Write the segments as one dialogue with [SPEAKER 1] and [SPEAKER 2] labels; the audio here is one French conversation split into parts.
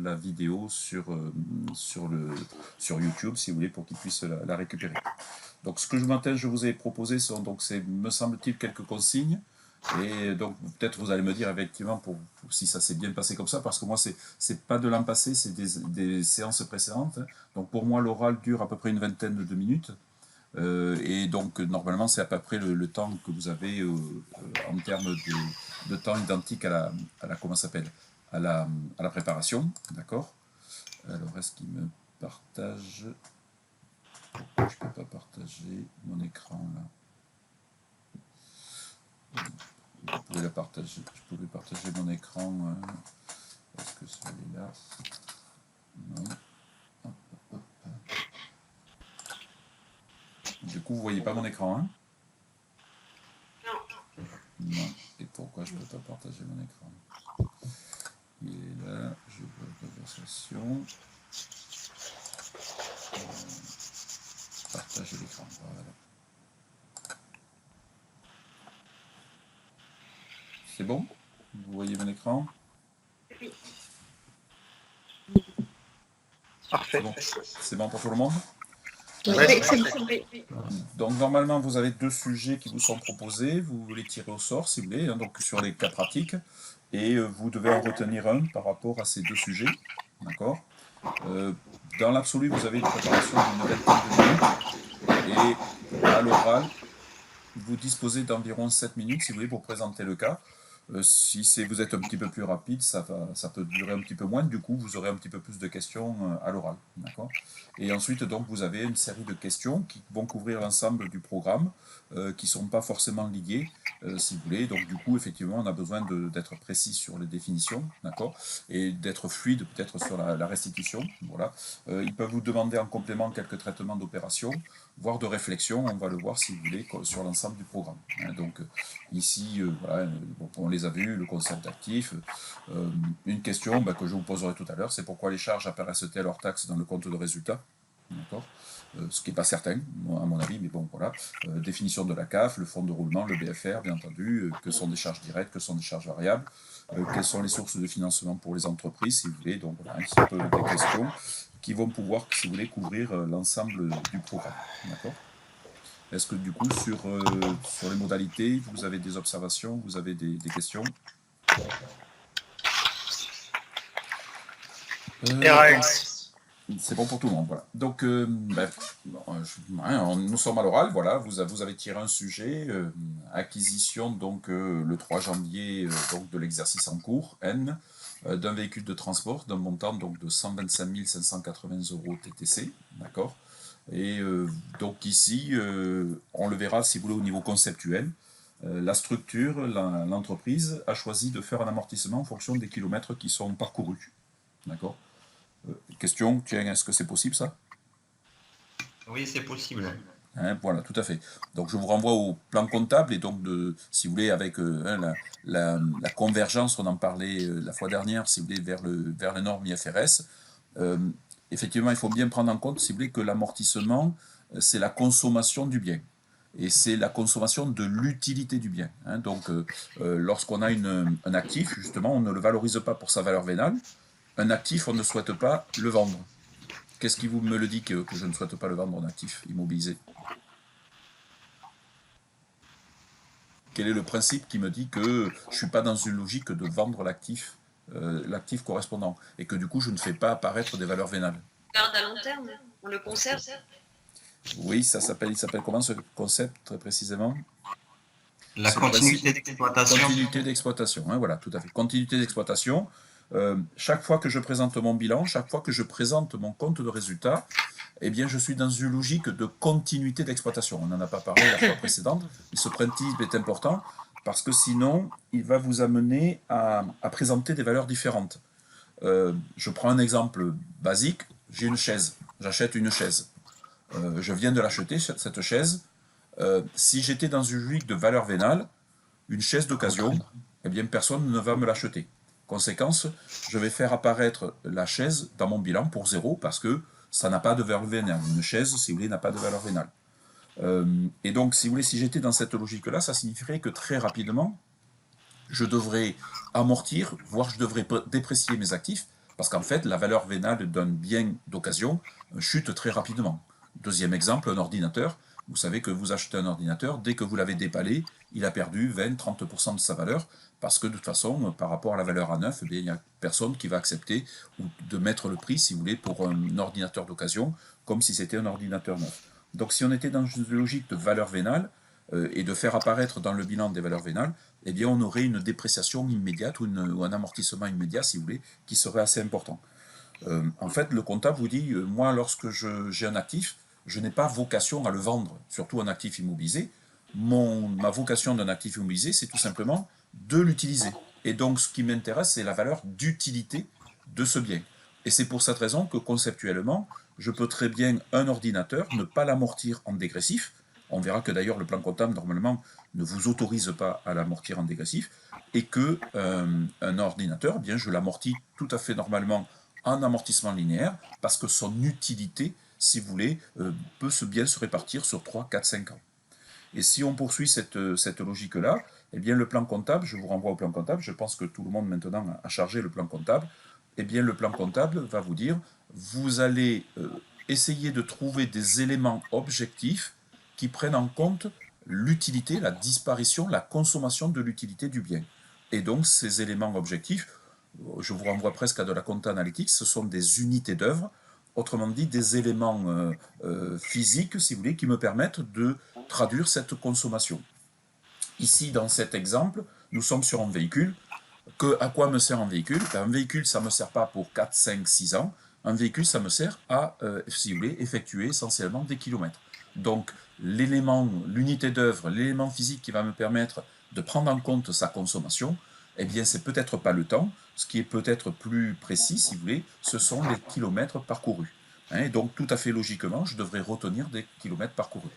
[SPEAKER 1] la vidéo sur YouTube, si vous voulez, pour qu'ils puissent la récupérer. Donc ce que je vous ai proposé, c'est, me semble-t-il, quelques consignes. Et donc peut-être vous allez me dire effectivement si ça s'est bien passé comme ça, parce que moi c'est pas de l'an passé, c'est des séances précédentes. Donc pour moi l'oral dure à peu près une vingtaine de minutes. Et donc normalement c'est à peu près le temps que vous avez en termes de temps identique à la comment ça s'appelle, à la préparation, d'accord. Alors est-ce qu'il me partage? Pourquoi je peux pas partager mon écran là? Je pouvais partager mon écran. Est-ce que celui-là? Non. Hop, hop, hop. Du coup, vous voyez pas mon écran, hein? Non. Et pourquoi je peux pas partager mon écran? Il est là. Je vois la conversation. Partager l'écran. Voilà. C'est bon? Vous voyez mon écran?
[SPEAKER 2] Oui.
[SPEAKER 3] Parfait.
[SPEAKER 1] C'est bon pour tout le monde?
[SPEAKER 2] Oui, c'est bon.
[SPEAKER 1] Donc normalement vous avez deux sujets qui vous sont proposés, vous les tirez au sort si vous voulez, hein, donc sur les cas pratiques, et vous devez en retenir un par rapport à ces deux sujets, d'accord. Dans l'absolu vous avez une préparation d'une vingtaine de minutes, et à l'oral vous disposez d'environ 7 minutes si vous voulez pour présenter le cas. Si vous êtes un petit peu plus rapide, ça peut durer un petit peu moins, du coup vous aurez un petit peu plus de questions à l'oral, d'accord. Et ensuite donc vous avez une série de questions qui vont couvrir l'ensemble du programme, qui ne sont pas forcément liées, si vous voulez. Donc du coup effectivement on a besoin d'être précis sur les définitions, d'accord, et d'être fluide peut-être sur la restitution, voilà. Ils peuvent vous demander en complément quelques traitements d'opération, voire de réflexion, on va le voir si vous voulez, sur l'ensemble du programme. Donc ici, voilà, bon, on les a vus, le concept d'actif. Une question que je vous poserai tout à l'heure, c'est pourquoi les charges apparaissent-elles hors taxe dans le compte de résultat, d'accord. Ce qui n'est pas certain, à mon avis, mais bon, voilà. Définition de la CAF, le fonds de roulement, le BFR, bien entendu, que sont des charges directes, que sont des charges variables, quelles sont les sources de financement pour les entreprises, si vous voulez. Donc voilà, un petit peu des questions qui vont pouvoir, si vous voulez, couvrir l'ensemble du programme, d'accord. Est-ce que du coup, sur les modalités, vous avez des observations, vous avez des questions? C'est bon pour tout le monde, voilà. Donc, nous sommes à l'oral, voilà, vous avez tiré un sujet, acquisition donc le 3 janvier donc, de l'exercice en cours, N, d'un véhicule de transport d'un montant donc, de 125 580 € TTC, d'accord. Et donc ici, on le verra si vous voulez au niveau conceptuel. La structure, l'entreprise a choisi de faire un amortissement en fonction des kilomètres qui sont parcourus. D'accord. Question, tiens, est-ce que c'est possible ça?
[SPEAKER 4] Oui, c'est possible.
[SPEAKER 1] Hein, voilà, tout à fait. Donc je vous renvoie au plan comptable et donc si vous voulez avec la convergence, on en parlait la fois dernière, si vous voulez vers les normes IFRS. Effectivement, il faut bien prendre en compte, si vous voulez, que l'amortissement, c'est la consommation du bien. Et c'est la consommation de l'utilité du bien. Hein. Donc, lorsqu'on a un actif, justement, on ne le valorise pas pour sa valeur vénale. Un actif, on ne souhaite pas le vendre. Qu'est-ce qui vous me le dit que je ne souhaite pas le vendre, un actif immobilisé? Quel est le principe qui me dit que je ne suis pas dans une logique de vendre l'actif correspondant, et que du coup, je ne fais pas apparaître des valeurs vénales?
[SPEAKER 2] Garde à long terme, on le conserve.
[SPEAKER 1] Oui, il s'appelle comment ce concept très précisément?
[SPEAKER 4] La continuité d'exploitation.
[SPEAKER 1] Continuité d'exploitation, hein, voilà, tout à fait. Continuité d'exploitation. Chaque fois que je présente mon bilan, chaque fois que je présente mon compte de résultat, eh bien, je suis dans une logique de continuité d'exploitation. On n'en a pas parlé la fois précédente, mais ce principe est important parce que sinon, il va vous amener à présenter des valeurs différentes. Je prends un exemple basique, j'ai une chaise, j'achète une chaise. Je viens de l'acheter, cette chaise. Si j'étais dans une logique de valeur vénale, une chaise d'occasion, eh bien personne ne va me l'acheter. Conséquence, je vais faire apparaître la chaise dans mon bilan pour 0 parce que ça n'a pas de valeur vénale. Une chaise, si vous voulez, n'a pas de valeur vénale. Et donc, si vous voulez, si j'étais dans cette logique-là, ça signifierait que très rapidement, je devrais amortir, voire je devrais déprécier mes actifs Parce qu'en fait, la valeur vénale d'un bien d'occasion chute très rapidement. Deuxième exemple, un ordinateur. Vous savez que vous achetez un ordinateur, dès que vous l'avez déballé, il a perdu 20-30% de sa valeur, parce que de toute façon, par rapport à la valeur à neuf, il n'y a personne qui va accepter ou de mettre le prix, si vous voulez, pour un ordinateur d'occasion, comme si c'était un ordinateur neuf. Donc si on était dans une logique de valeur vénale, et de faire apparaître dans le bilan des valeurs vénales, eh bien on aurait une dépréciation immédiate ou un amortissement immédiat, si vous voulez, qui serait assez important. En fait, le comptable vous dit, moi, lorsque j'ai un actif, je n'ai pas vocation à le vendre, surtout un actif immobilisé. Ma vocation d'un actif immobilisé, c'est tout simplement de l'utiliser. Et donc, ce qui m'intéresse, c'est la valeur d'utilité de ce bien. Et c'est pour cette raison que, conceptuellement, je peux très bien, un ordinateur, ne pas l'amortir en dégressif. On verra que d'ailleurs, le plan comptable, normalement, ne vous autorise pas à l'amortir en dégressif. Et que un ordinateur, bien, je l'amortis tout à fait normalement en amortissement linéaire, parce que son utilité, si vous voulez, peut bien se répartir sur 3, 4, 5 ans. Et si on poursuit cette logique-là, eh bien le plan comptable, je vous renvoie au plan comptable, je pense que tout le monde maintenant a chargé le plan comptable, eh bien le plan comptable va vous dire, vous allez essayer de trouver des éléments objectifs qui prennent en compte l'utilité, la disparition, la consommation de l'utilité du bien. Et donc ces éléments objectifs, je vous renvoie presque à de la compta analytique, ce sont des unités d'œuvre, autrement dit des éléments physiques, si vous voulez, qui me permettent de traduire cette consommation. Ici, dans cet exemple, nous sommes sur un véhicule. À quoi me sert un véhicule? Un véhicule, ça ne me sert pas pour 4, 5, 6 ans. Un véhicule, ça me sert à, si vous voulez, effectuer essentiellement des kilomètres. Donc, l'unité d'œuvre, l'élément physique qui va me permettre de prendre en compte sa consommation, eh bien, c'est peut-être pas le temps. Ce qui est peut-être plus précis, si vous voulez, ce sont les kilomètres parcourus. Et donc, tout à fait logiquement, je devrais retenir des kilomètres parcourus.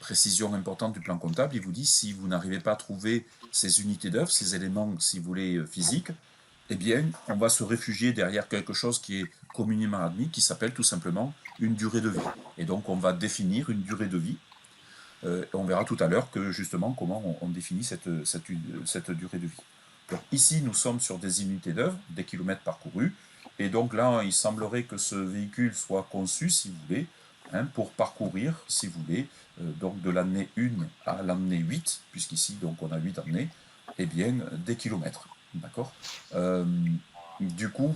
[SPEAKER 1] Précision importante du plan comptable, il vous dit, si vous n'arrivez pas à trouver ces unités d'œuvre, ces éléments, si vous voulez, physiques, eh bien, on va se réfugier derrière quelque chose qui est communément admis, qui s'appelle tout simplement une durée de vie. Et donc, on va définir une durée de vie. On verra tout à l'heure que, justement, comment on définit cette durée de vie. Donc, ici, nous sommes sur des unités d'œuvre, des kilomètres parcourus. Et donc là, il semblerait que ce véhicule soit conçu, si vous voulez, pour parcourir, si vous voulez, donc de l'année 1 à l'année 8, puisqu'ici, donc, on a 8 années, eh bien, des kilomètres. D'accord. Du coup,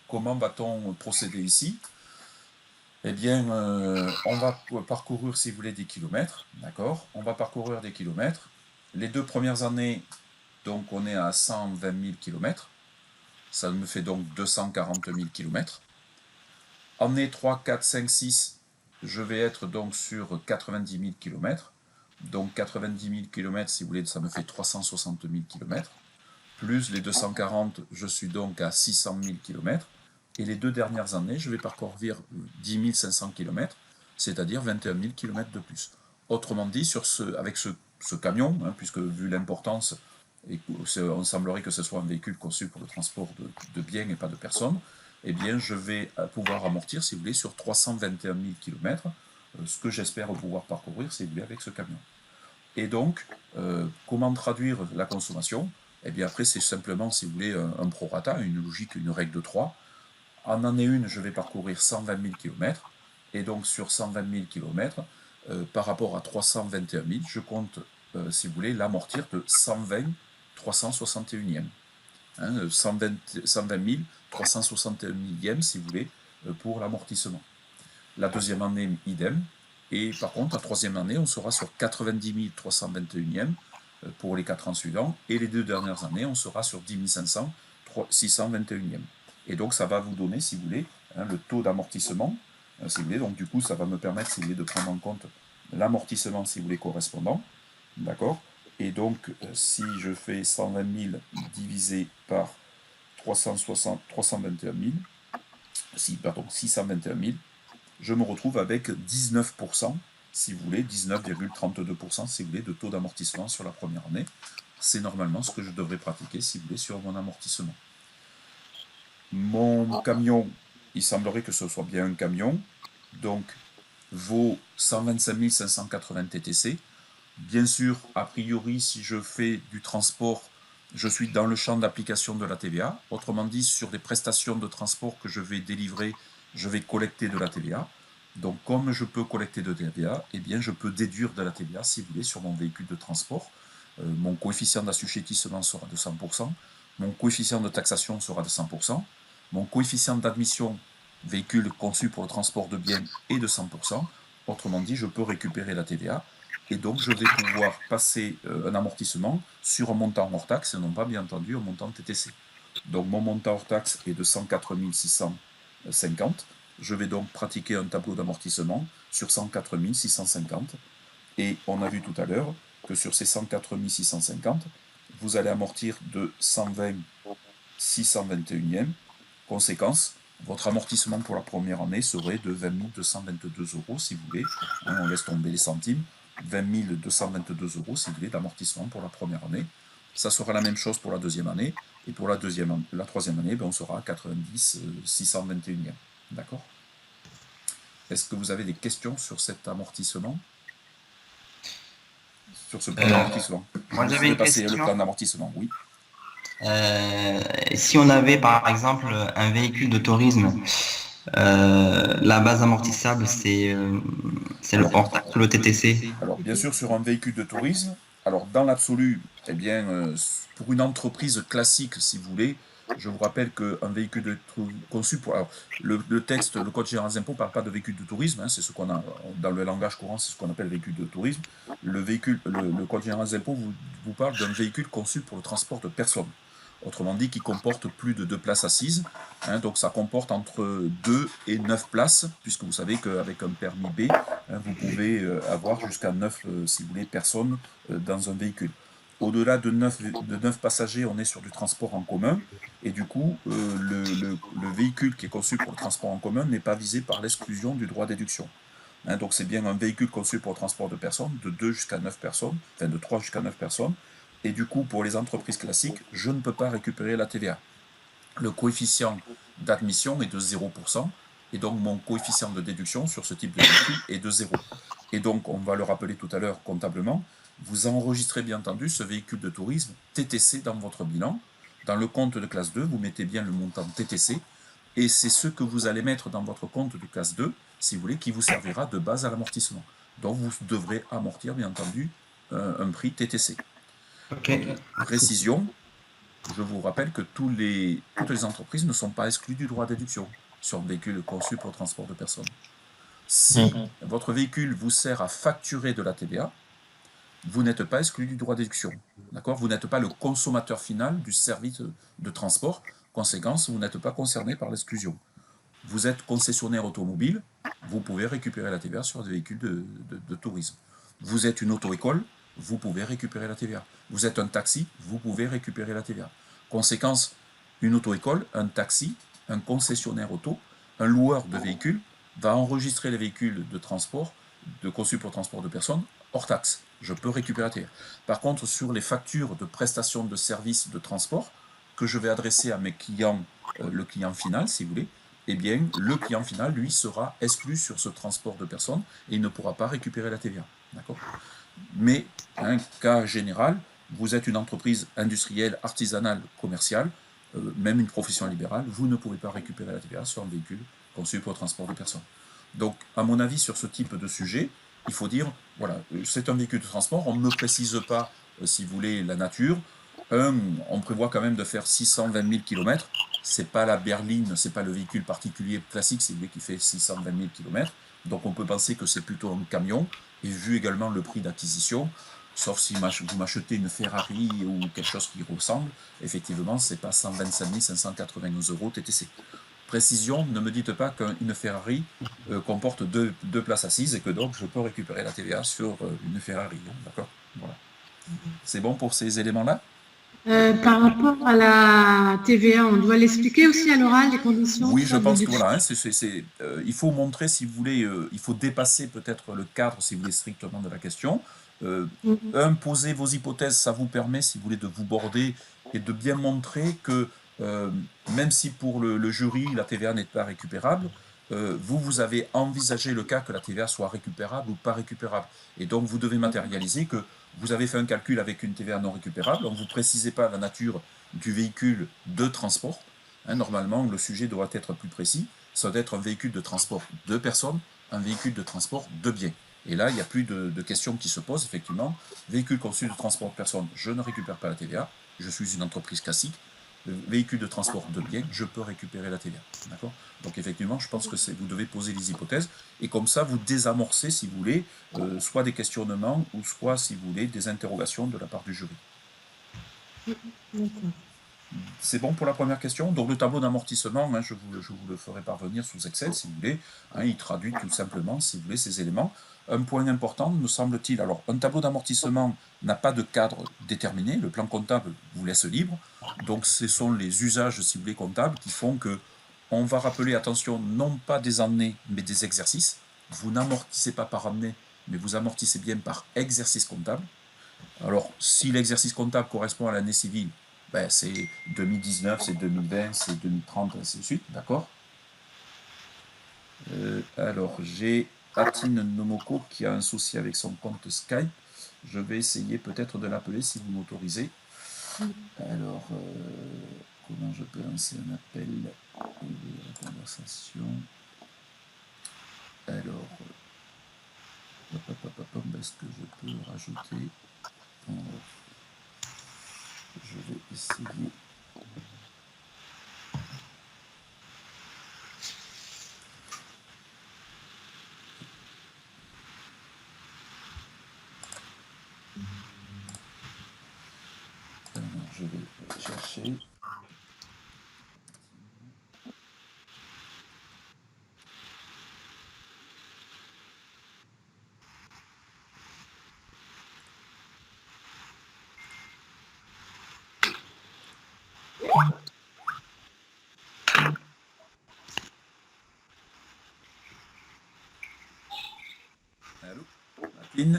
[SPEAKER 1] comment va-t-on procéder ici? Eh bien, on va parcourir, si vous voulez, des kilomètres. D'accord. On va parcourir des kilomètres. Les 2 premières années, donc, on est à 120 000 km. Ça me fait donc 240 000 km. Année 3, 4, 5, 6, je vais être donc sur 90 000 km. Donc 90 000 km, si vous voulez, ça me fait 360 000 km. Plus les 240, je suis donc à 600 000 km. Et les 2 dernières années, je vais parcourir 10 500 km, c'est-à-dire 21 000 km de plus. Autrement dit, avec ce camion, puisque vu l'importance, on semblerait que ce soit un véhicule conçu pour le transport de biens et pas de personnes, eh bien, je vais pouvoir amortir, si vous voulez, sur 321 000 km, ce que j'espère pouvoir parcourir, si vous voulez, avec ce camion. Et donc, comment traduire la consommation? Eh bien, après, c'est simplement, si vous voulez, un prorata, une logique, une règle de 3. En année 1, je vais parcourir 120 000 km, et donc sur 120 000 km, par rapport à 321 000, je compte, si vous voulez, l'amortir de 120 361e. 120 000 361e, si vous voulez, pour l'amortissement. La deuxième année, idem. Et par contre, la troisième année, on sera sur 90 321e pour les 4 ans suivants. Et les 2 dernières années, on sera sur 10 500, 621e. Et donc, ça va vous donner, si vous voulez, le taux d'amortissement. Si vous voulez. Donc, du coup, ça va me permettre, si vous voulez, de prendre en compte l'amortissement, si vous voulez, correspondant. D'accord. Et donc, si je fais 120 000 divisé par 321 000, 621 000, je me retrouve avec 19%, si vous voulez, 19,32%, si vous voulez, de taux d'amortissement sur la première année. C'est normalement ce que je devrais pratiquer, si vous voulez, sur mon amortissement. Mon camion, il semblerait que ce soit bien un camion, donc vaut 125 580 TTC. Bien sûr, a priori, si je fais du transport je suis dans le champ d'application de la TVA. Autrement dit, sur des prestations de transport que je vais délivrer, je vais collecter de la TVA. Donc, comme je peux collecter de la TVA, eh bien, je peux déduire de la TVA, si vous voulez, sur mon véhicule de transport. Mon coefficient d'assujettissement sera de 100%. Mon coefficient de taxation sera de 100%. Mon coefficient d'admission véhicule conçu pour le transport de biens est de 100%. Autrement dit, je peux récupérer la TVA. Et donc, je vais pouvoir passer un amortissement sur un montant hors taxe et non pas, bien entendu, un montant TTC. Donc, mon montant hors taxe est de 104 650. Je vais donc pratiquer un tableau d'amortissement sur 104 650. Et on a vu tout à l'heure que sur ces 104 650, vous allez amortir de 120 621e. Conséquence, votre amortissement pour la première année serait de 20 222 €, si vous voulez. On laisse tomber les centimes. 20 222 € si vous voulez d'amortissement pour la première année. Ça sera la même chose pour la deuxième année. Et pour la troisième année, on sera à 90 621e. D'accord? Est-ce que vous avez des questions sur cet amortissement? Sur ce plan d'amortissement?
[SPEAKER 4] Moi, j'avais une
[SPEAKER 1] passer
[SPEAKER 4] question.
[SPEAKER 1] le plan d'amortissement, oui.
[SPEAKER 4] Si on avait par exemple un véhicule de tourisme, la base amortissable c'est le hors taxe ou le TTC.
[SPEAKER 1] Alors, bien sûr, sur un véhicule de tourisme, alors dans l'absolu, eh bien, pour une entreprise classique, si vous voulez, je vous rappelle qu'un véhicule conçu pour. Alors, le texte, le Code général des impôts ne parle pas de véhicule de tourisme, hein, c'est ce qu'on a dans le langage courant, c'est ce qu'on appelle véhicule de tourisme. Le Code général des impôts vous parle d'un véhicule conçu pour le transport de personnes. Autrement dit, qui comporte plus de 2 places assises. Hein, donc ça comporte entre 2 et 9 places, puisque vous savez qu'avec un permis B, hein, vous pouvez avoir jusqu'à 9, si vous voulez, personnes dans un véhicule. Au-delà de 9 passagers, on est sur du transport en commun. Et du coup, le véhicule qui est conçu pour le transport en commun n'est pas visé par l'exclusion du droit à déduction. Hein, donc c'est bien un véhicule conçu pour le transport de personnes, de 2 jusqu'à 9 personnes, enfin de 3 jusqu'à 9 personnes. Et du coup, pour les entreprises classiques, je ne peux pas récupérer la TVA. Le coefficient d'admission est de 0%, et donc mon coefficient de déduction sur ce type de véhicule est de 0. Et donc, on va le rappeler tout à l'heure comptablement, vous enregistrez bien entendu ce véhicule de tourisme TTC dans votre bilan. Dans le compte de classe 2, vous mettez bien le montant TTC, et c'est ce que vous allez mettre dans votre compte de classe 2, si vous voulez, qui vous servira de base à l'amortissement. Donc, vous devrez amortir, bien entendu, un prix TTC.
[SPEAKER 4] Okay.
[SPEAKER 1] Précision, je vous rappelle que toutes les entreprises ne sont pas exclues du droit à déduction sur un véhicule conçu pour le transport de personnes. Si votre véhicule vous sert à facturer de la TVA, vous n'êtes pas exclu du droit à déduction. D'accord? Vous n'êtes pas le consommateur final du service de transport. Conséquence, vous n'êtes pas concerné par l'exclusion. Vous êtes concessionnaire automobile, vous pouvez récupérer la TVA sur des véhicules de tourisme. Vous êtes une auto-école, vous pouvez récupérer la TVA. Vous êtes un taxi, vous pouvez récupérer la TVA. Conséquence, une auto-école, un taxi, un concessionnaire auto, un loueur de véhicules va enregistrer les véhicules de transport, conçus pour le transport de personnes, hors taxe. Je peux récupérer la TVA. Par contre, sur les factures de prestations de services de transport que je vais adresser à mes clients, le client final, si vous voulez, eh bien, le client final, lui, sera exclu sur ce transport de personnes et il ne pourra pas récupérer la TVA. D'accord ? Mais, un cas général, vous êtes une entreprise industrielle, artisanale, commerciale, même une profession libérale, vous ne pouvez pas récupérer la TVA sur un véhicule conçu pour le transport de personnes. Donc, à mon avis, sur ce type de sujet, il faut dire, voilà, c'est un véhicule de transport, on ne précise pas, si vous voulez, la nature. On prévoit quand même de faire 620 000 km. C'est pas la berline, c'est pas le véhicule particulier classique, c'est lui qui fait 620 000 km. Donc on peut penser que c'est plutôt un camion. Et vu également le prix d'acquisition, sauf si vous m'achetez une Ferrari ou quelque chose qui ressemble, effectivement, c'est pas 125 591 € TTC. Précision, ne me dites pas qu'une Ferrari comporte deux places assises et que donc je peux récupérer la TVA sur une Ferrari. D'accord ? Voilà. C'est bon pour ces éléments-là ?
[SPEAKER 5] Par rapport à la TVA, on doit l'expliquer aussi à l'oral, les conditions?
[SPEAKER 1] Oui, je pense que voilà, hein, il faut montrer, si vous voulez, il faut dépasser peut-être le cadre, si vous voulez, strictement de la question. Poser vos hypothèses, ça vous permet, si vous voulez, de vous border et de bien montrer que, même si pour le jury, la TVA n'est pas récupérable, vous avez envisagé le cas que la TVA soit récupérable ou pas récupérable. Et donc, vous devez matérialiser que vous avez fait un calcul avec une TVA non récupérable, donc vous ne précisez pas la nature du véhicule de transport. Hein, normalement, le sujet doit être plus précis. Ça doit être un véhicule de transport de personnes, un véhicule de transport de biens. Et là, il n'y a plus de questions qui se posent, effectivement. Véhicule conçu de transport de personnes, je ne récupère pas la TVA. Je suis une entreprise classique. Véhicule de transport de biens, je peux récupérer la TVA. D'accord ? Donc, effectivement, je pense que vous devez poser les hypothèses. Et comme ça, vous désamorcez, si vous voulez, soit des questionnements ou soit, si vous voulez, des interrogations de la part du jury. C'est bon pour la première question. Donc, le tableau d'amortissement, hein, je vous le ferai parvenir sous Excel, si vous voulez. Hein, il traduit tout simplement, si vous voulez, ces éléments. Un point important, me semble-t-il, alors, un tableau d'amortissement n'a pas de cadre déterminé. Le plan comptable vous laisse libre. Donc, ce sont les usages, si vous voulez, comptables qui font que on va rappeler, attention, non pas des années, mais des exercices. Vous n'amortissez pas par année, mais vous amortissez bien par exercice comptable. Alors, si l'exercice comptable correspond à l'année civile, ben, c'est 2019, c'est 2020, c'est 2030, ainsi de suite, d'accord. Alors, j'ai Atine Nomoko qui a un souci avec son compte Skype. Je vais essayer peut-être de l'appeler si vous m'autorisez. Alors, comment je peux lancer un appel? La conversation. Alors, est-ce que je peux rajouter? Je vais essayer. Alors, je vais chercher. Allô, Martine?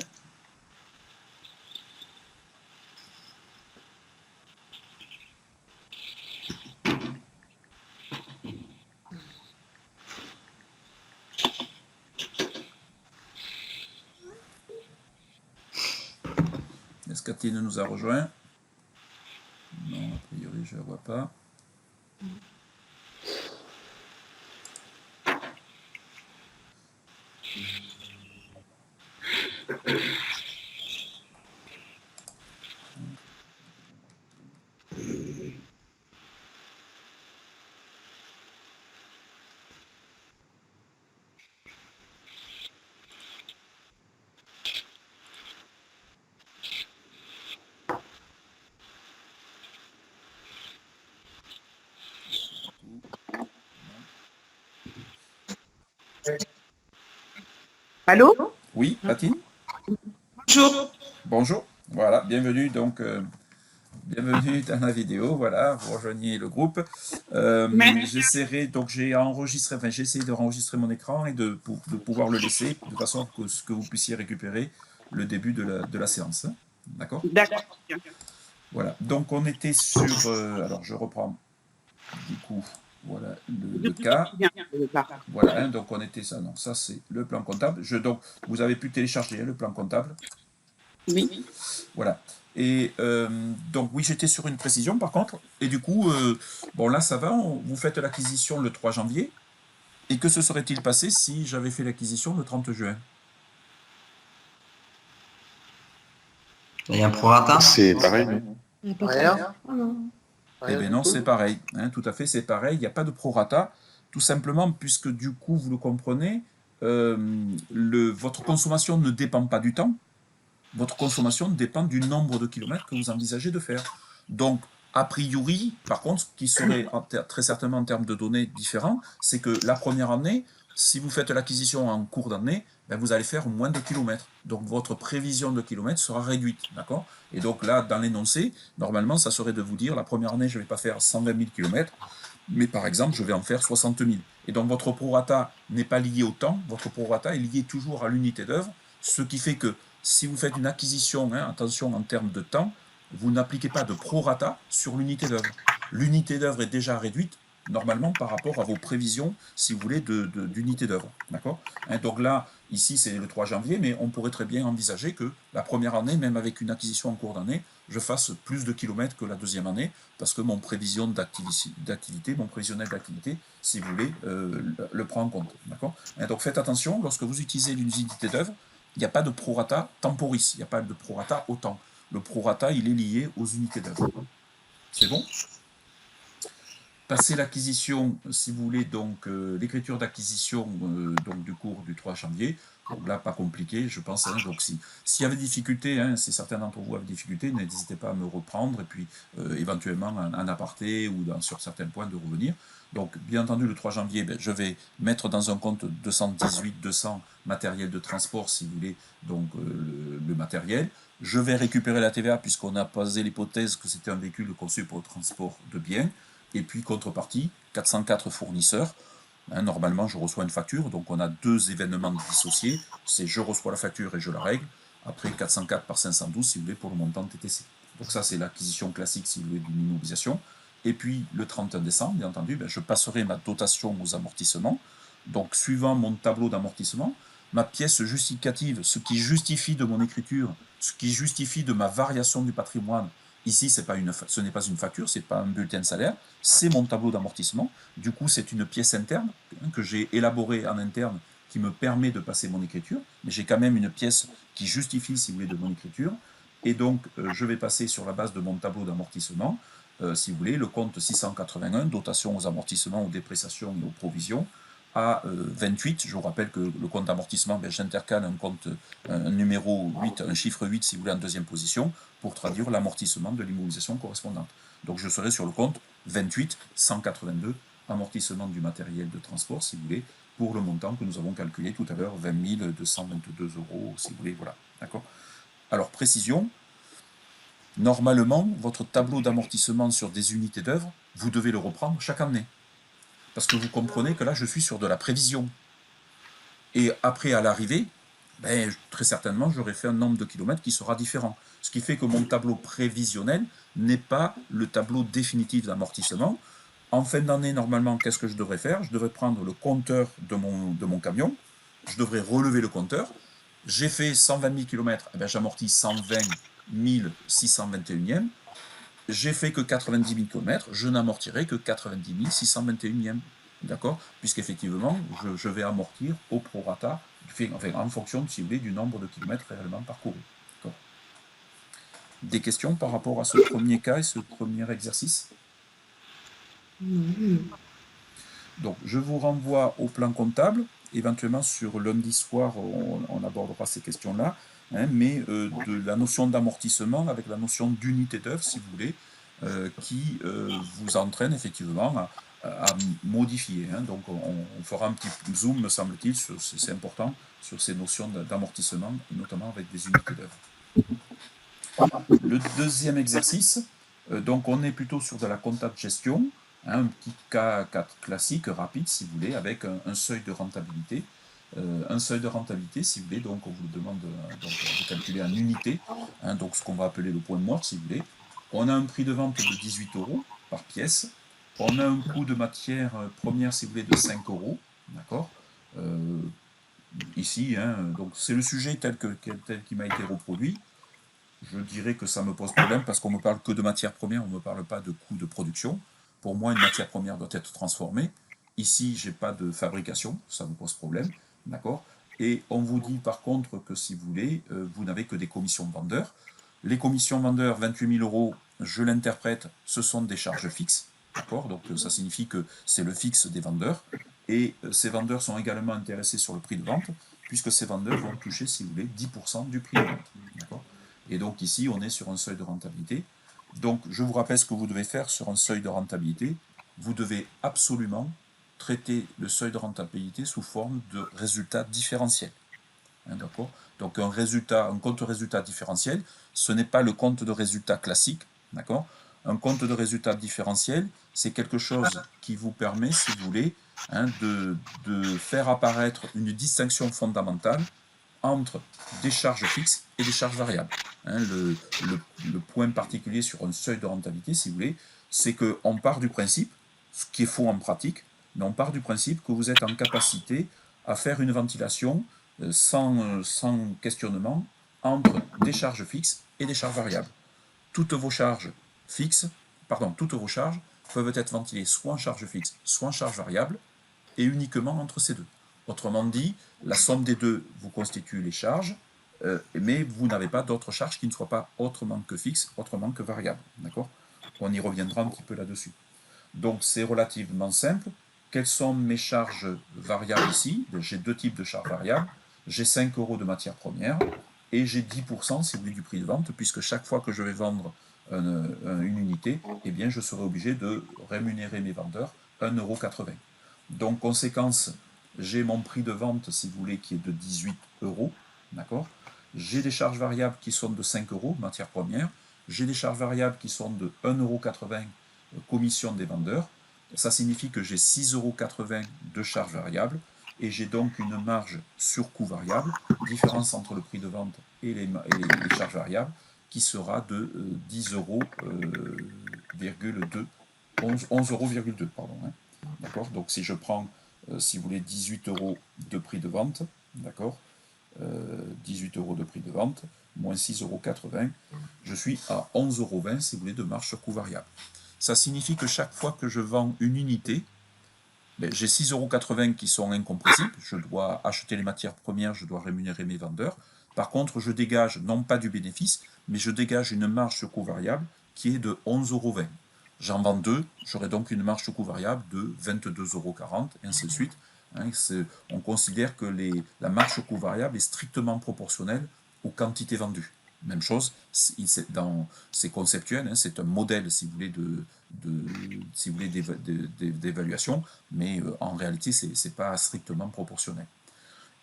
[SPEAKER 1] Est-ce qu'Atine nous a rejoint? Non, a priori, je ne la vois pas.
[SPEAKER 6] Allô?
[SPEAKER 1] Oui, Atine?
[SPEAKER 6] Bonjour.
[SPEAKER 1] Bonjour, voilà, bienvenue donc bienvenue dans la vidéo, voilà, vous rejoignez le groupe. J'essaierai, donc j'ai enregistré, enfin j'ai essayé de enregistrer mon écran et de pouvoir le laisser de façon que vous puissiez récupérer le début de la séance. Hein, d'accord?
[SPEAKER 6] D'accord.
[SPEAKER 1] Voilà, donc on était sur, alors je reprends du coup, voilà le cas. Voilà, hein, donc on était ça, non, ça c'est le plan comptable. Donc vous avez pu télécharger hein, le plan comptable.
[SPEAKER 6] Oui.
[SPEAKER 1] Voilà. Et donc oui, j'étais sur une précision par contre. Et du coup, bon là ça va, vous faites l'acquisition le 3 janvier. Et que se serait-il passé si j'avais fait l'acquisition le 30 juin?
[SPEAKER 4] Il y a un prorata?
[SPEAKER 3] C'est pareil.
[SPEAKER 5] Rien. Oh non.
[SPEAKER 1] Eh bien non, c'est pareil. Hein, tout à fait, c'est pareil. Il n'y a pas de prorata. Tout simplement puisque du coup, vous le comprenez, votre consommation ne dépend pas du temps. Votre consommation dépend du nombre de kilomètres que vous envisagez de faire. Donc, a priori, par contre, ce qui serait très certainement en termes de données différents, c'est que la première année, si vous faites l'acquisition en cours d'année, ben vous allez faire moins de kilomètres. Donc, votre prévision de kilomètres sera réduite. D'accord? Et donc là, dans l'énoncé, normalement, ça serait de vous dire, la première année, je ne vais pas faire 120 000 kilomètres, mais par exemple, je vais en faire 60 000. Et donc, votre prorata n'est pas lié au temps, votre prorata est lié toujours à l'unité d'œuvre, ce qui fait que si vous faites une acquisition, hein, attention en termes de temps, vous n'appliquez pas de prorata sur l'unité d'œuvre. L'unité d'œuvre est déjà réduite, normalement par rapport à vos prévisions, si vous voulez, d'unité d'œuvre. D'accord, hein, donc là, ici, c'est le 3 janvier, mais on pourrait très bien envisager que la première année, même avec une acquisition en cours d'année, je fasse plus de kilomètres que la deuxième année, parce que mon prévisionnel d'activité, si vous voulez, le prend en compte. D'accord, hein, donc faites attention, lorsque vous utilisez l'unité d'œuvre, il n'y a pas de prorata temporis, il n'y a pas de prorata au temps. Le prorata, il est lié aux unités d'œuvre. C'est bon? Passer l'acquisition, si vous voulez, donc l'écriture d'acquisition donc du cours du 3 janvier. Donc là, pas compliqué, je pense. Hein, donc s'il y avait des difficultés, hein, si certains d'entre vous avaient des difficultés, n'hésitez pas à me reprendre et puis éventuellement en aparté ou sur certains points de revenir. Donc, bien entendu, le 3 janvier, ben, je vais mettre dans un compte 218-200 matériel de transport, si vous voulez, donc le matériel. Je vais récupérer la TVA puisqu'on a posé l'hypothèse que c'était un véhicule conçu pour le transport de biens. Et puis, contrepartie, 404 fournisseurs. Hein, normalement, je reçois une facture, donc on a deux événements dissociés. C'est je reçois la facture et je la règle. Après, 404 par 512, si vous voulez, pour le montant TTC. Donc ça, c'est l'acquisition classique, si vous voulez, d'une immobilisation. Et puis, le 31 décembre, bien entendu, ben, je passerai ma dotation aux amortissements. Donc, suivant mon tableau d'amortissement, ma pièce justificative, ce qui justifie de mon écriture, ce qui justifie de ma variation du patrimoine. Ici, ce n'est pas une facture, ce n'est pas un bulletin de salaire, c'est mon tableau d'amortissement. Du coup, c'est une pièce interne que j'ai élaborée en interne qui me permet de passer mon écriture, mais j'ai quand même une pièce qui justifie, si vous voulez, de mon écriture. Et donc, je vais passer sur la base de mon tableau d'amortissement, si vous voulez, le compte 681, dotation aux amortissements, aux dépréciations et aux provisions, à 28. Je vous rappelle que le compte d'amortissement, ben, j'intercale un numéro 8, un chiffre 8, si vous voulez, en deuxième position, pour traduire l'amortissement de l'immobilisation correspondante. Donc je serai sur le compte 28 182, amortissement du matériel de transport, si vous voulez, pour le montant que nous avons calculé tout à l'heure, 20 222 €, si vous voulez, voilà. D'accord. Alors, précision, normalement, votre tableau d'amortissement sur des unités d'œuvre, vous devez le reprendre chaque année. Parce que vous comprenez que là, je suis sur de la prévision. Et après, à l'arrivée, ben, très certainement, j'aurai fait un nombre de kilomètres qui sera différent. Ce qui fait que mon tableau prévisionnel n'est pas le tableau définitif d'amortissement. En fin d'année, normalement, qu'est-ce que je devrais faire? Je devrais prendre le compteur de mon camion, je devrais relever le compteur. J'ai fait 120 000 km, eh ben, j'amortis 120 621e. J'ai fait que 90 000 km, je n'amortirai que 90 621e. D'accord? Puisqu'effectivement, je vais amortir au prorata, enfin, en fonction, si vous voulez, du nombre de kilomètres réellement parcourus. Des questions par rapport à ce premier cas et ce premier exercice? Donc, je vous renvoie au plan comptable. Éventuellement, sur lundi soir, on abordera ces questions-là. Hein, mais de la notion d'amortissement avec la notion d'unité d'œuvre, si vous voulez, qui vous entraîne effectivement à modifier. Hein. Donc, on fera un petit zoom, me semble-t-il, c'est important, sur ces notions d'amortissement, notamment avec des unités d'œuvre. Le deuxième exercice, donc on est plutôt sur de la compta de gestion, hein, un petit cas classique, rapide, si vous voulez, avec un seuil de rentabilité. Un seuil de rentabilité, si vous voulez, donc on vous demande de calculer en unité, hein, donc ce qu'on va appeler le point mort, si vous voulez. On a un prix de vente de 18 € par pièce. On a un coût de matière première, si vous voulez, de 5 €. D'accord. Ici, hein, donc c'est le sujet tel qu'il m'a été reproduit. Je dirais que ça me pose problème parce qu'on ne me parle que de matière première, on ne me parle pas de coût de production. Pour moi, une matière première doit être transformée. Ici, je n'ai pas de fabrication, ça me pose problème. D'accord. Et on vous dit par contre que si vous voulez, vous n'avez que des commissions de vendeurs. Les commissions vendeurs, 28 000 €, je l'interprète, ce sont des charges fixes. D'accord. Donc ça signifie que c'est le fixe des vendeurs. Et ces vendeurs sont également intéressés sur le prix de vente, puisque ces vendeurs vont toucher, si vous voulez, 10% du prix de vente. D'accord. Et donc ici, on est sur un seuil de rentabilité. Donc je vous rappelle ce que vous devez faire sur un seuil de rentabilité. Vous devez absolument traiter le seuil de rentabilité sous forme de résultat différentiel. Hein, d'accord. Donc un compte résultat différentiel, ce n'est pas le compte de résultat classique. D'accord. Un compte de résultat différentiel, c'est quelque chose qui vous permet, si vous voulez, hein, de faire apparaître une distinction fondamentale entre des charges fixes et des charges variables. Hein, le point particulier sur un seuil de rentabilité, si vous voulez, c'est qu'on part du principe, ce qui est faux en pratique, mais on part du principe que vous êtes en capacité à faire une ventilation sans questionnement entre des charges fixes et des charges variables. Toutes vos charges peuvent être ventilées soit en charge fixe, soit en charge variable, et uniquement entre ces deux. Autrement dit, la somme des deux vous constitue les charges, mais vous n'avez pas d'autres charges qui ne soient pas autrement que fixes, autrement que variables. D'accord ? On y reviendra un petit peu là-dessus. Donc c'est relativement simple. Quelles sont mes charges variables ici? J'ai deux types de charges variables. J'ai 5 € de matière première et j'ai 10% si vous voulez du prix de vente, puisque chaque fois que je vais vendre une unité, eh bien, je serai obligé de rémunérer mes vendeurs 1,80 €. Donc, conséquence, j'ai mon prix de vente, si vous voulez, qui est de 18 €. D'accord ? J'ai des charges variables qui sont de 5 € matière première. J'ai des charges variables qui sont de 1,80 € commission des vendeurs. Ça signifie que j'ai 6,80 € de charges variables et j'ai donc une marge sur coût variable, différence entre le prix de vente et les charges variables, qui sera de 11,2 €, pardon. Hein. D'accord ? Donc si je prends, si vous voulez, 18 € de prix de vente, d'accord, 18 € de prix de vente, moins 6,80 €, je suis à 11,20 € si vous voulez de marge sur coût variable. Ça signifie que chaque fois que je vends une unité, j'ai 6,80 € qui sont incompressibles, je dois acheter les matières premières, je dois rémunérer mes vendeurs. Par contre, je dégage non pas du bénéfice, mais je dégage une marge sur coût variable qui est de 11,20 €. J'en vends deux, j'aurai donc une marge sur coût variable de 22,40 €, et ainsi de suite. Hein, on considère que la marge sur coût variable est strictement proportionnelle aux quantités vendues. Même chose, c'est conceptuel, hein, c'est un modèle, si vous voulez, d'évaluation, mais en réalité, ce n'est pas strictement proportionnel.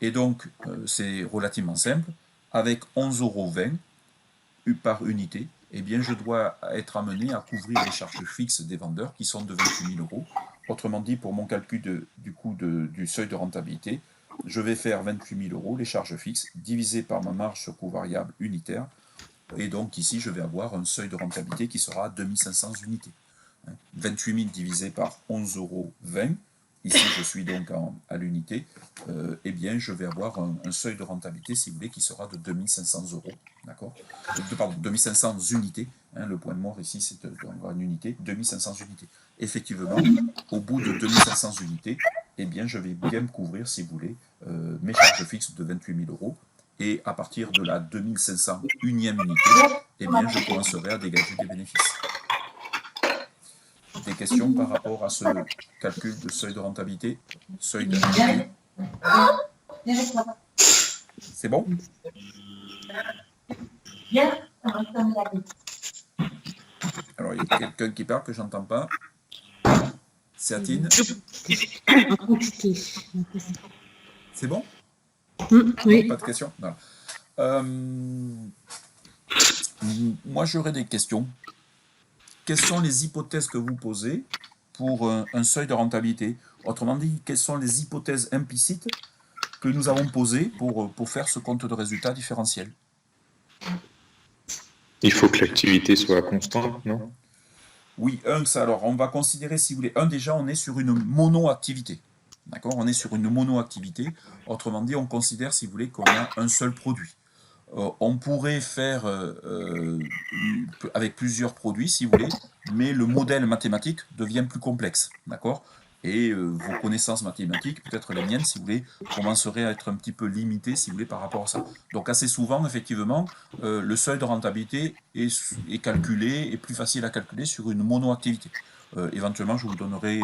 [SPEAKER 1] Et donc, c'est relativement simple. Avec 11,20 € par unité, eh bien, je dois être amené à couvrir les charges fixes des vendeurs qui sont de 28 000 €. Autrement dit, pour mon calcul du coût du seuil de rentabilité, je vais faire 28 000 €, les charges fixes, divisé par ma marge sur coût variable unitaire. Et donc ici, je vais avoir un seuil de rentabilité qui sera 2500 unités. 28 000 divisé par 11,20 €. Ici, je suis donc à l'unité. Eh bien, je vais avoir un seuil de rentabilité, si vous voulez, qui sera de 2500 €. D'accord ? Pardon, 2500 unités. Hein, le point de mort ici, c'est une unité. 2500 unités. Effectivement, au bout de 2500 unités, eh bien, je vais bien me couvrir, si vous voulez, mes charges fixes de 28 000 €. Et à partir de la 2500 unième unité, eh bien, je commencerai à dégager des bénéfices. Des questions par rapport à ce calcul de seuil de rentabilité, seuil de rentabilité. C'est bon? Alors, il y a quelqu'un qui parle que je n'entends pas. C'est Atine. C'est bon?
[SPEAKER 5] Oui.
[SPEAKER 1] Pas de questions? Voilà. Moi, j'aurais des questions. Quelles sont les hypothèses que vous posez pour un seuil de rentabilité? Autrement dit, quelles sont les hypothèses implicites que nous avons posées pour faire ce compte de résultat différentiel?
[SPEAKER 7] Il faut que l'activité soit constante, non?
[SPEAKER 1] Oui, alors on va considérer, si vous voulez, déjà on est sur une monoactivité. D'accord? On est sur une monoactivité. Autrement dit, on considère, si vous voulez, qu'on a un seul produit. On pourrait faire avec plusieurs produits, si vous voulez, mais le modèle mathématique devient plus complexe. D'accord? Et vos connaissances mathématiques, peut-être les miennes, si vous voulez, commenceraient à être un petit peu limitées, si vous voulez, par rapport à ça. Donc assez souvent, effectivement, le seuil de rentabilité est calculé, est plus facile à calculer sur une monoactivité. Éventuellement, je vous donnerai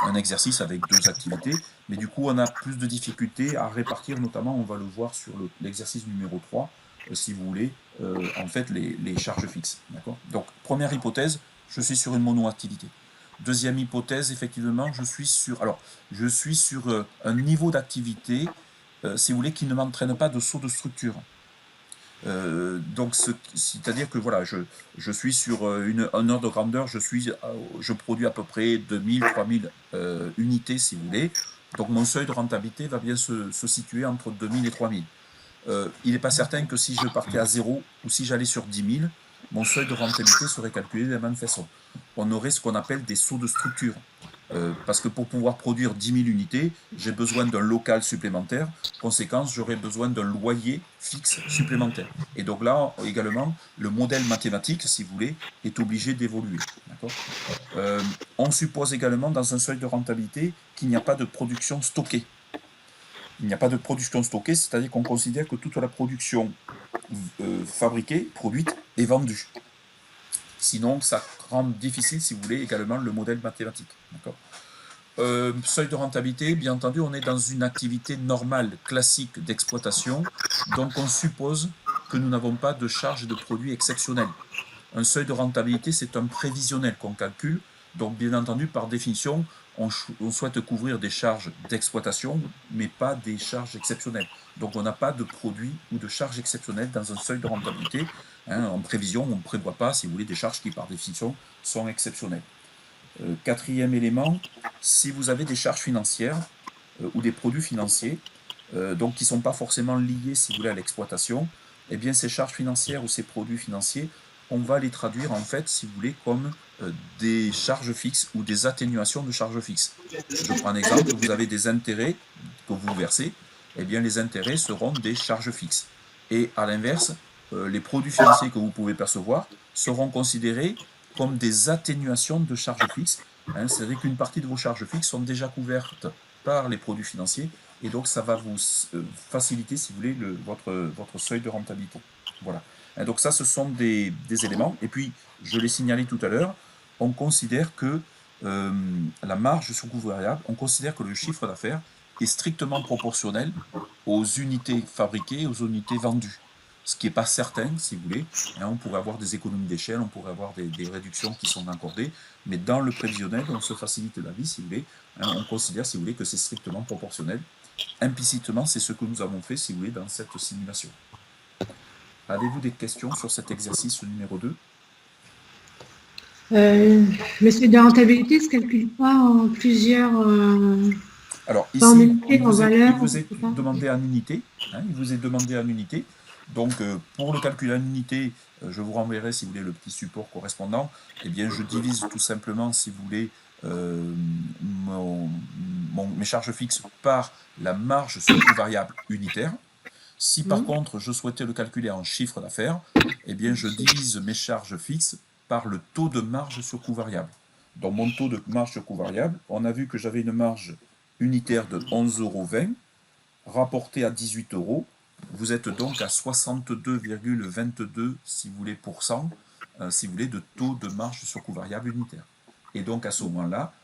[SPEAKER 1] un exercice avec deux activités, mais du coup, on a plus de difficultés à répartir, notamment, on va le voir sur l'exercice numéro 3, si vous voulez, en fait, les charges fixes. D'accord ? Donc, première hypothèse, je suis sur une monoactivité. Deuxième hypothèse, effectivement, je suis sur un niveau d'activité, si vous voulez, qui ne m'entraîne pas de saut de structure. Donc, c'est-à-dire que voilà, je suis sur un ordre de grandeur, je produis à peu près 2000, 3000 unités, si vous voulez. Donc, mon seuil de rentabilité va bien se situer entre 2000 et 3000. Il n'est pas certain que si je partais à 0 ou si j'allais sur 10 000, mon seuil de rentabilité serait calculé de la même façon. On aurait ce qu'on appelle des sauts de structure. Parce que pour pouvoir produire 10 000 unités, j'ai besoin d'un local supplémentaire. Conséquence, j'aurai besoin d'un loyer fixe supplémentaire. Et donc là, également, le modèle mathématique, si vous voulez, est obligé d'évoluer. On suppose également dans un seuil de rentabilité qu'il n'y a pas de production stockée. Il n'y a pas de production stockée, c'est-à-dire qu'on considère que toute la production fabriquée, produite, est vendue. Sinon, ça rend difficile, si vous voulez, également le modèle mathématique. Seuil de rentabilité, bien entendu, on est dans une activité normale, classique d'exploitation, donc on suppose que nous n'avons pas de charges de produits exceptionnels. Un seuil de rentabilité, c'est un prévisionnel qu'on calcule, donc bien entendu, par définition, on souhaite couvrir des charges d'exploitation, mais pas des charges exceptionnelles. Donc on n'a pas de produits ou de charges exceptionnelles dans un seuil de rentabilité. En prévision, on ne prévoit pas, si vous voulez, des charges qui, par définition, sont exceptionnelles. Quatrième élément, si vous avez des charges financières ou des produits financiers, donc qui ne sont pas forcément liés, si vous voulez, à l'exploitation, eh bien ces charges financières ou ces produits financiers, on va les traduire en fait, si vous voulez, comme des charges fixes ou des atténuations de charges fixes. Je prends un exemple, vous avez des intérêts que vous versez, eh bien les intérêts seront des charges fixes. Et à l'inverse, les produits financiers que vous pouvez percevoir seront considérés comme des atténuations de charges fixes. C'est-à-dire qu'une partie de vos charges fixes sont déjà couvertes par les produits financiers, et donc ça va vous faciliter, si vous voulez, votre seuil de rentabilité. Voilà. Donc ça, ce sont des éléments. Et puis, je l'ai signalé tout à l'heure, on considère que la marge sur coût variable, on considère que le chiffre d'affaires est strictement proportionnel aux unités fabriquées, aux unités vendues. Ce qui n'est pas certain, si vous voulez. On pourrait avoir des économies d'échelle, on pourrait avoir des réductions qui sont accordées, mais dans le prévisionnel, on se facilite la vie, si vous voulez. On considère, si vous voulez, que c'est strictement proportionnel. Implicitement, c'est ce que nous avons fait, si vous voulez, dans cette simulation. Avez-vous des questions sur cet exercice numéro 2 ?
[SPEAKER 5] Le seuil de rentabilité ne se calcule pas en plusieurs...
[SPEAKER 1] Alors ici, il vous est demandé en unité. Il vous est demandé en unité. Donc pour le calcul en unité, je vous renverrai, si vous voulez, le petit support correspondant. Eh bien, je divise tout simplement, si vous voulez, mes charges fixes par la marge sur coût variable unitaire. Si par contre je souhaitais le calculer en chiffre d'affaires, eh bien je divise mes charges fixes par le taux de marge sur coût variable. Dans mon taux de marge sur coût variable, on a vu que j'avais une marge unitaire de 11,20 € rapportée à 18 €. Vous êtes donc à 62,22 si vous voulez, si vous voulez, de taux de marge sur coût variable unitaire. Et donc à ce moment-là,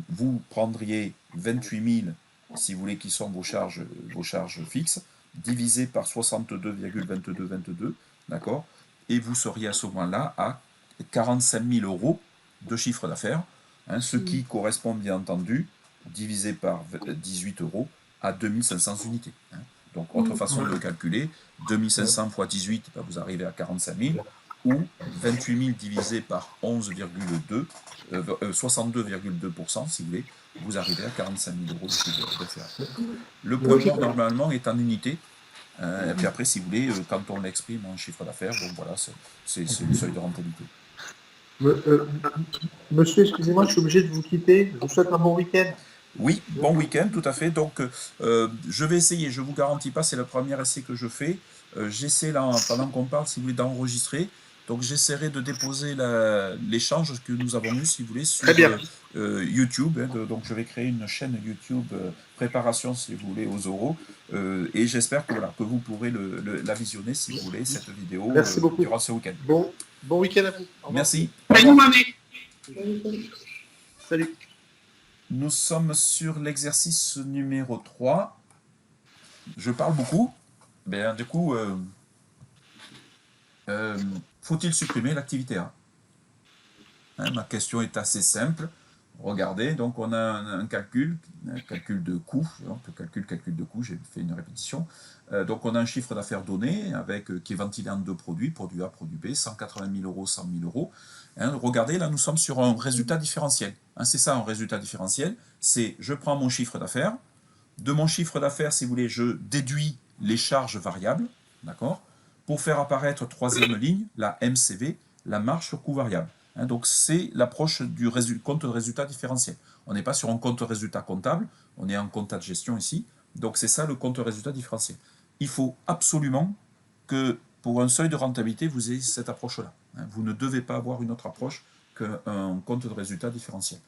[SPEAKER 1] vous prendriez 28 000, si vous voulez, qui sont vos charges fixes, divisé par 62,2222, d'accord, et vous seriez à ce moment-là à 45 000 € de chiffre d'affaires, ce qui correspond bien entendu, divisé par 18 € à 2500 unités. Donc, autre façon de le calculer, 2500 fois 18, vous arrivez à 45 000, ou 28 000 divisé par 62,2%, si vous voulez, vous arrivez à 45 000 € de chiffre d'affaires. Le point mort, normalement, est en unité. Et puis après, si vous voulez, quand on l'exprime en chiffre d'affaires, bon voilà, c'est le seuil de rentabilité.
[SPEAKER 3] Monsieur, excusez-moi, je suis obligé de vous quitter. Je vous souhaite un bon week-end.
[SPEAKER 1] Oui, bon week-end, tout à fait. Donc, je vais essayer, je ne vous garantis pas, c'est le premier essai que je fais. J'essaie, là, pendant qu'on parle, si vous voulez, d'enregistrer. Donc, j'essaierai de déposer l'échange que nous avons eu, si vous voulez, sur YouTube. Donc, je vais créer une chaîne YouTube préparation, si vous voulez, aux oraux. Et j'espère que, voilà, que vous pourrez la visionner, si vous voulez, cette vidéo durant ce week-end.
[SPEAKER 3] Bon week-end à vous.
[SPEAKER 1] Merci.
[SPEAKER 3] Salut.
[SPEAKER 1] Nous sommes sur l'exercice numéro 3. Je parle beaucoup. Ben, du coup, faut-il supprimer l'activité A ? Ma question est assez simple. Regardez, donc on a un calcul de coût. Donc, calcul de coût, j'ai fait une répétition. Donc on a un chiffre d'affaires donné qui est ventilé en deux produits, produit A, produit B, 180 000 €, 100 000 €. Regardez, là nous sommes sur un résultat différentiel. C'est ça un résultat différentiel. C'est je prends mon chiffre d'affaires. De mon chiffre d'affaires, si vous voulez, je déduis les charges variables, d'accord, pour faire apparaître troisième ligne, la MCV, la marge sur coût variable. Hein, donc c'est l'approche du compte de résultat différentiel. On n'est pas sur un compte de résultat comptable, on est en compta de gestion ici. Donc c'est ça le compte de résultat différentiel. Il faut absolument que pour un seuil de rentabilité, vous ayez cette approche-là. Hein, vous ne devez pas avoir une autre approche qu'un compte de résultat différentiel.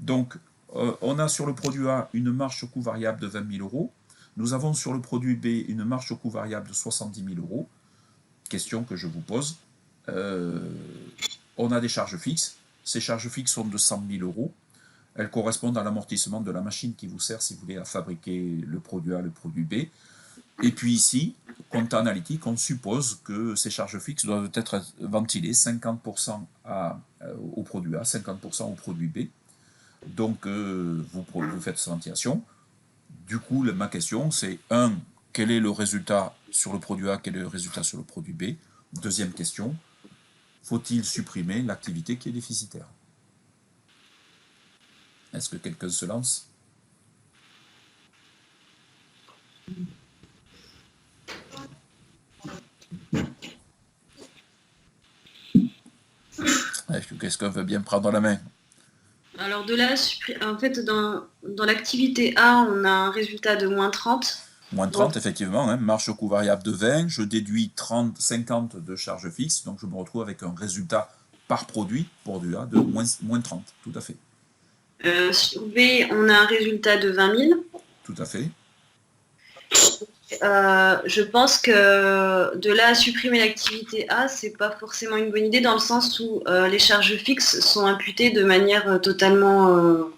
[SPEAKER 1] Donc on a sur le produit A une marge sur coût variable de 20 000 euros. Nous avons sur le produit B une marge sur coût variable de 70 000 euros. Question que je vous pose. On a des charges fixes. Ces charges fixes sont de 100 000 euros. Elles correspondent à l'amortissement de la machine qui vous sert, si vous voulez, à fabriquer le produit A, le produit B. Et puis ici, compte analytique, on suppose que ces charges fixes doivent être ventilées 50% au produit A, 50% au produit B. Donc, vous faites cette ventilation. Du coup, ma question, c'est 1. Quel est le résultat sur le produit A, quel est le résultat sur le produit B? Deuxième question, faut-il supprimer l'activité qui est déficitaire? Est-ce que quelqu'un se lance? Est-ce que quelqu'un veut bien prendre la main?
[SPEAKER 2] Alors de là, en fait, dans l'activité A, on a un résultat de moins 30.
[SPEAKER 1] Moins 30, effectivement, hein, marge au coût variable de 20, je déduis 50 de charges fixes, donc je me retrouve avec un résultat par produit A de moins 30, tout à fait.
[SPEAKER 2] Sur B, on a un résultat de 20 000.
[SPEAKER 1] Tout à fait.
[SPEAKER 2] Je pense que de là à supprimer l'activité A, c'est pas forcément une bonne idée dans le sens où les charges fixes sont imputées de manière totalement...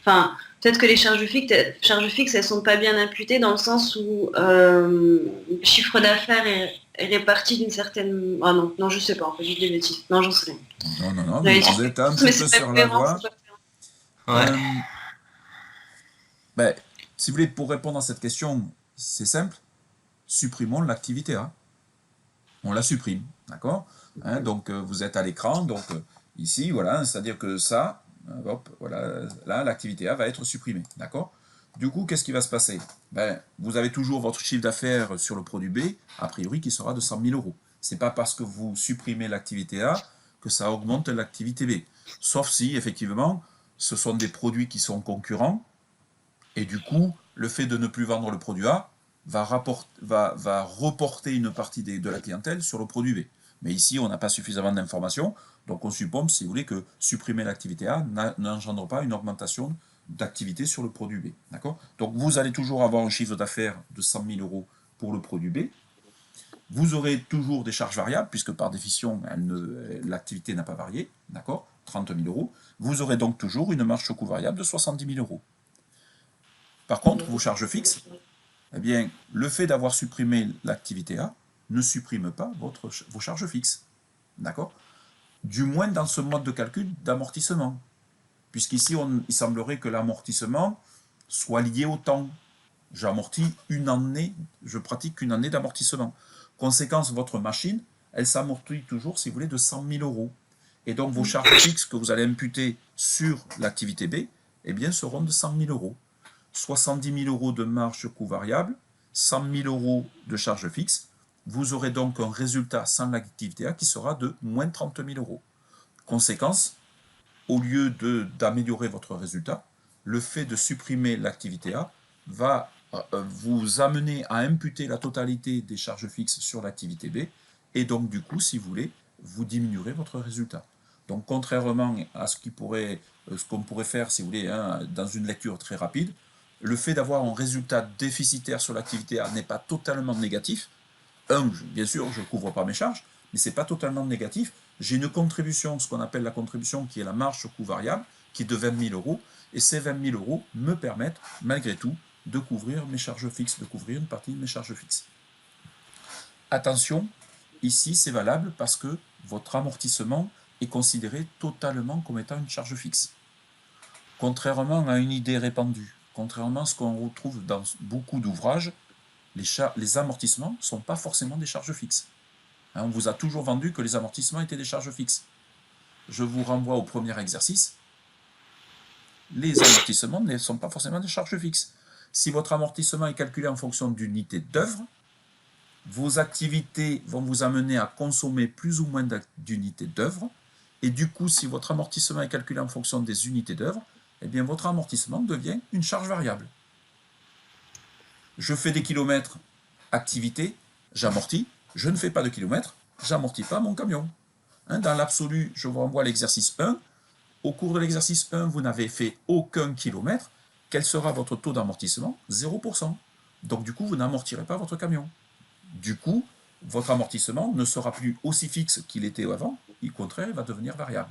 [SPEAKER 2] Enfin, peut-être que les charges fixes, elles sont pas bien imputées dans le sens où le chiffre d'affaires est réparti d'une certaine... Ah non, je sais pas, en fait, je dis des bêtises. Non, j'en sais rien.
[SPEAKER 1] Non, vous êtes un petit peu sur la voie.
[SPEAKER 4] Ouais.
[SPEAKER 1] Si vous voulez, pour répondre à cette question, c'est simple, supprimons l'activité A. On la supprime, d'accord, hein, donc vous êtes à l'écran, donc ici, voilà, c'est-à-dire que ça, hop, voilà, là, l'activité A va être supprimée, d'accord. Du coup, qu'est-ce qui va se passer? Vous avez toujours votre chiffre d'affaires sur le produit B, a priori, qui sera de 100 000 euros. Ce n'est pas parce que vous supprimez l'activité A que ça augmente l'activité B. Sauf si, effectivement, ce sont des produits qui sont concurrents, et du coup, le fait de ne plus vendre le produit A va reporter une partie de la clientèle sur le produit B. Mais ici, on n'a pas suffisamment d'informations, donc on suppose, si vous voulez, que supprimer l'activité A n'engendre pas une augmentation d'activité sur le produit B. D'accord? Donc vous allez toujours avoir un chiffre d'affaires de 100 000 euros pour le produit B. Vous aurez toujours des charges variables, puisque par définition, l'activité n'a pas varié, d'accord? 30 000 euros. Vous aurez donc toujours une marge sur coût variable de 70 000 euros. Par contre, vos charges fixes, eh bien, le fait d'avoir supprimé l'activité A ne supprime pas vos charges fixes. D'accord? Du moins dans ce mode de calcul d'amortissement. Puisqu'ici, il semblerait que l'amortissement soit lié au temps. J'amortis une année, je pratique une année d'amortissement. Conséquence, votre machine, elle s'amortit toujours, si vous voulez, de 100 000 euros. Et donc, vos charges fixes que vous allez imputer sur l'activité B, eh bien, seront de 100 000 euros. 70 000 euros de marge sur coût variable, 100 000 euros de charges fixes. Vous aurez donc un résultat sans l'activité A qui sera de moins 30 000 euros. Conséquence, au lieu d'améliorer votre résultat, le fait de supprimer l'activité A va vous amener à imputer la totalité des charges fixes sur l'activité B, et donc du coup, si vous voulez, vous diminuerez votre résultat. Donc contrairement à ce qu'on pourrait faire, si vous voulez, hein, dans une lecture très rapide, le fait d'avoir un résultat déficitaire sur l'activité A n'est pas totalement négatif. Bien sûr, je ne couvre pas mes charges, mais ce n'est pas totalement négatif. J'ai une contribution, ce qu'on appelle la contribution, qui est la marge sur coût variable, qui est de 20 000 euros, et ces 20 000 euros me permettent, malgré tout, de couvrir mes charges fixes, de couvrir une partie de mes charges fixes. Attention, ici c'est valable parce que votre amortissement est considéré totalement comme étant une charge fixe. Contrairement à une idée répandue, contrairement à ce qu'on retrouve dans beaucoup d'ouvrages, les amortissements ne sont pas forcément des charges fixes. Hein, on vous a toujours vendu que les amortissements étaient des charges fixes. Je vous renvoie au premier exercice. Les amortissements ne sont pas forcément des charges fixes. Si votre amortissement est calculé en fonction d'unités d'œuvre, vos activités vont vous amener à consommer plus ou moins d'unités d'œuvre, Et du coup, si votre amortissement est calculé en fonction des unités d'œuvre, eh bien votre amortissement devient une charge variable. Je fais des kilomètres, activité, j'amortis. Je ne fais pas de kilomètres, j'amortis pas mon camion. Dans l'absolu, je vous renvoie à l'exercice 1. Au cours de l'exercice 1, vous n'avez fait aucun kilomètre. Quel sera votre taux d'amortissement? 0%. Donc du coup, vous n'amortirez pas votre camion. Du coup, votre amortissement ne sera plus aussi fixe qu'il était avant, au contraire, il va devenir variable.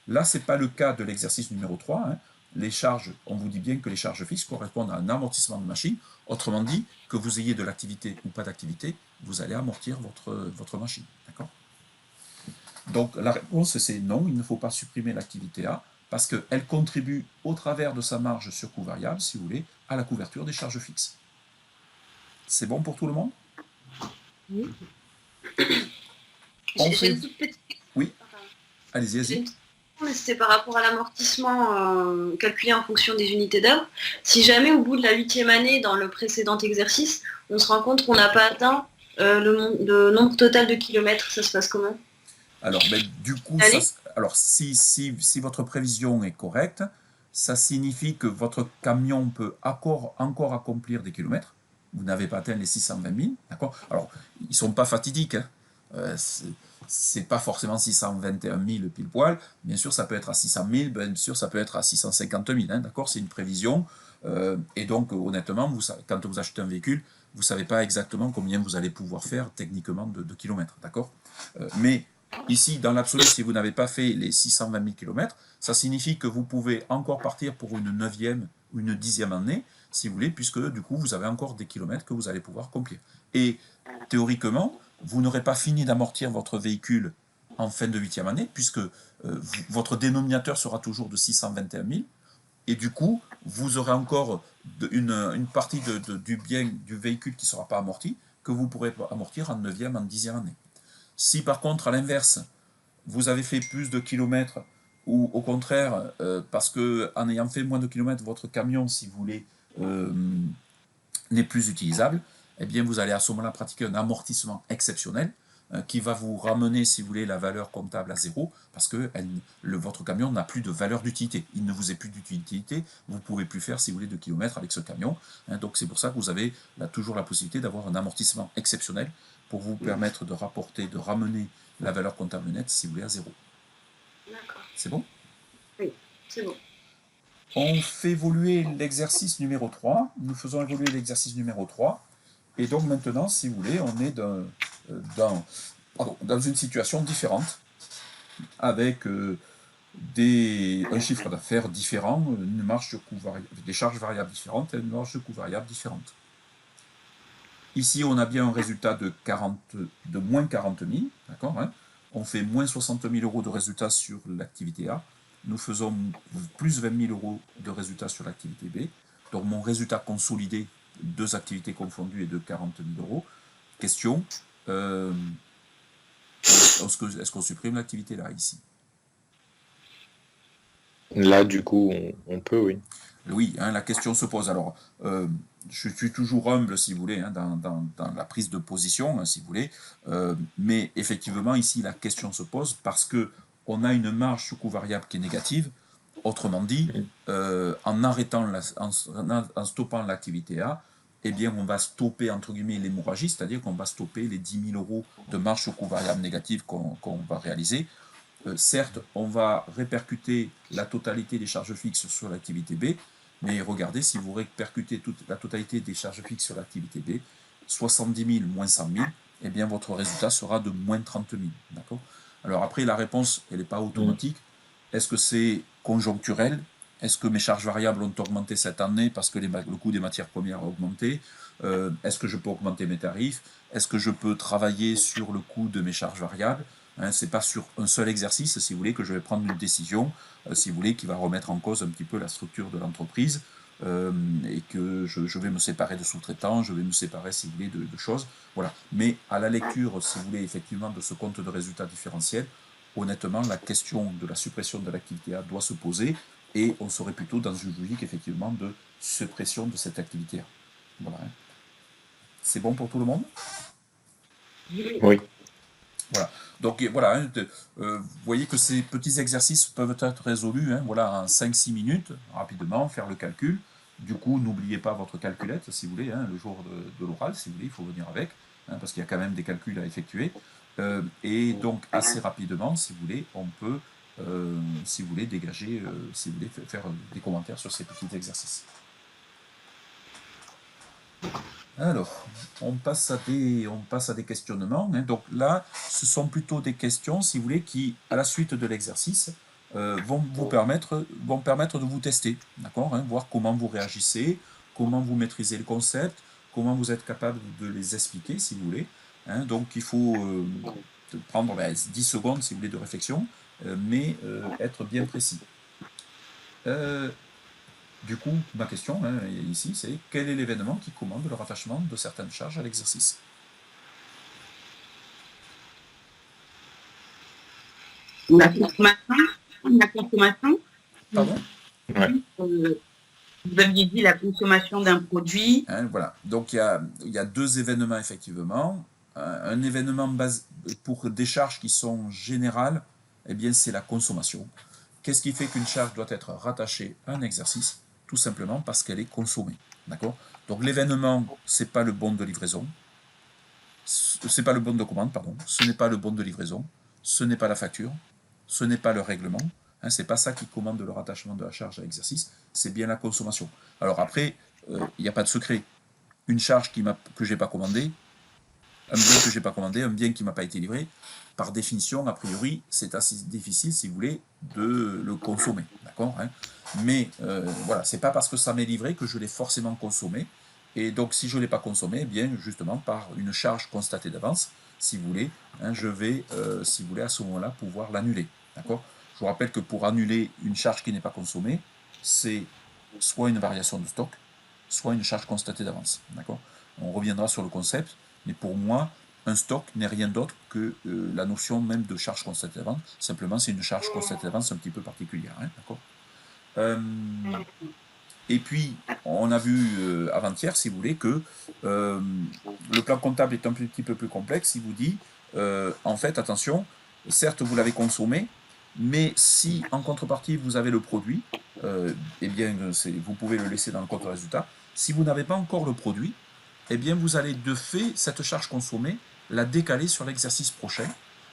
[SPEAKER 1] Là, ce n'est pas le cas de l'exercice numéro 3. Les charges, on vous dit bien que les charges fixes correspondent à un amortissement de machine. Autrement dit, que vous ayez de l'activité ou pas d'activité, vous allez amortir votre machine. D'accord? Donc la réponse, c'est non, il ne faut pas supprimer l'activité A, parce qu'elle contribue au travers de sa marge sur coût variable, si vous voulez, à la couverture des charges fixes. C'est bon pour tout le monde?
[SPEAKER 5] Oui.
[SPEAKER 2] J'ai une toute petite question.
[SPEAKER 1] Oui, allez-y, allez-y.
[SPEAKER 2] Mais c'était par rapport à l'amortissement calculé en fonction des unités d'œuvre. Si jamais au bout de la 8e année, dans le précédent exercice, on se rend compte qu'on n'a pas atteint le nombre total de kilomètres, ça se passe comment?
[SPEAKER 1] Alors, du coup, si votre prévision est correcte, ça signifie que votre camion peut encore accomplir des kilomètres. Vous n'avez pas atteint les 620 000, d'accord? Alors, ils ne sont pas fatidiques, c'est pas forcément 621 000 pile poil, bien sûr ça peut être à 600 000, bien sûr ça peut être à 650 000, d'accord? C'est une prévision, et donc honnêtement, quand vous achetez un véhicule, vous ne savez pas exactement combien vous allez pouvoir faire techniquement de kilomètres, d'accord? Mais ici, dans l'absolu, si vous n'avez pas fait les 620 000 km, ça signifie que vous pouvez encore partir pour une 9e ou une 10e année, si vous voulez, puisque du coup, vous avez encore des kilomètres que vous allez pouvoir accomplir. Et théoriquement, vous n'aurez pas fini d'amortir votre véhicule en fin de 8e année, puisque votre dénominateur sera toujours de 621 000, et du coup, vous aurez encore une partie du véhicule qui ne sera pas amorti, que vous pourrez amortir en 9e, en 10e année. Si par contre, à l'inverse, vous avez fait plus de kilomètres, ou au contraire, parce qu'en ayant fait moins de kilomètres, votre camion, si vous voulez, n'est plus utilisable, eh bien vous allez à ce moment-là pratiquer un amortissement exceptionnel qui va vous ramener, si vous voulez, la valeur comptable à 0, parce que votre camion n'a plus de valeur d'utilité. Il ne vous est plus d'utilité, vous ne pouvez plus faire, si vous voulez, de kilomètres avec ce camion. Donc c'est pour ça que vous avez toujours la possibilité d'avoir un amortissement exceptionnel pour vous permettre de ramener la valeur comptable nette, si vous voulez, à 0.
[SPEAKER 2] D'accord.
[SPEAKER 1] C'est bon?
[SPEAKER 2] Oui, c'est bon.
[SPEAKER 1] On fait évoluer l'exercice numéro 3. Nous faisons évoluer l'exercice numéro 3. Et donc maintenant, si vous voulez, on est dans une situation différente, avec un chiffre d'affaires différent, une marge de coût des charges variables différentes et une marge de coût variable différente. Ici, on a bien un résultat de moins 40 000, d'accord, on fait moins 60 000 euros de résultat sur l'activité A. Nous faisons plus 20 000 euros de résultat sur l'activité B. Donc mon résultat consolidé, deux activités confondues, est de 40 000 euros. Question, est-ce qu'on supprime l'activité là, ici?
[SPEAKER 7] Là, du coup, on peut, oui.
[SPEAKER 1] Oui, la question se pose. Alors, je suis toujours humble, si vous voulez, dans la prise de position, si vous voulez, mais effectivement, ici, la question se pose parce qu'on a une marge sous coût variable qui est négative. Autrement dit, en stoppant l'activité A, eh bien, on va stopper, entre guillemets, l'hémorragie, c'est-à-dire qu'on va stopper les 10 000 euros de marge sous coût variable négative qu'on va réaliser. Certes, on va répercuter la totalité des charges fixes sur l'activité B, mais regardez, si vous répercutez la totalité des charges fixes sur l'activité B, 70 000 moins 100 000, eh bien votre résultat sera de moins 30 000. D'accord ? Alors après, la réponse, elle n'est pas automatique. Est-ce que c'est conjoncturel ? Est-ce que mes charges variables ont augmenté cette année parce que le coût des matières premières a augmenté ? Est-ce que je peux augmenter mes tarifs ? Est-ce que je peux travailler sur le coût de mes charges variables ? Ce n'est pas sur un seul exercice, si vous voulez, que je vais prendre une décision, si vous voulez, qui va remettre en cause un petit peu la structure de l'entreprise, et que je vais me séparer de sous-traitants, je vais me séparer, si vous voulez, de choses. Voilà. Mais à la lecture, si vous voulez, effectivement, de ce compte de résultats différentiels, honnêtement, la question de la suppression de l'activité A doit se poser, et on serait plutôt dans une logique, effectivement, de suppression de cette activité A. Voilà. C'est bon pour tout le monde ?
[SPEAKER 7] Oui.
[SPEAKER 1] Voilà. Donc voilà, hein, vous voyez que ces petits exercices peuvent être résolus, hein, voilà, en 5-6 minutes, rapidement, faire le calcul. Du coup, n'oubliez pas votre calculette, si vous voulez, hein, le jour de l'oral, si vous voulez, il faut venir avec, hein, parce qu'il y a quand même des calculs à effectuer. Et donc, assez rapidement, si vous voulez, on peut, si vous voulez, dégager, si vous voulez, faire des commentaires sur ces petits exercices. Alors, on passe à des questionnements, hein. Donc là, ce sont plutôt des questions, si vous voulez, qui, à la suite de l'exercice, vont permettre de vous tester, d'accord, hein, voir comment vous réagissez, comment vous maîtrisez le concept, comment vous êtes capable de les expliquer, si vous voulez. Hein. Donc, il faut prendre 10 secondes, si vous voulez, de réflexion, mais être bien précis. Du coup, ma question hein, ici, c'est quel est l'événement qui commande le rattachement de certaines charges à l'exercice?
[SPEAKER 6] La consommation.
[SPEAKER 1] Pardon?
[SPEAKER 7] Ouais.
[SPEAKER 6] Vous aviez dit la consommation d'un produit.
[SPEAKER 1] Hein, voilà. Donc, il y a deux événements, effectivement. Un événement pour des charges qui sont générales, eh bien, c'est la consommation. Qu'est-ce qui fait qu'une charge doit être rattachée à un exercice? Tout simplement parce qu'elle est consommée. D'accord? Donc l'événement, ce n'est pas le bon de livraison, c'est pas le bon de commande, pardon, ce n'est pas le bon de livraison, ce n'est pas la facture, ce n'est pas le règlement, hein, c'est pas ça qui commande le rattachement de la charge à l'exercice, c'est bien la consommation. Alors après, il n'y a pas de secret. Une charge que j'ai pas commandée, un bien que j'ai pas commandé, un bien qui m'a pas été livré, par définition, a priori, c'est assez difficile, si vous voulez, de le consommer, d'accord, hein. Mais voilà, c'est pas parce que ça m'est livré que je l'ai forcément consommé. Et donc, si je ne l'ai pas consommé, eh bien, justement, par une charge constatée d'avance, si vous voulez, hein, je vais, si vous voulez, à ce moment-là, pouvoir l'annuler, d'accord. Je vous rappelle que pour annuler une charge qui n'est pas consommée, c'est soit une variation de stock, soit une charge constatée d'avance, d'accord. On reviendra sur le concept, mais pour moi, un stock n'est rien d'autre que la notion même de charge constatée d'avance. Simplement, c'est une charge constatée d'avance un petit peu particulière, hein, d'accord. Et puis, on a vu avant-hier, si vous voulez, que le plan comptable est un petit peu plus complexe. Il vous dit, en fait, attention, certes, vous l'avez consommé, mais si, en contrepartie, vous avez le produit, eh bien, vous pouvez le laisser dans le compte résultat. Si vous n'avez pas encore le produit, eh bien, vous allez de fait, cette charge consommée, la décaler sur l'exercice prochain,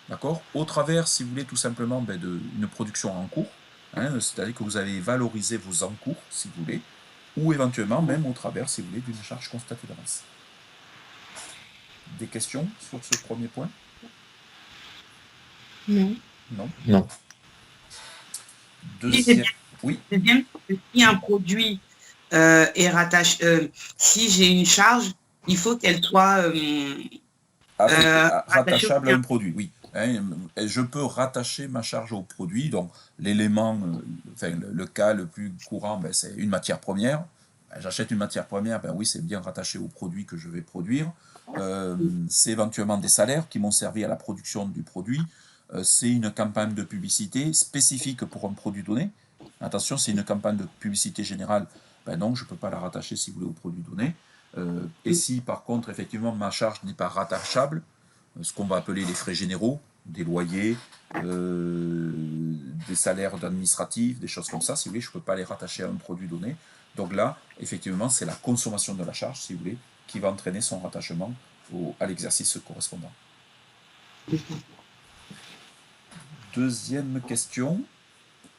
[SPEAKER 1] d'accord, au travers, si vous voulez, tout simplement d'une production en cours. Hein, c'est-à-dire que vous allez valoriser vos encours, si vous voulez, ou éventuellement même au travers, si vous voulez, d'une charge constatée d'avance. Des questions sur ce premier point?
[SPEAKER 5] Non.
[SPEAKER 1] Non.
[SPEAKER 7] Non.
[SPEAKER 1] Deuxième. Oui.
[SPEAKER 6] Deuxième, si un produit est rattaché, si j'ai une charge, il faut qu'elle soit
[SPEAKER 1] Rattachable à un produit, oui. Hein, je peux rattacher ma charge au produit, donc l'élément, enfin le cas le plus courant, c'est une matière première. J'achète une matière première, oui, c'est bien rattaché au produit que je vais produire. C'est éventuellement des salaires qui m'ont servi à la production du produit. C'est une campagne de publicité spécifique pour un produit donné. Attention, c'est une campagne de publicité générale, non, je ne peux pas la rattacher, si vous voulez, au produit donné. Et si, par contre, effectivement, ma charge n'est pas rattachable, ce qu'on va appeler les frais généraux, des loyers, des salaires d'administratifs, des choses comme ça, si vous voulez, je ne peux pas les rattacher à un produit donné. Donc là, effectivement, c'est la consommation de la charge, si vous voulez, qui va entraîner son rattachement à l'exercice correspondant. Deuxième question.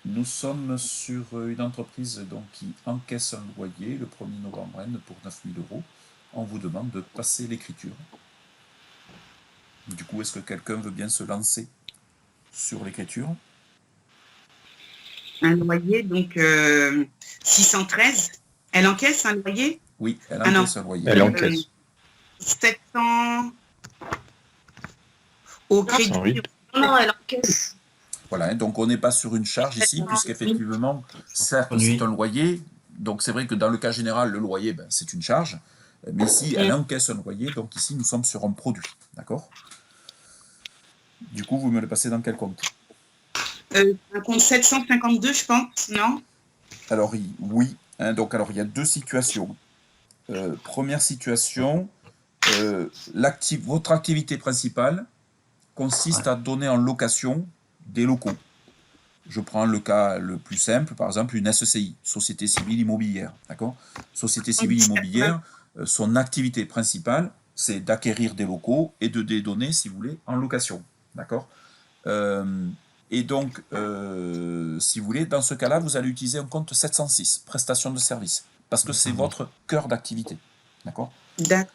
[SPEAKER 1] Nous sommes sur une entreprise donc, qui encaisse un loyer le 1er novembre pour 9 000 €. On vous demande de passer l'écriture. Du coup, est-ce que quelqu'un veut bien se lancer sur l'écriture?
[SPEAKER 6] un loyer, donc 613. Elle encaisse un loyer?
[SPEAKER 1] Oui, elle encaisse un loyer.
[SPEAKER 7] Elle encaisse.
[SPEAKER 6] 700 au crédit.
[SPEAKER 7] 108.
[SPEAKER 2] Non, elle encaisse.
[SPEAKER 1] Voilà, hein, donc on n'est pas sur une charge ici, puisqu'effectivement, certes, c'est un loyer. Donc c'est vrai que dans le cas général, le loyer, c'est une charge. Mais ici, elle encaisse un loyer. Donc ici, nous sommes sur un produit. D'accord? Du coup, vous me le passez dans quel compte?
[SPEAKER 6] Un compte 752, je pense, non?
[SPEAKER 1] Alors, oui. Hein, donc, alors, il y a deux situations. Première situation, votre activité principale consiste à donner en location des locaux. Je prends le cas le plus simple, par exemple une SCI, Société Civile Immobilière. D'accord ? Société Civile Immobilière, son activité principale, c'est d'acquérir des locaux et de les donner, si vous voulez, en location. D'accord ? Et donc, si vous voulez, dans ce cas-là, vous allez utiliser un compte 706, prestation de service, parce que c'est votre cœur d'activité. D'accord ?
[SPEAKER 6] D'accord.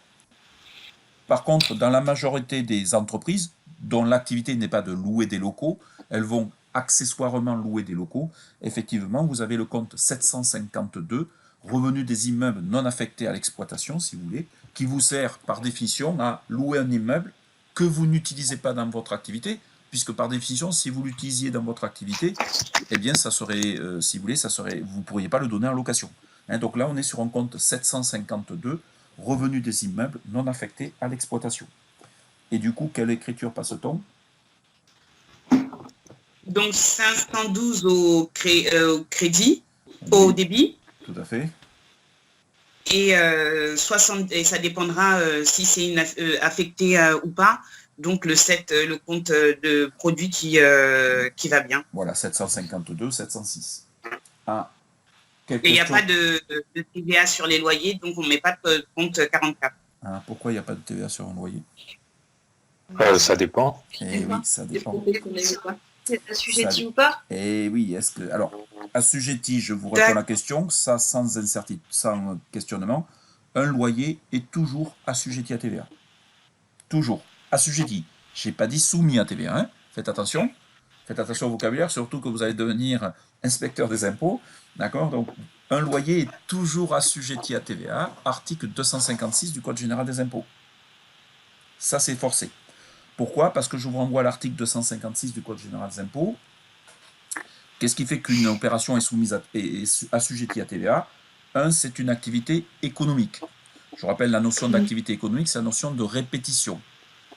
[SPEAKER 1] Par contre, dans la majorité des entreprises dont l'activité n'est pas de louer des locaux, elles vont accessoirement louer des locaux. Effectivement, vous avez le compte 752, revenu des immeubles non affectés à l'exploitation, si vous voulez, qui vous sert par définition à louer un immeuble que vous n'utilisez pas dans votre activité, puisque par définition, si vous l'utilisiez dans votre activité, eh bien, ça serait, si vous voulez, vous ne pourriez pas le donner en location. Hein, donc là, on est sur un compte 752, revenu des immeubles non affectés à l'exploitation. Et du coup, quelle écriture passe-t-on ?
[SPEAKER 6] Donc 512 au crédit, au débit,
[SPEAKER 1] Tout à fait.
[SPEAKER 6] et 60, et ça dépendra si c'est affecté ou pas. Donc le 7, le compte de produit qui va bien.
[SPEAKER 1] Voilà, 752, 706. Ah,
[SPEAKER 6] Et il n'y a pas de TVA sur les loyers, donc on ne met pas de compte 44.
[SPEAKER 1] Ah, pourquoi il n'y a pas de TVA sur un loyer ?
[SPEAKER 7] Ça dépend.
[SPEAKER 1] Eh oui, ça dépend.
[SPEAKER 2] C'est assujetti ou pas?
[SPEAKER 1] Eh oui, est-ce que... Alors, assujetti, je vous réponds à la question, ça sans incertitude, sans questionnement. Un loyer est toujours assujetti à TVA. Toujours. Assujetti. Je n'ai pas dit soumis à TVA. Hein. Faites attention. Faites attention au vocabulaire, surtout que vous allez devenir inspecteur des impôts. D'accord ? Donc, un loyer est toujours assujetti à TVA, article 256 du Code général des impôts. Ça, c'est forcé. Pourquoi ? Parce que je vous renvoie à l'article 256 du Code général des impôts. Qu'est-ce qui fait qu'une opération est assujettie à TVA ? Un, c'est une activité économique. Je rappelle la notion d'activité économique, c'est la notion de répétition.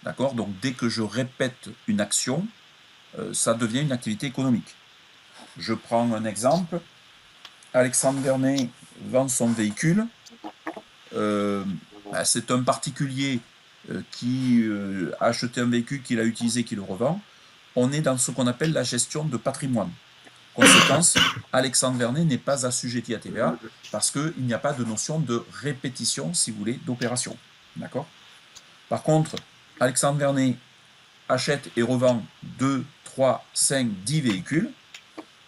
[SPEAKER 1] D'accord ? Donc, dès que je répète une action, ça devient une activité économique. Je prends un exemple. Alexandre Vernet vend son véhicule. C'est un particulier qui a acheté un véhicule, qu'il a utilisé, qui le revend. On est dans ce qu'on appelle la gestion de patrimoine. Conséquence, Alexandre Vernet n'est pas assujetti à TVA parce qu'il n'y a pas de notion de répétition, si vous voulez, d'opération. D'accord ? Par contre, Alexandre Vernet achète et revend 2, 3, 5, 10 véhicules,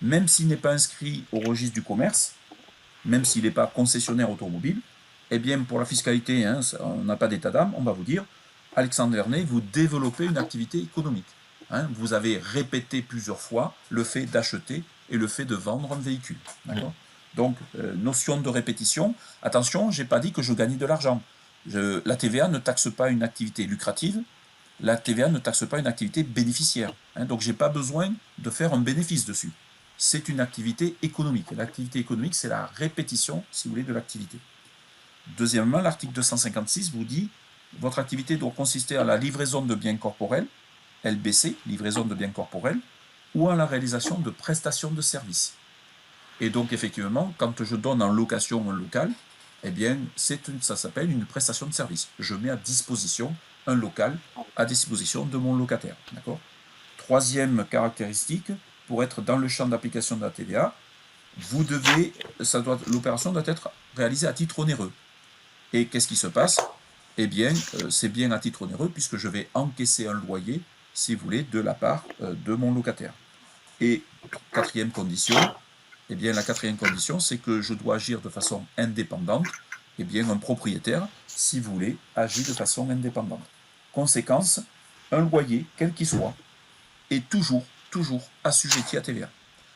[SPEAKER 1] même s'il n'est pas inscrit au registre du commerce, même s'il n'est pas concessionnaire automobile, eh bien, pour la fiscalité, hein, on n'a pas d'état d'âme, on va vous dire, Alexandre Vernet, vous développez une activité économique. Hein, vous avez répété plusieurs fois le fait d'acheter et le fait de vendre un véhicule. D'accord ? Donc, notion de répétition. Attention, je n'ai pas dit que je gagnais de l'argent. La TVA ne taxe pas une activité lucrative, la TVA ne taxe pas une activité bénéficiaire. Hein, donc, je n'ai pas besoin de faire un bénéfice dessus. C'est une activité économique. L'activité économique, c'est la répétition, si vous voulez, de l'activité. Deuxièmement, l'article 256 vous dit « Votre activité doit consister à la livraison de biens corporels, LBC, livraison de biens corporels, ou à la réalisation de prestations de services. » Et donc, effectivement, quand je donne en location un local, eh bien, ça s'appelle une prestation de service. Je mets à disposition un local à disposition de mon locataire. D'accord ? Troisième caractéristique, pour être dans le champ d'application de la TVA, l'opération doit être réalisée à titre onéreux. Et qu'est-ce qui se passe ? Eh bien, c'est bien à titre onéreux puisque je vais encaisser un loyer, si vous voulez, de la part de mon locataire. Et quatrième condition, eh bien, la quatrième condition, c'est que je dois agir de façon indépendante. Eh bien, un propriétaire, si vous voulez, agit de façon indépendante. Conséquence, un loyer, quel qu'il soit, est toujours assujetti à TVA.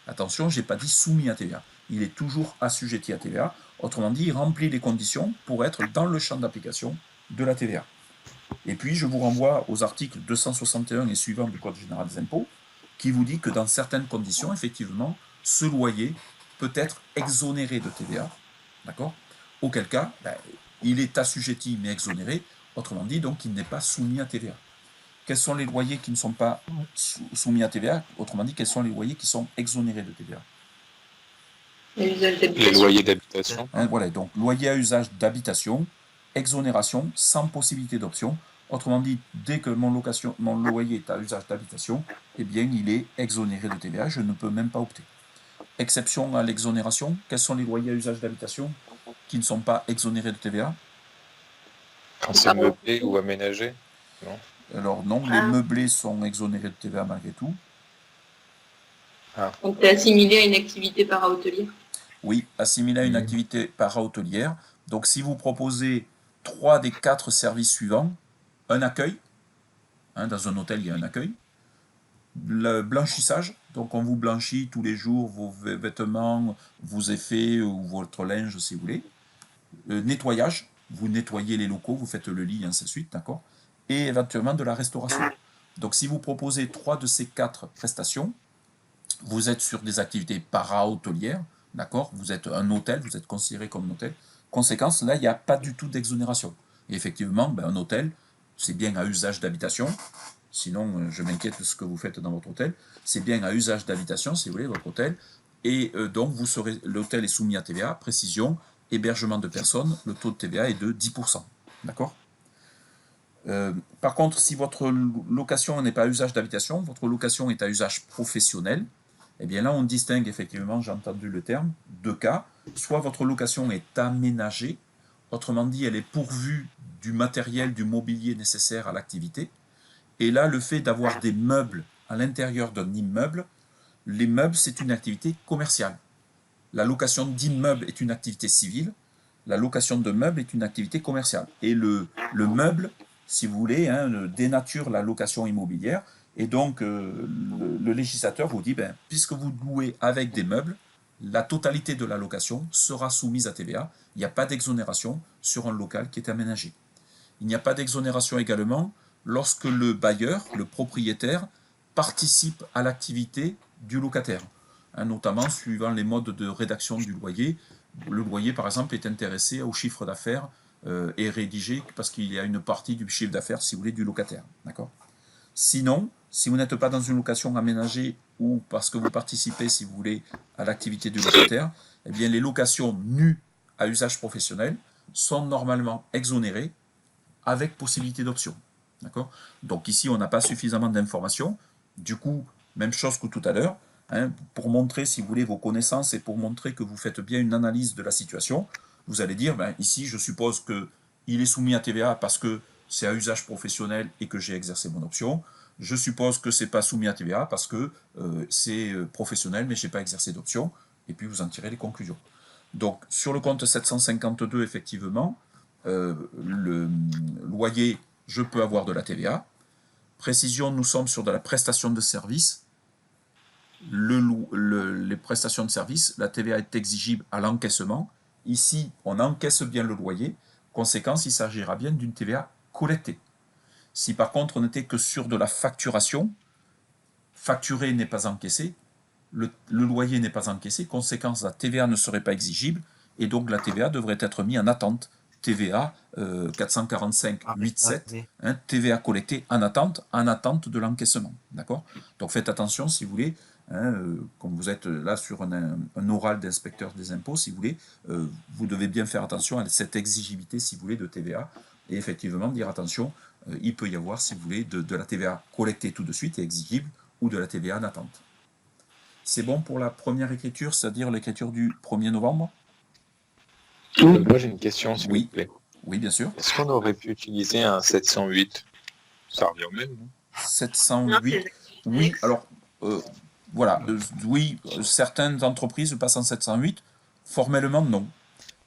[SPEAKER 1] Attention, je n'ai pas dit soumis à TVA. Il est toujours assujetti à TVA. Autrement dit, il remplit les conditions pour être dans le champ d'application de la TVA. Et puis, je vous renvoie aux articles 261 et suivants du Code général des impôts, qui vous dit que dans certaines conditions, effectivement, ce loyer peut être exonéré de TVA. D'accord ? Auquel cas, il est assujetti mais exonéré. Autrement dit, donc, il n'est pas soumis à TVA. Quels sont les loyers qui ne sont pas soumis à TVA ? Autrement dit, quels sont les loyers qui sont exonérés de TVA ?
[SPEAKER 7] Les loyers d'habitation.
[SPEAKER 1] Hein, voilà, donc loyer à usage d'habitation, exonération sans possibilité d'option. Autrement dit, dès que mon loyer est à usage d'habitation, eh bien, il est exonéré de TVA, je ne peux même pas opter. Exception à l'exonération, quels sont les loyers à usage d'habitation qui ne sont pas exonérés de TVA?
[SPEAKER 7] Quand c'est meublé ou aménagé? Non.
[SPEAKER 1] Alors non, les meublés sont exonérés de TVA malgré tout.
[SPEAKER 8] Donc, c'est assimilé à une activité para-hôtelière.
[SPEAKER 1] Oui, assimilé à une activité para-hôtelière. Donc si vous proposez 3 des 4 services suivants, un accueil, dans un hôtel il y a un accueil, le blanchissage, donc on vous blanchit tous les jours vos vêtements, vos effets ou votre linge si vous voulez, nettoyage, vous nettoyez les locaux, vous faites le lit, ainsi de suite, d'accord, et éventuellement de la restauration. Donc si vous proposez 3 de ces 4 prestations, vous êtes sur des activités para-hôtelières, d'accord, vous êtes un hôtel, vous êtes considéré comme un hôtel. Conséquence, là, il n'y a pas du tout d'exonération. Et effectivement, un hôtel, c'est bien à usage d'habitation, sinon je m'inquiète de ce que vous faites dans votre hôtel, c'est bien à usage d'habitation, si vous voulez, votre hôtel, et donc l'hôtel est soumis à TVA, précision, hébergement de personnes, le taux de TVA est de 10%, d'accord. Par contre, si votre location n'est pas à usage d'habitation, votre location est à usage professionnel, eh bien là, on distingue effectivement, j'ai entendu le terme, 2 cas. Soit votre location est aménagée, autrement dit, elle est pourvue du matériel, du mobilier nécessaire à l'activité. Et là, le fait d'avoir des meubles à l'intérieur d'un immeuble, les meubles, c'est une activité commerciale. La location d'immeubles est une activité civile, la location de meubles est une activité commerciale. Et le meuble, si vous voulez, dénature la location immobilière. Et donc, le législateur vous dit, puisque vous louez avec des meubles, la totalité de la location sera soumise à TVA. Il n'y a pas d'exonération sur un local qui est aménagé. Il n'y a pas d'exonération également lorsque le bailleur, le propriétaire, participe à l'activité du locataire, notamment suivant les modes de rédaction du loyer. Le loyer, par exemple, est intéressé au chiffre d'affaires et rédigé parce qu'il y a une partie du chiffre d'affaires, si vous voulez, du locataire. D'accord ? Sinon, si vous n'êtes pas dans une location aménagée ou parce que vous participez, si vous voulez, à l'activité du locataire, eh bien, les locations nues à usage professionnel sont normalement exonérées avec possibilité d'option. D'accord ? Donc ici, on n'a pas suffisamment d'informations. Du coup, même chose que tout à l'heure, pour montrer, si vous voulez, vos connaissances et pour montrer que vous faites bien une analyse de la situation, vous allez dire, ici, je suppose qu'il est soumis à TVA parce que c'est à usage professionnel et que j'ai exercé mon option. Je suppose que ce n'est pas soumis à TVA parce que c'est professionnel, mais je n'ai pas exercé d'option. Et puis, vous en tirez les conclusions. Donc, sur le compte 752, effectivement, le loyer, je peux avoir de la TVA. Précision, nous sommes sur de la prestation de service. Les prestations de service, la TVA est exigible à l'encaissement. Ici, on encaisse bien le loyer. Conséquence, il s'agira bien d'une TVA collectée. Si par contre on n'était que sur de la facturation, facturé n'est pas encaissé, le loyer n'est pas encaissé, conséquence, la TVA ne serait pas exigible, et donc la TVA devrait être mise en attente. TVA 445.8.7, TVA collectée en attente de l'encaissement. D'accord ? Donc faites attention, si vous voulez, comme vous êtes là sur un oral d'inspecteur des impôts, si vous voulez, vous devez bien faire attention à cette exigibilité, si vous voulez, de TVA, et effectivement dire attention, il peut y avoir, si vous voulez, de la TVA collectée tout de suite et exigible, ou de la TVA en attente. C'est bon pour la première écriture, c'est-à-dire l'écriture du 1er novembre ?
[SPEAKER 7] Moi, j'ai une question, s'il vous plaît.
[SPEAKER 1] Oui, bien sûr.
[SPEAKER 7] Est-ce qu'on aurait pu utiliser un 708 ? Ça revient au même, non ?
[SPEAKER 1] 708, oui, alors, voilà, oui, certaines entreprises passent en 708, formellement, non.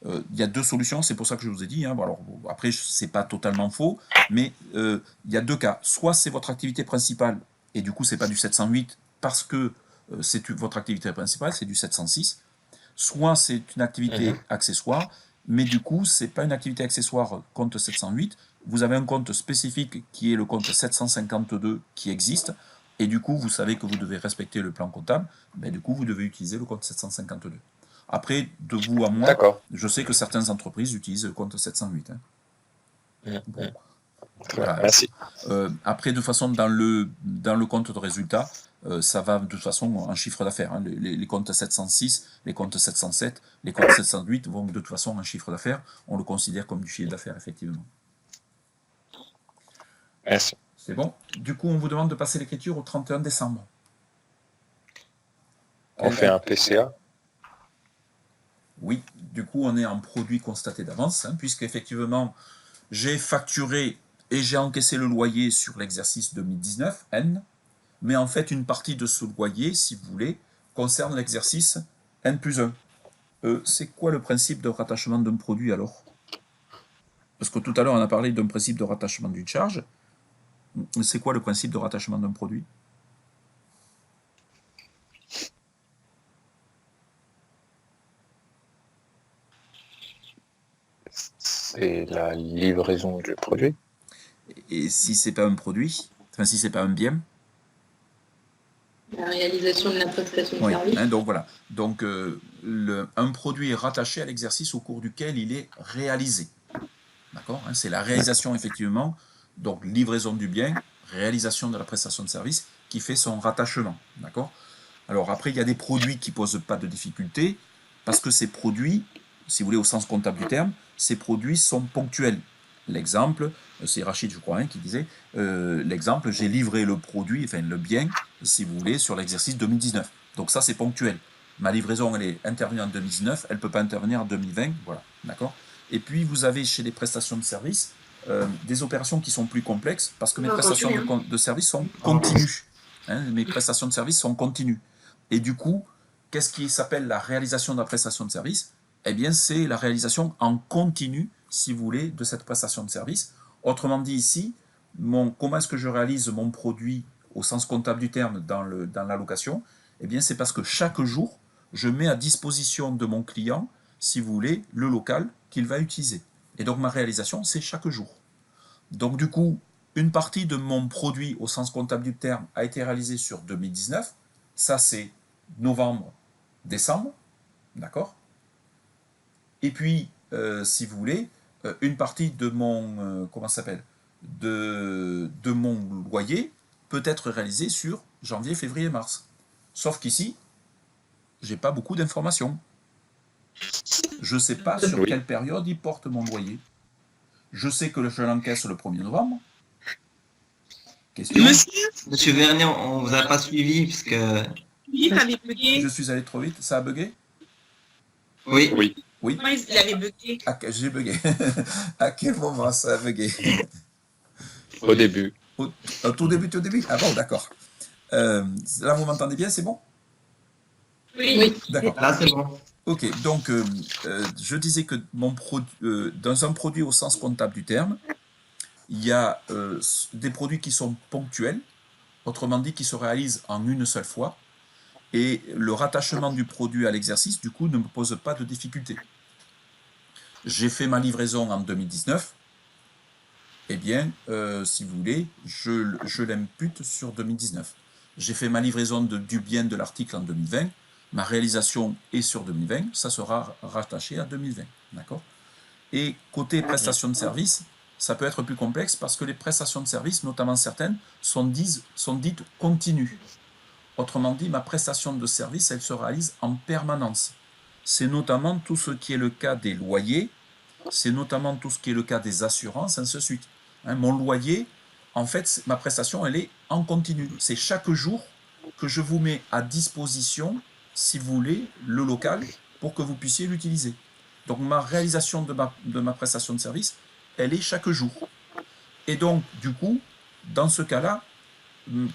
[SPEAKER 1] Il y a 2 solutions, c'est pour ça que je vous ai dit, alors, après, c'est pas totalement faux, mais il y a 2 cas. Soit c'est votre activité principale, et du coup, c'est pas du 708, parce que c'est votre activité principale, c'est du 706, soit c'est une activité accessoire, mais du coup, ce n'est pas une activité accessoire compte 708, vous avez un compte spécifique qui est le compte 752 qui existe, et du coup, vous savez que vous devez respecter le plan comptable, du coup, vous devez utiliser le compte 752. Après, de vous à moi, je sais que certaines entreprises utilisent le compte 708. Bon. Voilà.
[SPEAKER 7] Merci.
[SPEAKER 1] Après, de toute façon, dans le compte de résultat, ça va de toute façon en chiffre d'affaires. Les comptes 706, les comptes 707, les comptes 708 vont de toute façon en chiffre d'affaires. On le considère comme du chiffre d'affaires, effectivement.
[SPEAKER 7] Merci.
[SPEAKER 1] C'est bon. Du coup, on vous demande de passer l'écriture au 31 décembre.
[SPEAKER 7] On fait un PCA.
[SPEAKER 1] Oui, du coup, on est en produit constaté d'avance, puisqu'effectivement, j'ai facturé et j'ai encaissé le loyer sur l'exercice 2019, N, mais en fait, une partie de ce loyer, si vous voulez, concerne l'exercice N plus 1. C'est quoi le principe de rattachement d'un produit alors? Parce que tout à l'heure, on a parlé d'un principe de rattachement d'une charge. C'est quoi le principe de rattachement d'un produit?
[SPEAKER 7] C'est la livraison du produit.
[SPEAKER 1] Et si c'est pas un produit, enfin si c'est pas un bien,
[SPEAKER 8] La réalisation de la prestation de
[SPEAKER 1] oui,
[SPEAKER 8] service.
[SPEAKER 1] donc voilà. Donc un produit est rattaché à l'exercice au cours duquel il est réalisé. D'accord, c'est la réalisation effectivement, donc livraison du bien, réalisation de la prestation de service qui fait son rattachement. D'accord. Alors après, il y a des produits qui ne posent pas de difficulté parce que ces produits, si vous voulez au sens comptable du terme, ces produits sont ponctuels. L'exemple, c'est Rachid, je crois, qui disait, l'exemple, j'ai livré le produit, enfin le bien, si vous voulez, sur l'exercice 2019. Donc ça, c'est ponctuel. Ma livraison, elle est intervenue en 2019, elle ne peut pas intervenir en 2020, voilà, d'accord. Et puis, vous avez chez les prestations de services des opérations qui sont plus complexes parce que mes prestations de services sont continues. Mes prestations de services sont continues. Et du coup, qu'est-ce qui s'appelle la réalisation de la prestation de service? Eh bien, c'est la réalisation en continu, si vous voulez, de cette prestation de service. Autrement dit ici, comment est-ce que je réalise mon produit au sens comptable du terme dans la location? Eh bien, c'est parce que chaque jour, je mets à disposition de mon client, si vous voulez, le local qu'il va utiliser. Et donc, ma réalisation, c'est chaque jour. Donc, du coup, une partie de mon produit au sens comptable du terme a été réalisée sur 2019. Ça, c'est novembre, décembre. D'accord? Et puis, si vous voulez, une partie de mon, comment ça s'appelle, de mon loyer peut être réalisée sur janvier, février, mars. Sauf qu'ici, j'ai pas beaucoup d'informations. Je ne sais pas sur quelle période il porte mon loyer. Je sais que je l'encaisse le 1er novembre. Question.
[SPEAKER 4] Monsieur Vernet, on vous a pas suivi puisque...
[SPEAKER 6] Oui, ça avait bugué.
[SPEAKER 1] Je suis allé trop vite. Ça a bugué?
[SPEAKER 4] Oui.
[SPEAKER 7] Oui.
[SPEAKER 1] Oui.
[SPEAKER 6] Il avait bugué.
[SPEAKER 1] J'ai bugué. À quel moment ça a bugué?
[SPEAKER 7] Au début.
[SPEAKER 1] Au tout début, Ah bon, d'accord. Là, vous m'entendez bien, c'est bon?
[SPEAKER 8] Oui.
[SPEAKER 1] D'accord.
[SPEAKER 4] Là, c'est bon.
[SPEAKER 1] Ok, donc je disais que dans un produit au sens comptable du terme, il y a des produits qui sont ponctuels, autrement dit qui se réalisent en une seule fois, et le rattachement du produit à l'exercice, du coup, ne me pose pas de difficulté. J'ai fait ma livraison en 2019, eh bien, si vous voulez, je l'impute sur 2019. J'ai fait ma livraison du bien de l'article en 2020, ma réalisation est sur 2020, ça sera rattaché à 2020, d'accord? Et côté prestation de service, ça peut être plus complexe parce que les prestations de service, notamment certaines, sont dites continues. Autrement dit, ma prestation de service, elle se réalise en permanence. C'est notamment tout ce qui est le cas des loyers, c'est notamment tout ce qui est le cas des assurances, ainsi de suite. Mon loyer, en fait, ma prestation, elle est en continu. C'est chaque jour que je vous mets à disposition, si vous voulez, le local pour que vous puissiez l'utiliser. Donc ma réalisation de ma prestation de service, elle est chaque jour. Et donc, du coup, dans ce cas-là,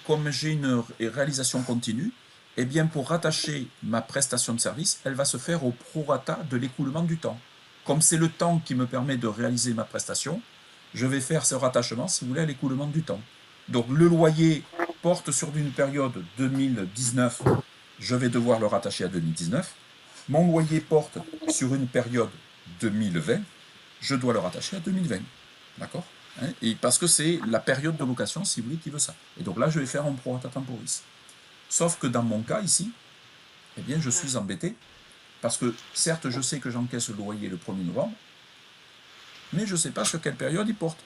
[SPEAKER 1] comme j'ai une réalisation continue, eh bien pour rattacher ma prestation de service, elle va se faire au prorata de l'écoulement du temps. Comme c'est le temps qui me permet de réaliser ma prestation, je vais faire ce rattachement, si vous voulez, à l'écoulement du temps. Donc le loyer porte sur une période 2019, je vais devoir le rattacher à 2019. Mon loyer porte sur une période 2020, je dois le rattacher à 2020. D'accord? Et parce que c'est la période de location, si vous voulez, qui veut ça. Et donc là, je vais faire un prorata temporis. Sauf que dans mon cas ici, eh bien, je suis embêté, parce que certes, je sais que j'encaisse le loyer le 1er novembre, mais je ne sais pas sur quelle période il porte.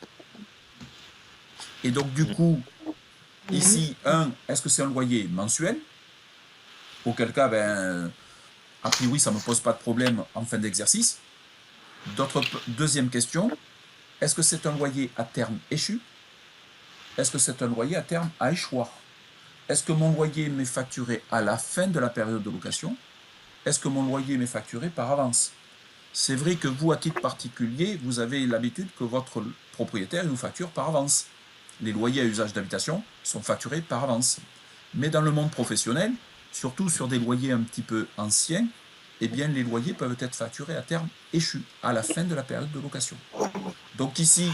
[SPEAKER 1] Et donc, du coup, ici, est-ce que c'est un loyer mensuel? Auquel cas, a priori, ça ne me pose pas de problème en fin d'exercice. Deuxième question, est-ce que c'est un loyer à terme échu? est-ce que c'est un loyer à terme à échoir? Est-ce que mon loyer m'est facturé à la fin de la période de location? Est-ce que mon loyer m'est facturé par avance? C'est vrai que vous, à titre particulier, vous avez l'habitude que votre propriétaire vous facture par avance. Les loyers à usage d'habitation sont facturés par avance. Mais dans le monde professionnel, surtout sur des loyers un petit peu anciens, eh bien, les loyers peuvent être facturés à terme échu, à la fin de la période de location. Donc ici,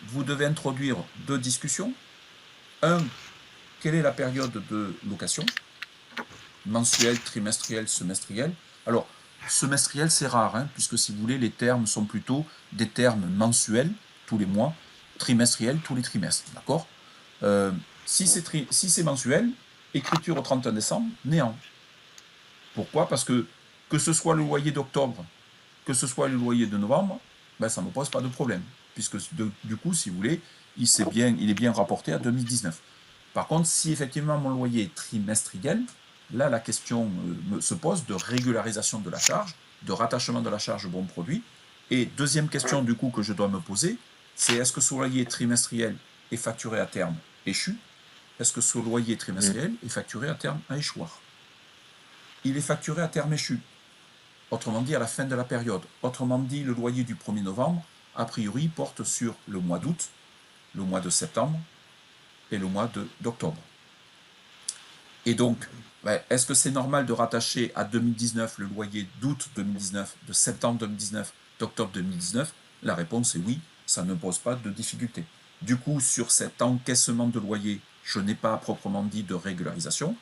[SPEAKER 1] vous devez introduire deux discussions. Un, quelle est la période de location? Mensuelle, trimestrielle, semestrielle. Alors, semestriel, c'est rare, hein, puisque si vous voulez, les termes sont plutôt des termes mensuels, tous les mois, trimestriels, tous les trimestres, d'accord? Si c'est mensuel, écriture au 31 décembre, néant. Pourquoi? Parce que ce soit le loyer d'octobre, que ce soit le loyer de novembre, ben, ça ne me pose pas de problème, puisque du coup, si vous voulez, il est bien rapporté à 2019. Par contre, si effectivement mon loyer est trimestriel, là, la question se pose de régularisation de la charge, de rattachement de la charge au bon produit. Et deuxième question, du coup, que je dois me poser, c'est est-ce que ce loyer trimestriel est facturé à terme échu? Est-ce que ce loyer trimestriel est facturé à terme à échoir? Il est facturé à terme échu. Autrement dit, à la fin de la période. Autrement dit, le loyer du 1er novembre, a priori, porte sur le mois d'août, le mois de septembre et le mois d'octobre. Et donc, est-ce que c'est normal de rattacher à 2019 le loyer d'août 2019, de septembre 2019, d'octobre 2019? La réponse est oui, ça ne pose pas de difficulté. Du coup, sur cet encaissement de loyer, je n'ai pas à proprement dit de régularisation.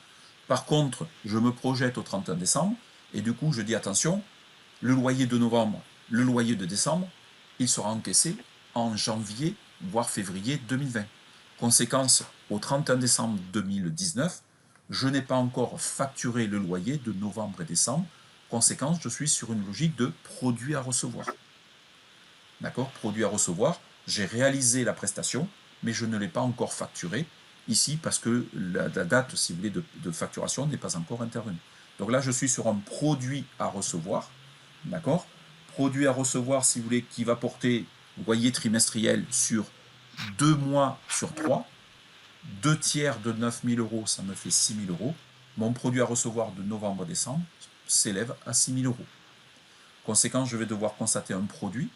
[SPEAKER 1] Par contre, je me projette au 31 décembre, et du coup, je dis attention, le loyer de novembre, le loyer de décembre, il sera encaissé en janvier, voire février 2020. Conséquence, au 31 décembre 2019, je n'ai pas encore facturé le loyer de novembre et décembre. Conséquence, je suis sur une logique de produit à recevoir. D'accord? Produit à recevoir, j'ai réalisé la prestation, mais je ne l'ai pas encore facturé ici parce que la date, si vous voulez, de facturation n'est pas encore intervenue. Donc là, je suis sur un produit à recevoir. D'accord? Produit à recevoir, si vous voulez, qui va porter loyer trimestriel sur 2 mois sur 3. 2 tiers de 9 000 euros, ça me fait 6 000 euros. Mon produit à recevoir de novembre-décembre s'élève à 6 000 euros. Conséquence, je vais devoir constater un produit,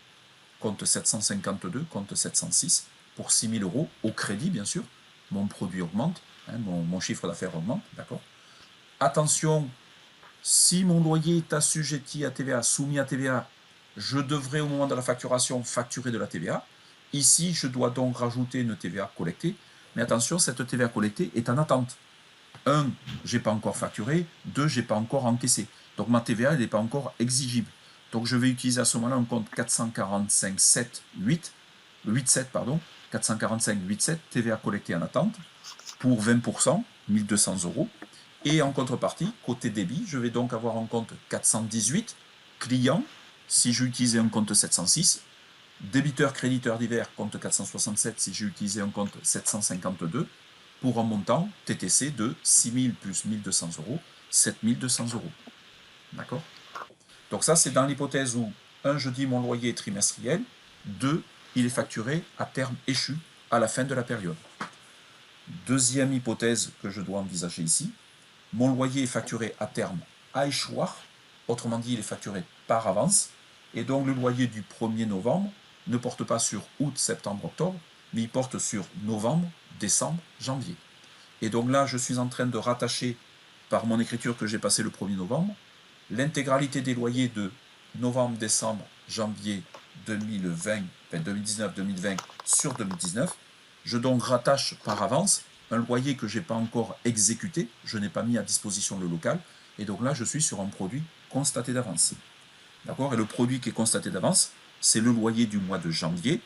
[SPEAKER 1] compte 752, compte 706, pour 6 000 euros, au crédit bien sûr. Mon produit augmente, hein, mon chiffre d'affaires augmente, d'accord? Attention, si mon loyer est assujetti à TVA, soumis à TVA, je devrais au moment de la facturation facturer de la TVA. Ici, je dois donc rajouter une TVA collectée. Mais attention, cette TVA collectée est en attente. 1, je n'ai pas encore facturé. 2, je n'ai pas encore encaissé. Donc ma TVA, elle n'est pas encore exigible. Donc je vais utiliser à ce moment-là un compte 445,7 TVA collectée en attente pour 20%, 1 200 euros. Et en contrepartie, côté débit, je vais donc avoir un compte 418 clients si j'utilisais un compte 706. Débiteur créditeur divers, compte 467 si j'ai utilisé un compte 752 pour un montant TTC de 6 000 plus 1 200 euros, 7 200 euros. D'accord? Donc ça, c'est dans l'hypothèse où, 1, je dis mon loyer est trimestriel, 2, il est facturé à terme échu à la fin de la période. Deuxième hypothèse que je dois envisager ici, mon loyer est facturé à terme à échoir, autrement dit, il est facturé par avance, et donc le loyer du 1er novembre ne porte pas sur août, septembre, octobre, mais il porte sur novembre, décembre, janvier. Et donc là, je suis en train de rattacher, par mon écriture que j'ai passée le 1er novembre, l'intégralité des loyers de novembre, décembre, janvier 2019-2020 sur 2019. Je donc rattache par avance un loyer que je n'ai pas encore exécuté, je n'ai pas mis à disposition le local, et donc là, je suis sur un produit constaté d'avance. D'accord? Et le produit qui est constaté d'avance, c'est le loyer du mois de janvier,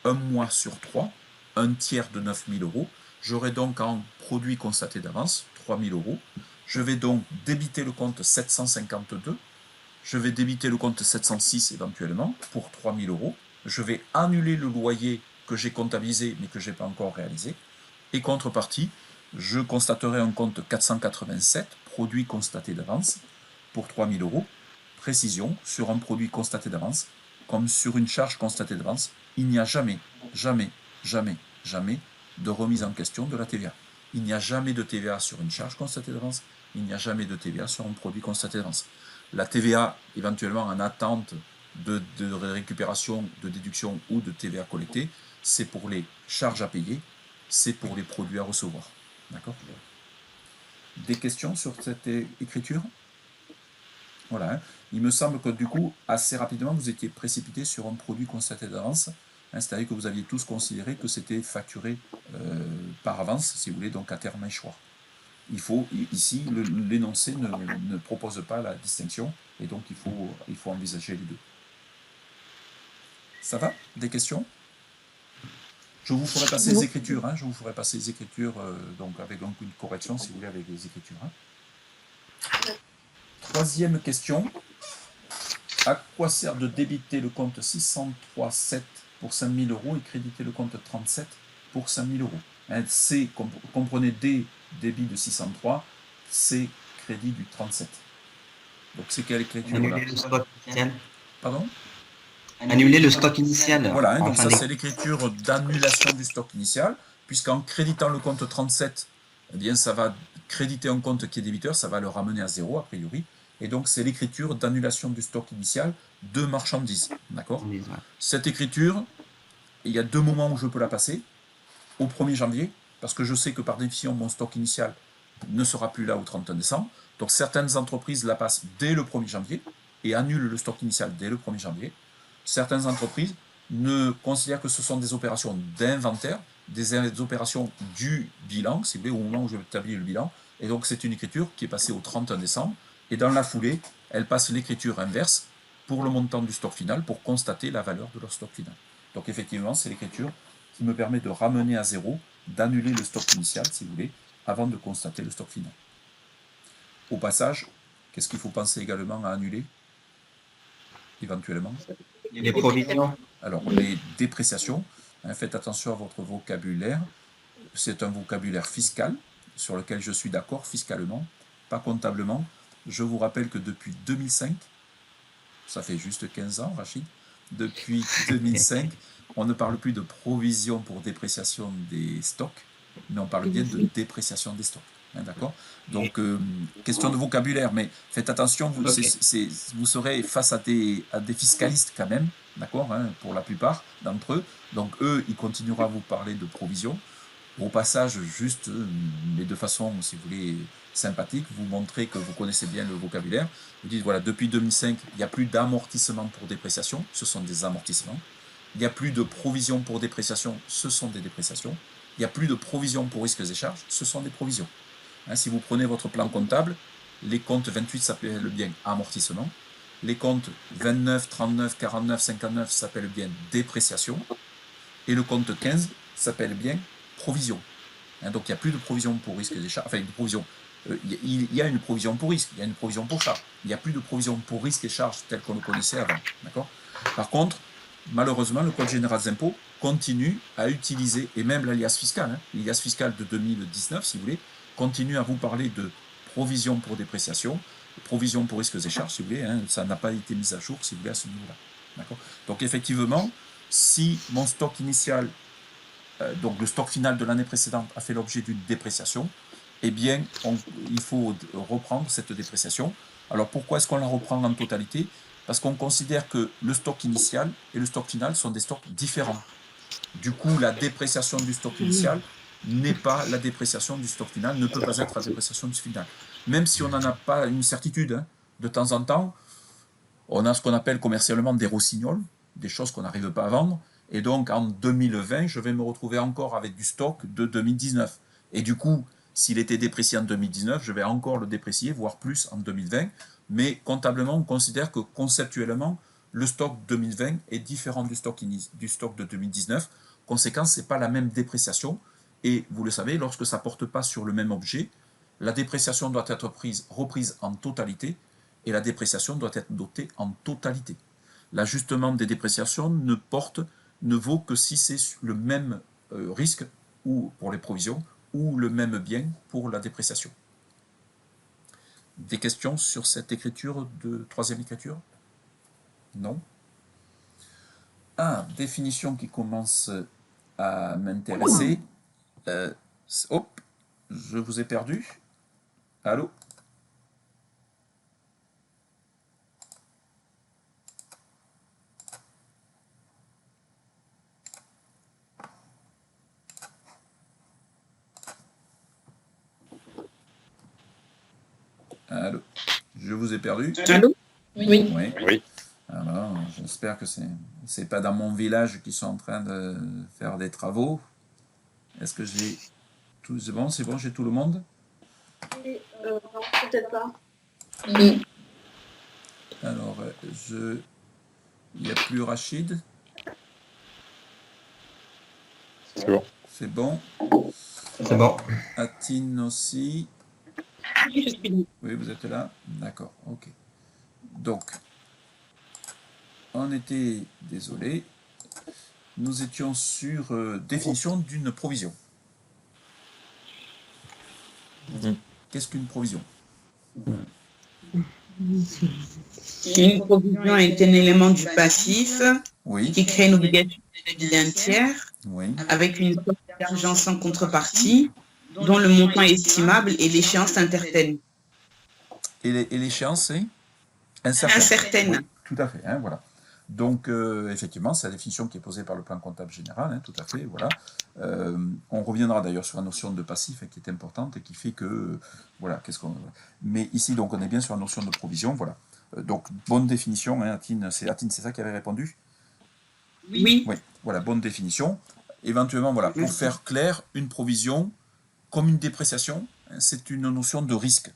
[SPEAKER 1] 1 mois sur 3, 1 tiers de 9 000 euros. J'aurai donc en produit constaté d'avance 3 000 euros. Je vais donc débiter le compte 752. Je vais débiter le compte 706 éventuellement pour 3 000 euros. Je vais annuler le loyer que j'ai comptabilisé mais que je n'ai pas encore réalisé. Et contrepartie, je constaterai un compte 487, produit constaté d'avance, pour 3 000 euros. Précision, sur un produit constaté d'avance, comme sur une charge constatée d'avance, il n'y a jamais de remise en question de la TVA. Il n'y a jamais de TVA sur une charge constatée d'avance, il n'y a jamais de TVA sur un produit constaté d'avance. La TVA, éventuellement en attente de récupération, de déduction ou de TVA collectée, c'est pour les charges à payer, c'est pour les produits à recevoir. D'accord? Des questions sur cette écriture? Voilà. Hein. Il me semble que du coup, assez rapidement, vous étiez précipité sur un produit constaté d'avance. Hein, c'est-à-dire que vous aviez tous considéré que c'était facturé par avance, si vous voulez, donc à terme échoir. Il faut, ici, l'énoncé ne propose pas la distinction, et donc il faut envisager les deux. Ça va? Des questions? Je vous ferai passer les écritures, hein, je vous ferai passer les écritures, donc avec une correction, si vous voulez, avec les écritures. Hein. Troisième question. À quoi sert de débiter le compte 603,7 pour 5 000 € et créditer le compte 37 pour 5 000 €? Hein, C, comprenez D, débit de 603, C, crédit du 37. Donc c'est quelle écriture là?
[SPEAKER 4] Annuler le stock initial.
[SPEAKER 1] Pardon?
[SPEAKER 4] Annuler le stock initial.
[SPEAKER 1] Voilà, hein, donc ça c'est l'écriture d'annulation du stock initial, puisqu'en créditant le compte 37, eh bien ça va créditer un compte qui est débiteur, ça va le ramener à 0 a priori, et donc c'est l'écriture d'annulation du stock initial de marchandises. D'accord? Cette écriture, il y a deux moments où je peux la passer. Au 1er janvier, parce que je sais que par définition mon stock initial ne sera plus là au 31 décembre, donc certaines entreprises la passent dès le 1er janvier et annulent le stock initial dès le 1er janvier. Certaines entreprises ne considèrent que ce sont des opérations d'inventaire, des opérations du bilan, si vous voulez, au moment où je vais établir le bilan. Et donc c'est une écriture qui est passée au 31 décembre. Et dans la foulée, elle passe l'écriture inverse pour le montant du stock final, pour constater la valeur de leur stock final. Donc effectivement, c'est l'écriture qui me permet de ramener à 0, d'annuler le stock initial, si vous voulez, avant de constater le stock final. Au passage, qu'est-ce qu'il faut penser également à annuler, éventuellement?
[SPEAKER 4] Les provisions.
[SPEAKER 1] Alors, les dépréciations, hein, faites attention à votre vocabulaire. C'est un vocabulaire fiscal, sur lequel je suis d'accord fiscalement, pas comptablement. Je vous rappelle que depuis 2005, ça fait juste 15 ans, Rachid, depuis 2005, on ne parle plus de provision pour dépréciation des stocks, mais on parle bien de dépréciation des stocks. Hein, d'accord? Donc, question de vocabulaire, mais faites attention, vous serez face à des fiscalistes quand même, d'accord, hein, pour la plupart d'entre eux. Donc, eux, ils continueront à vous parler de provision. Au passage, juste, mais de façon, si vous voulez, sympathique, vous montrez que vous connaissez bien le vocabulaire. Vous dites, voilà, depuis 2005, il n'y a plus d'amortissement pour dépréciation, ce sont des amortissements. Il n'y a plus de provision pour dépréciation, ce sont des dépréciations. Il n'y a plus de provision pour risques et charges, ce sont des provisions. Hein, si vous prenez votre plan comptable, les comptes 28 s'appellent bien amortissement, les comptes 29, 39, 49, 59 s'appellent bien dépréciation, et le compte 15 s'appelle bien provision. Hein, donc il n'y a plus de provision pour risques et charges, enfin une provision. Il y a une provision pour risque, il y a une provision pour charge. Il n'y a plus de provision pour risque et charges telles qu'on le connaissait avant. D'accord? Par contre, malheureusement, le Code général des impôts continue à utiliser, et même l'alias fiscal, hein, l'alias fiscal de 2019, si vous voulez, continue à vous parler de provision pour dépréciation, provision pour risques et charges, si vous voulez, hein, ça n'a pas été mis à jour, si vous voulez, à ce niveau-là. D'accord? Donc effectivement, si mon stock initial, donc le stock final de l'année précédente a fait l'objet d'une dépréciation, eh bien, il faut reprendre cette dépréciation. Alors pourquoi est-ce qu'on la reprend en totalité? Parce qu'on considère que le stock initial et le stock final sont des stocks différents. Du coup, la dépréciation du stock initial n'est pas la dépréciation du stock final, ne peut pas être la dépréciation du final. Même si on n'en a pas une certitude, hein, de temps en temps, on a ce qu'on appelle commercialement des rossignols, des choses qu'on n'arrive pas à vendre, et donc en 2020, je vais me retrouver encore avec du stock de 2019. Et du coup, s'il était déprécié en 2019, je vais encore le déprécier, voire plus en 2020, mais comptablement, on considère que conceptuellement, le stock 2020 est différent du stock de 2019. Conséquence, ce n'est pas la même dépréciation, et vous le savez, lorsque ça ne porte pas sur le même objet, la dépréciation doit être reprise en totalité, et la dépréciation doit être dotée en totalité. L'ajustement des dépréciations ne vaut que si c'est le même risque, ou pour les provisions, ou le même bien pour la dépréciation. Des questions sur cette écriture de troisième écriture? Non? Ah, définition qui commence à m'intéresser. Hop, je vous ai perdu. Allô? Allô? Je vous ai perdu.
[SPEAKER 6] Allô?
[SPEAKER 8] Oui.
[SPEAKER 1] Oui.
[SPEAKER 7] Oui.
[SPEAKER 1] Alors, j'espère que c'est pas dans mon village qu'ils sont en train de faire des travaux. Est-ce que j'ai tout? C'est bon, j'ai tout le monde?
[SPEAKER 2] Non, peut-être pas.
[SPEAKER 8] Oui.
[SPEAKER 1] Alors, il n'y a plus Rachid.
[SPEAKER 7] C'est bon.
[SPEAKER 1] C'est bon.
[SPEAKER 4] C'est bon.
[SPEAKER 1] Atine aussi.
[SPEAKER 6] Oui, je suis là.
[SPEAKER 1] Oui, vous êtes là? D'accord, ok. Donc, on était, désolé, nous étions sur définition d'une provision. Qu'est-ce qu'une provision?
[SPEAKER 6] Une provision est un élément du passif
[SPEAKER 1] Oui,
[SPEAKER 6] qui crée une obligation d'un tiers
[SPEAKER 1] oui.
[SPEAKER 6] avec une somme d'argent sans contrepartie dont le montant est estimable et l'échéance incertaine.
[SPEAKER 1] Et l'échéance, c'est incertaine.
[SPEAKER 6] Incertaine.
[SPEAKER 1] Oui, tout à fait, hein, voilà. Donc, effectivement, c'est la définition qui est posée par le plan comptable général, hein, tout à fait, voilà. On reviendra d'ailleurs sur la notion de passif qui est importante et qui fait que, voilà, Mais ici, donc, on est bien sur la notion de provision, voilà. Donc, bonne définition, hein, Atine, c'est ça qui avait répondu?
[SPEAKER 6] Oui.
[SPEAKER 1] Oui, voilà, bonne définition. Éventuellement, voilà, pour faire clair, une provision, comme une dépréciation, hein, c'est une notion de risque.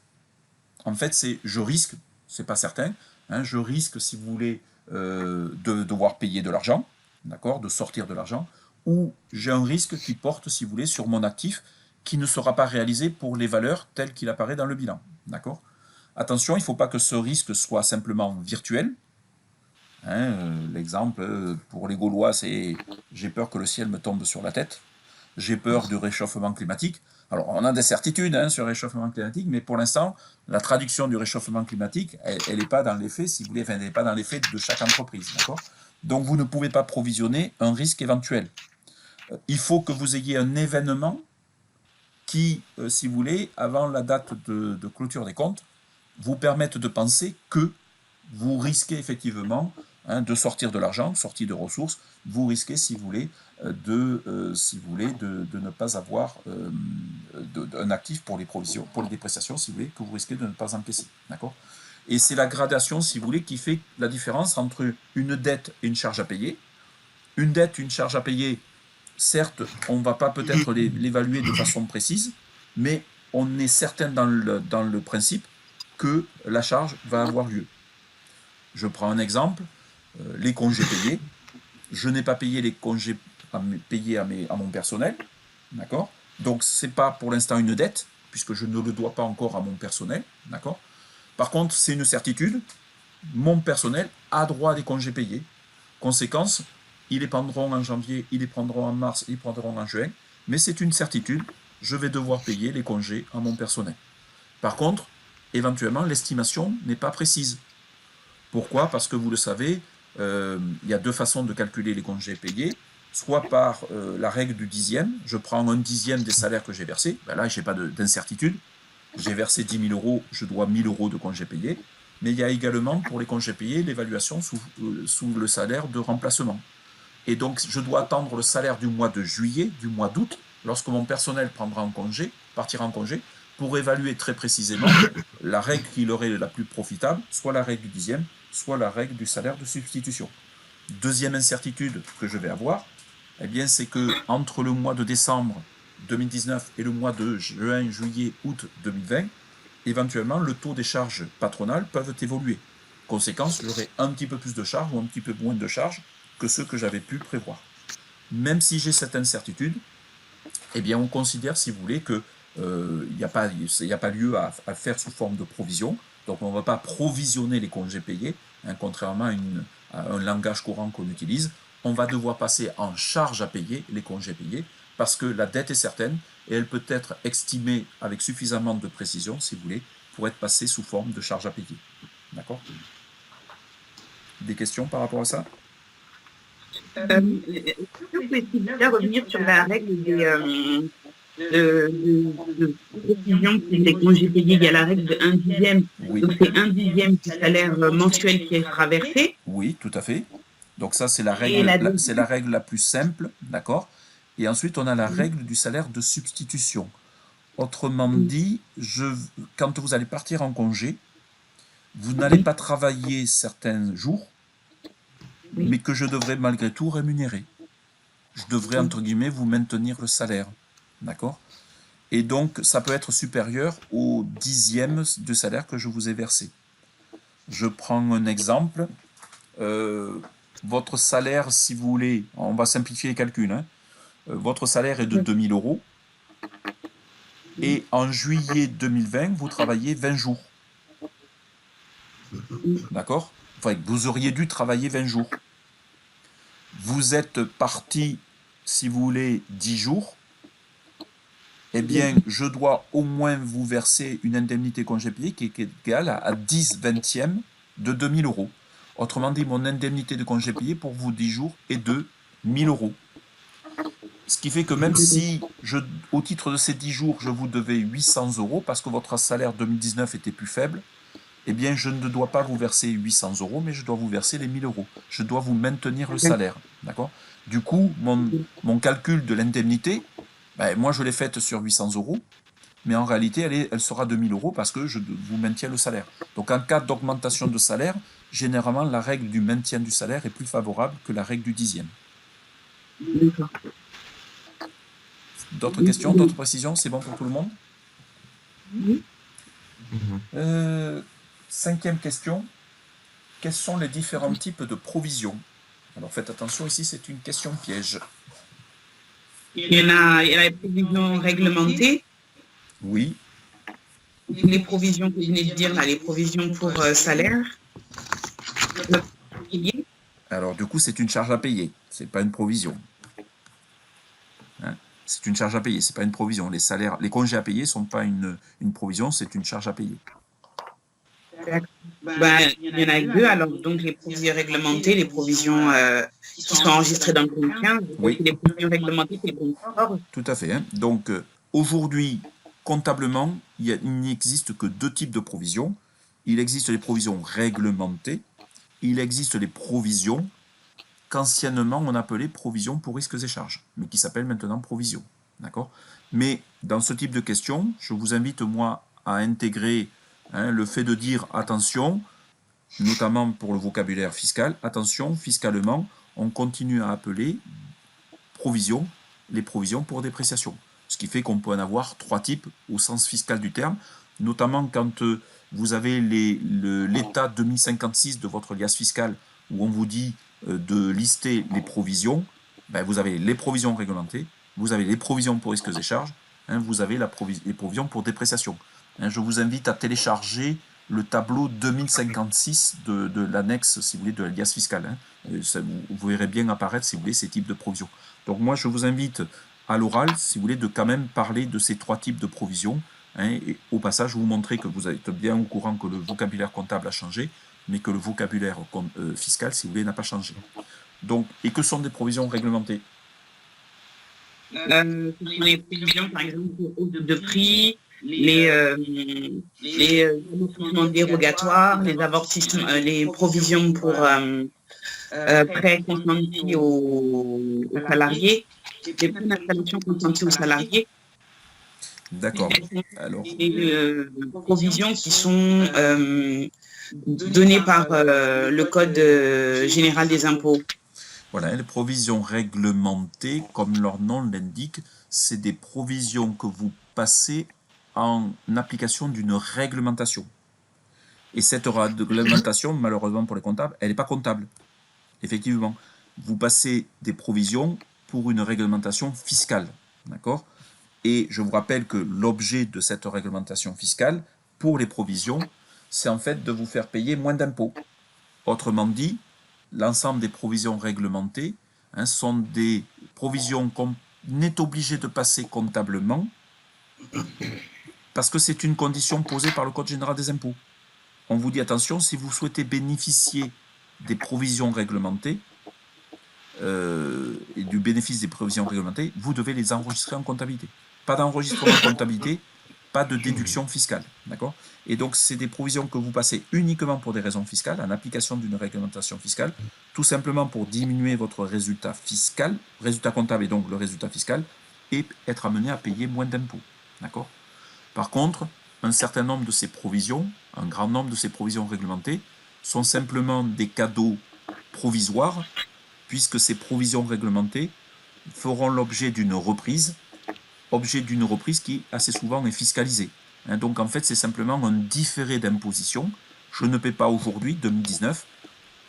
[SPEAKER 1] En fait, c'est je risque, c'est pas certain, hein, je risque, si vous voulez, de devoir payer de l'argent, d'accord, de sortir de l'argent, ou j'ai un risque qui porte, si vous voulez, sur mon actif qui ne sera pas réalisé pour les valeurs telles qu'il apparaît dans le bilan, d'accord. Attention, il ne faut pas que ce risque soit simplement virtuel. Hein, l'exemple pour les Gaulois, c'est j'ai peur que le ciel me tombe sur la tête, j'ai peur du réchauffement climatique. Alors, on a des certitudes hein, sur le réchauffement climatique, mais pour l'instant, la traduction du réchauffement climatique, elle n'est pas dans les faits, si vous voulez, enfin, elle n'est pas dans les faits de chaque entreprise, d'accord. Donc, vous ne pouvez pas provisionner un risque éventuel. Il faut que vous ayez un événement qui, si vous voulez, avant la date de clôture des comptes, vous permette de penser que vous risquez effectivement hein, de sortir de l'argent, sortir de ressources, vous risquez, si vous voulez, de ne pas avoir un actif pour les provisions, pour les dépréciations, si vous voulez, que vous risquez de ne pas encaisser. D'accord ? Et c'est la gradation, si vous voulez, qui fait la différence entre une dette et une charge à payer. Une dette, une charge à payer, certes, on ne va pas peut-être l'évaluer de façon précise, mais on est certain dans le principe que la charge va avoir lieu. Je prends un exemple, les congés payés. Je n'ai pas payé les congés payés à mon personnel, d'accord ? Donc, ce n'est pas pour l'instant une dette, puisque je ne le dois pas encore à mon personnel, d'accord ? Par contre, c'est une certitude, mon personnel a droit à des congés payés. Conséquence, ils les prendront en janvier, ils les prendront en mars, ils les prendront en juin, mais c'est une certitude, je vais devoir payer les congés à mon personnel. Par contre, éventuellement, l'estimation n'est pas précise. Pourquoi ? Parce que vous le savez, il y a deux façons de calculer les congés payés, soit par la règle du dixième, je prends un dixième des salaires que j'ai versés, ben là je n'ai pas d'incertitude, j'ai versé 10 000 euros, je dois 1 000 euros de congés payés, mais il y a également pour les congés payés l'évaluation sous le salaire de remplacement. Et donc je dois attendre le salaire du mois de juillet, du mois d'août, lorsque mon personnel partira en congé, pour évaluer très précisément la règle qui leur est la plus profitable, soit la règle du dixième, soit la règle du salaire de substitution. Deuxième incertitude que je vais avoir, eh bien, c'est que entre le mois de décembre 2019 et le mois de juin, juillet, août 2020, éventuellement, le taux des charges patronales peuvent évoluer. Conséquence, j'aurai un petit peu plus de charges ou un petit peu moins de charges que ceux que j'avais pu prévoir. Même si j'ai cette incertitude, eh bien, on considère, si vous voulez, que il n'y a pas lieu à faire sous forme de provision. Donc, on ne va pas provisionner les congés payés, hein, contrairement à un langage courant qu'on utilise. On va devoir passer en charge à payer les congés payés parce que la dette est certaine et elle peut être estimée avec suffisamment de précision, si vous voulez, pour être passée sous forme de charge à payer. D'accord ? Des questions par rapport à ça ?
[SPEAKER 6] Est-ce que vous pouvez bien revenir sur la règle de précision pour les congés payés, il y a la règle de 1/10.
[SPEAKER 1] Oui,
[SPEAKER 6] Donc c'est 1/10 du salaire mensuel qui sera versé.
[SPEAKER 1] oui, tout à fait. Donc ça, c'est la
[SPEAKER 6] Et la
[SPEAKER 1] règle, c'est
[SPEAKER 6] deuxième,
[SPEAKER 1] la règle la plus simple, d'accord? Et ensuite, on a la règle du salaire de substitution. Autrement dit, quand vous allez partir en congé, vous n'allez pas travailler certains jours, mais que je devrais malgré tout rémunérer. Je devrais, entre guillemets, vous maintenir le salaire, d'accord? Et donc, ça peut être supérieur au 10e de salaire que je vous ai versé. Je prends un exemple. Votre salaire, si vous voulez, on va simplifier les calculs, hein. Votre salaire est de 2000 euros. Et en juillet 2020, vous travaillez 20 jours. D'accord? Enfin, vous auriez dû travailler 20 jours. Vous êtes parti, si vous voulez, 10 jours. Eh bien, je dois au moins vous verser une indemnité congé payé qui est égale à 10/20 de 2000 euros. Autrement dit, mon indemnité de congé payé pour vous 10 jours est de 1000 euros. Ce qui fait que même si, au titre de ces 10 jours, je vous devais 800 euros parce que votre salaire 2019 était plus faible, eh bien, je ne dois pas vous verser 800 euros, mais je dois vous verser les 1000 euros. Je dois vous maintenir le salaire. D'accord? Du coup, mon calcul de l'indemnité, ben, moi, je l'ai faite sur 800 euros, mais en réalité, elle sera de 1000 euros parce que je vous maintiens le salaire. Donc, en cas d'augmentation de salaire, généralement, la règle du maintien du salaire est plus favorable que la règle du 10e. D'autres questions, d'autres précisions? C'est bon pour tout le monde? 5e question. Quels sont les différents types de provisions? Alors faites attention, ici c'est une question piège.
[SPEAKER 6] il y a les provisions réglementées,
[SPEAKER 1] Oui,
[SPEAKER 6] les provisions que je venais de dire, là, les provisions pour salaire.
[SPEAKER 1] alors du coup c'est une charge à payer, c'est pas une provision. Hein? C'est une charge à payer, c'est pas une provision. Les salaires, les congés à payer sont pas une provision, c'est une charge à payer.
[SPEAKER 6] Ben, il y en a deux, alors donc les provisions réglementées, les provisions qui sont enregistrées dans le compte 15,
[SPEAKER 1] Oui.
[SPEAKER 6] les provisions réglementées, c'est le compte 14.
[SPEAKER 1] Tout à fait. Hein. Donc aujourd'hui, comptablement, il n'existe que deux types de provisions. Il existe les provisions réglementées, il existe les provisions qu'anciennement on appelait provisions pour risques et charges, mais qui s'appellent maintenant provisions. D'accord? Mais dans ce type de questions, je vous invite moi à intégrer le fait de dire attention, notamment pour le vocabulaire fiscal, attention, fiscalement, on continue à appeler provisions les provisions pour dépréciation. Ce qui fait qu'on peut en avoir trois types au sens fiscal du terme, notamment quand vous avez l'état 2056 de votre liasse fiscale où on vous dit de lister les provisions, ben vous avez les provisions réglementées, vous avez les provisions pour risques et charges, vous avez les provisions pour dépréciation. Je vous invite à télécharger le tableau 2056 de l'annexe, si vous voulez, de la liasse fiscale. Vous verrez bien apparaître, si vous voulez, ces types de provisions. Donc moi, je vous invite à l'oral, si vous voulez, de quand même parler de ces trois types de provisions. Et au passage, vous montrer que vous êtes bien au courant que le vocabulaire comptable a changé, mais que le vocabulaire fiscal, si vous voulez, n'a pas changé. Donc, et que sont des provisions réglementées?
[SPEAKER 6] Ce sont les provisions, par exemple, de prix, les amortissements dérogatoires, les avortissements, les provisions pour prêts consentis aux salariés, les prêts d'installation consentis aux salariés.
[SPEAKER 1] D'accord. Alors,
[SPEAKER 6] Les provisions qui sont données par le Code général des impôts.
[SPEAKER 1] voilà, les provisions réglementées, comme leur nom l'indique, c'est des provisions que vous passez en application d'une réglementation. Et cette réglementation, malheureusement pour les comptables, elle n'est pas comptable. Effectivement, vous passez des provisions pour une réglementation fiscale. D'accord ? Et je vous rappelle que l'objet de cette réglementation fiscale, pour les provisions, c'est en fait de vous faire payer moins d'impôts. Autrement dit, l'ensemble des provisions réglementées sont des provisions qu'on est obligé de passer comptablement parce que c'est une condition posée par le Code général des impôts. On vous dit attention, si vous souhaitez bénéficier des provisions réglementées et du bénéfice des provisions réglementées, vous devez les enregistrer en comptabilité. pas d'enregistrement de comptabilité, pas de déduction fiscale. D'accord? Et donc, c'est des provisions que vous passez uniquement pour des raisons fiscales, en application d'une réglementation fiscale, tout simplement pour diminuer votre résultat fiscal, résultat comptable et donc le résultat fiscal, et être amené à payer moins d'impôts. D'accord? Par contre, un certain nombre de ces provisions, un grand nombre de ces provisions réglementées, sont simplement des cadeaux provisoires, puisque ces provisions réglementées feront l'objet d'une reprise qui assez souvent est fiscalisée. Donc en fait, c'est simplement un différé d'imposition. Je ne paie pas aujourd'hui, 2019,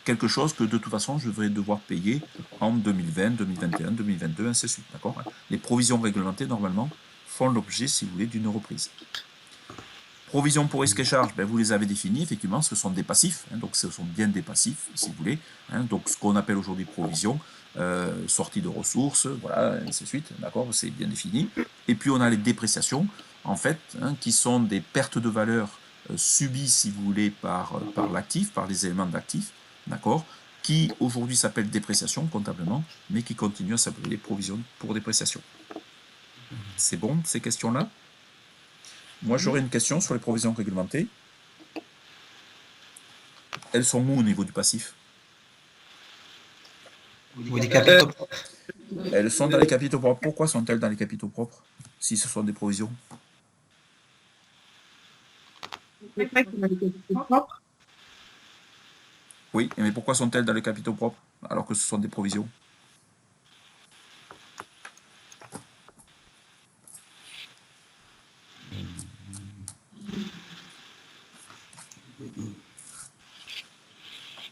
[SPEAKER 1] quelque chose que de toute façon je vais devoir payer en 2020, 2021, 2022, ainsi de suite. D'accord? Les provisions réglementées, normalement, font l'objet, si vous voulez, d'une reprise. Provisions pour risques et charges, vous les avez définies, effectivement, ce sont des passifs, donc ce sont bien des passifs, si vous voulez. Donc ce qu'on appelle aujourd'hui provisions, sortie de ressources, voilà, ainsi de suite, d'accord, c'est bien défini. Et puis on a les dépréciations, en fait, qui sont des pertes de valeur subies, si vous voulez, par l'actif, par les éléments d'actifs, d'accord, qui aujourd'hui s'appellent dépréciation comptablement, mais qui continuent à s'appeler provisions pour dépréciation. C'est bon, ces questions-là? Moi, j'aurais une question sur les provisions réglementées. Elles sont où au niveau du passif?
[SPEAKER 4] Au niveau des capitaux.
[SPEAKER 1] Elles sont dans les capitaux propres. Pourquoi sont-elles dans les capitaux propres, si ce sont des provisions? Oui, mais pourquoi sont-elles dans les capitaux propres, alors que ce sont des provisions?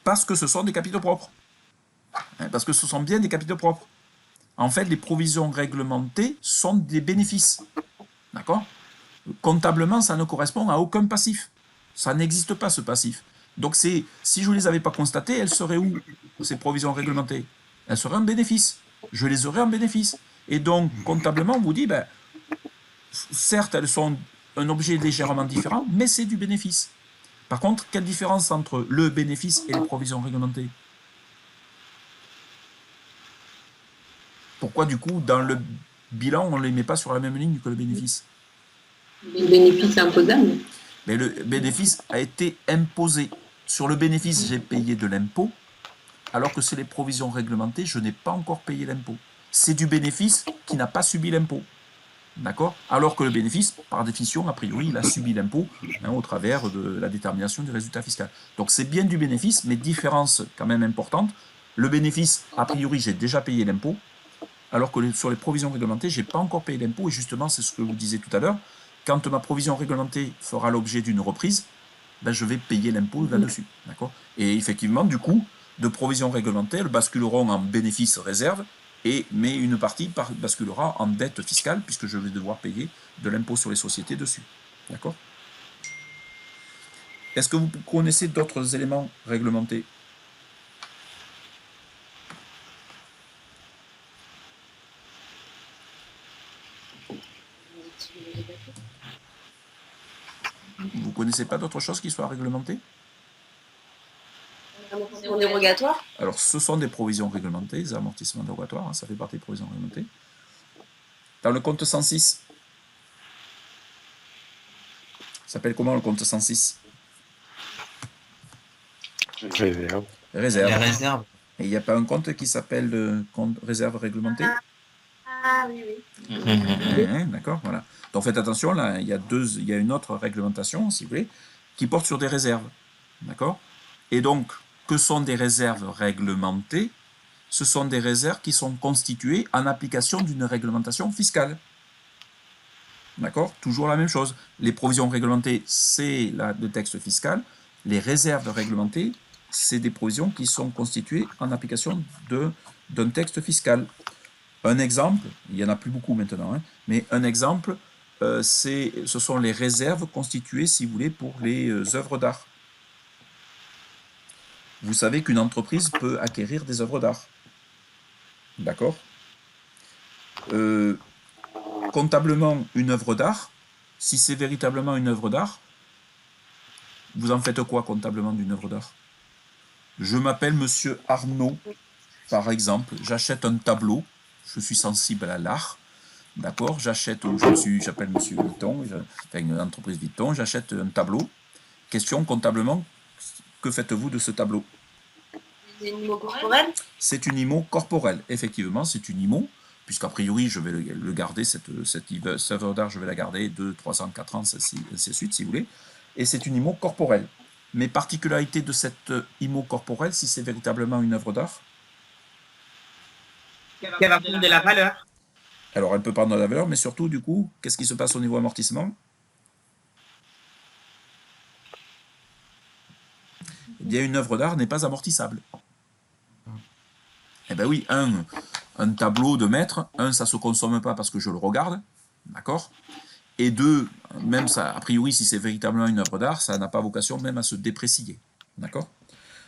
[SPEAKER 1] Parce que ce sont des capitaux propres. Parce que ce sont bien des capitaux propres. En fait, les provisions réglementées sont des bénéfices. D'accord? Comptablement, ça ne correspond à aucun passif. Ça n'existe pas, ce passif. Donc, si je ne les avais pas constatées, elles seraient où, ces provisions réglementées? Elles seraient en bénéfice. Je les aurais en bénéfice. Et donc, comptablement, on vous dit, certes, elles sont un objet légèrement différent, mais c'est du bénéfice. Par contre, quelle différence entre le bénéfice et les provisions réglementées? Pourquoi, du coup, dans le bilan, on ne les met pas sur la même ligne que le bénéfice?
[SPEAKER 8] Le bénéfice imposable.
[SPEAKER 1] Mais le bénéfice a été imposé. Sur le bénéfice, j'ai payé de l'impôt, alors que sur les provisions réglementées, je n'ai pas encore payé l'impôt. C'est du bénéfice qui n'a pas subi l'impôt. D'accord? Alors que le bénéfice, par définition, a priori, il a subi l'impôt au travers de la détermination du résultat fiscal. Donc c'est bien du bénéfice, mais différence quand même importante. Le bénéfice, a priori, j'ai déjà payé l'impôt, alors que sur les provisions réglementées, je n'ai pas encore payé l'impôt. Et justement, c'est ce que vous disiez tout à l'heure, quand ma provision réglementée fera l'objet d'une reprise, je vais payer l'impôt là-dessus. D'accord? Et effectivement, du coup, de provisions réglementées, elles basculeront en bénéfice réserve, mais une partie basculera en dette fiscale, puisque je vais devoir payer de l'impôt sur les sociétés dessus. D'accord? Est-ce que vous connaissez d'autres éléments réglementés? Vous ne connaissez pas d'autres choses qui soient réglementées?
[SPEAKER 2] Amortissement dérogatoire.
[SPEAKER 1] Alors, ce sont des provisions réglementées, les amortissements dérogatoires, ça fait partie des provisions réglementées. Dans le compte 106, ça s'appelle comment le compte 106?
[SPEAKER 7] Réserve.
[SPEAKER 1] Réserve.
[SPEAKER 4] Les réserves.
[SPEAKER 1] Et il n'y a pas un compte qui s'appelle le compte réserve réglementée?
[SPEAKER 2] Ah oui, oui.
[SPEAKER 1] D'accord, voilà. Donc faites attention, là, il y a une autre réglementation, si vous voulez, qui porte sur des réserves. D'accord? Et donc, que sont des réserves réglementées? Ce sont des réserves qui sont constituées en application d'une réglementation fiscale. D'accord? Toujours la même chose. Les provisions réglementées, c'est le texte fiscal. Les réserves réglementées, c'est des provisions qui sont constituées en application d'un texte fiscal. Un exemple, il n'y en a plus beaucoup maintenant, mais un exemple, ce sont les réserves constituées, si vous voulez, pour les œuvres d'art. Vous savez qu'une entreprise peut acquérir des œuvres d'art. D'accord? Comptablement, une œuvre d'art, si c'est véritablement une œuvre d'art, vous en faites quoi comptablement d'une œuvre d'art? Je m'appelle Monsieur Arnaud, par exemple, j'achète un tableau, je suis sensible à l'art, d'accord, j'achète, j'appelle Monsieur Vuitton, enfin une entreprise Vuitton, j'achète un tableau. Question comptablement, que faites-vous de ce tableau?
[SPEAKER 2] C'est une IMO corporelle?
[SPEAKER 1] C'est une IMO corporelle, effectivement, c'est une IMO, puisqu'a priori je vais le garder, cette œuvre d'art, je vais la garder 2, 3 ans, 4 ans, ainsi de suite, si vous voulez. Et c'est une IMO corporelle. Mais particularité de cette IMO corporelle, si c'est véritablement une œuvre d'art,
[SPEAKER 6] Qu'elle va prendre de la valeur.
[SPEAKER 1] alors elle peut prendre de la valeur, mais surtout, du coup, qu'est-ce qui se passe au niveau amortissement? Eh bien, une œuvre d'art n'est pas amortissable. Eh bien oui, un tableau de maître, ça ne se consomme pas parce que je le regarde, d'accord? Et deux, même ça, a priori, si c'est véritablement une œuvre d'art, ça n'a pas vocation même à se déprécier, d'accord?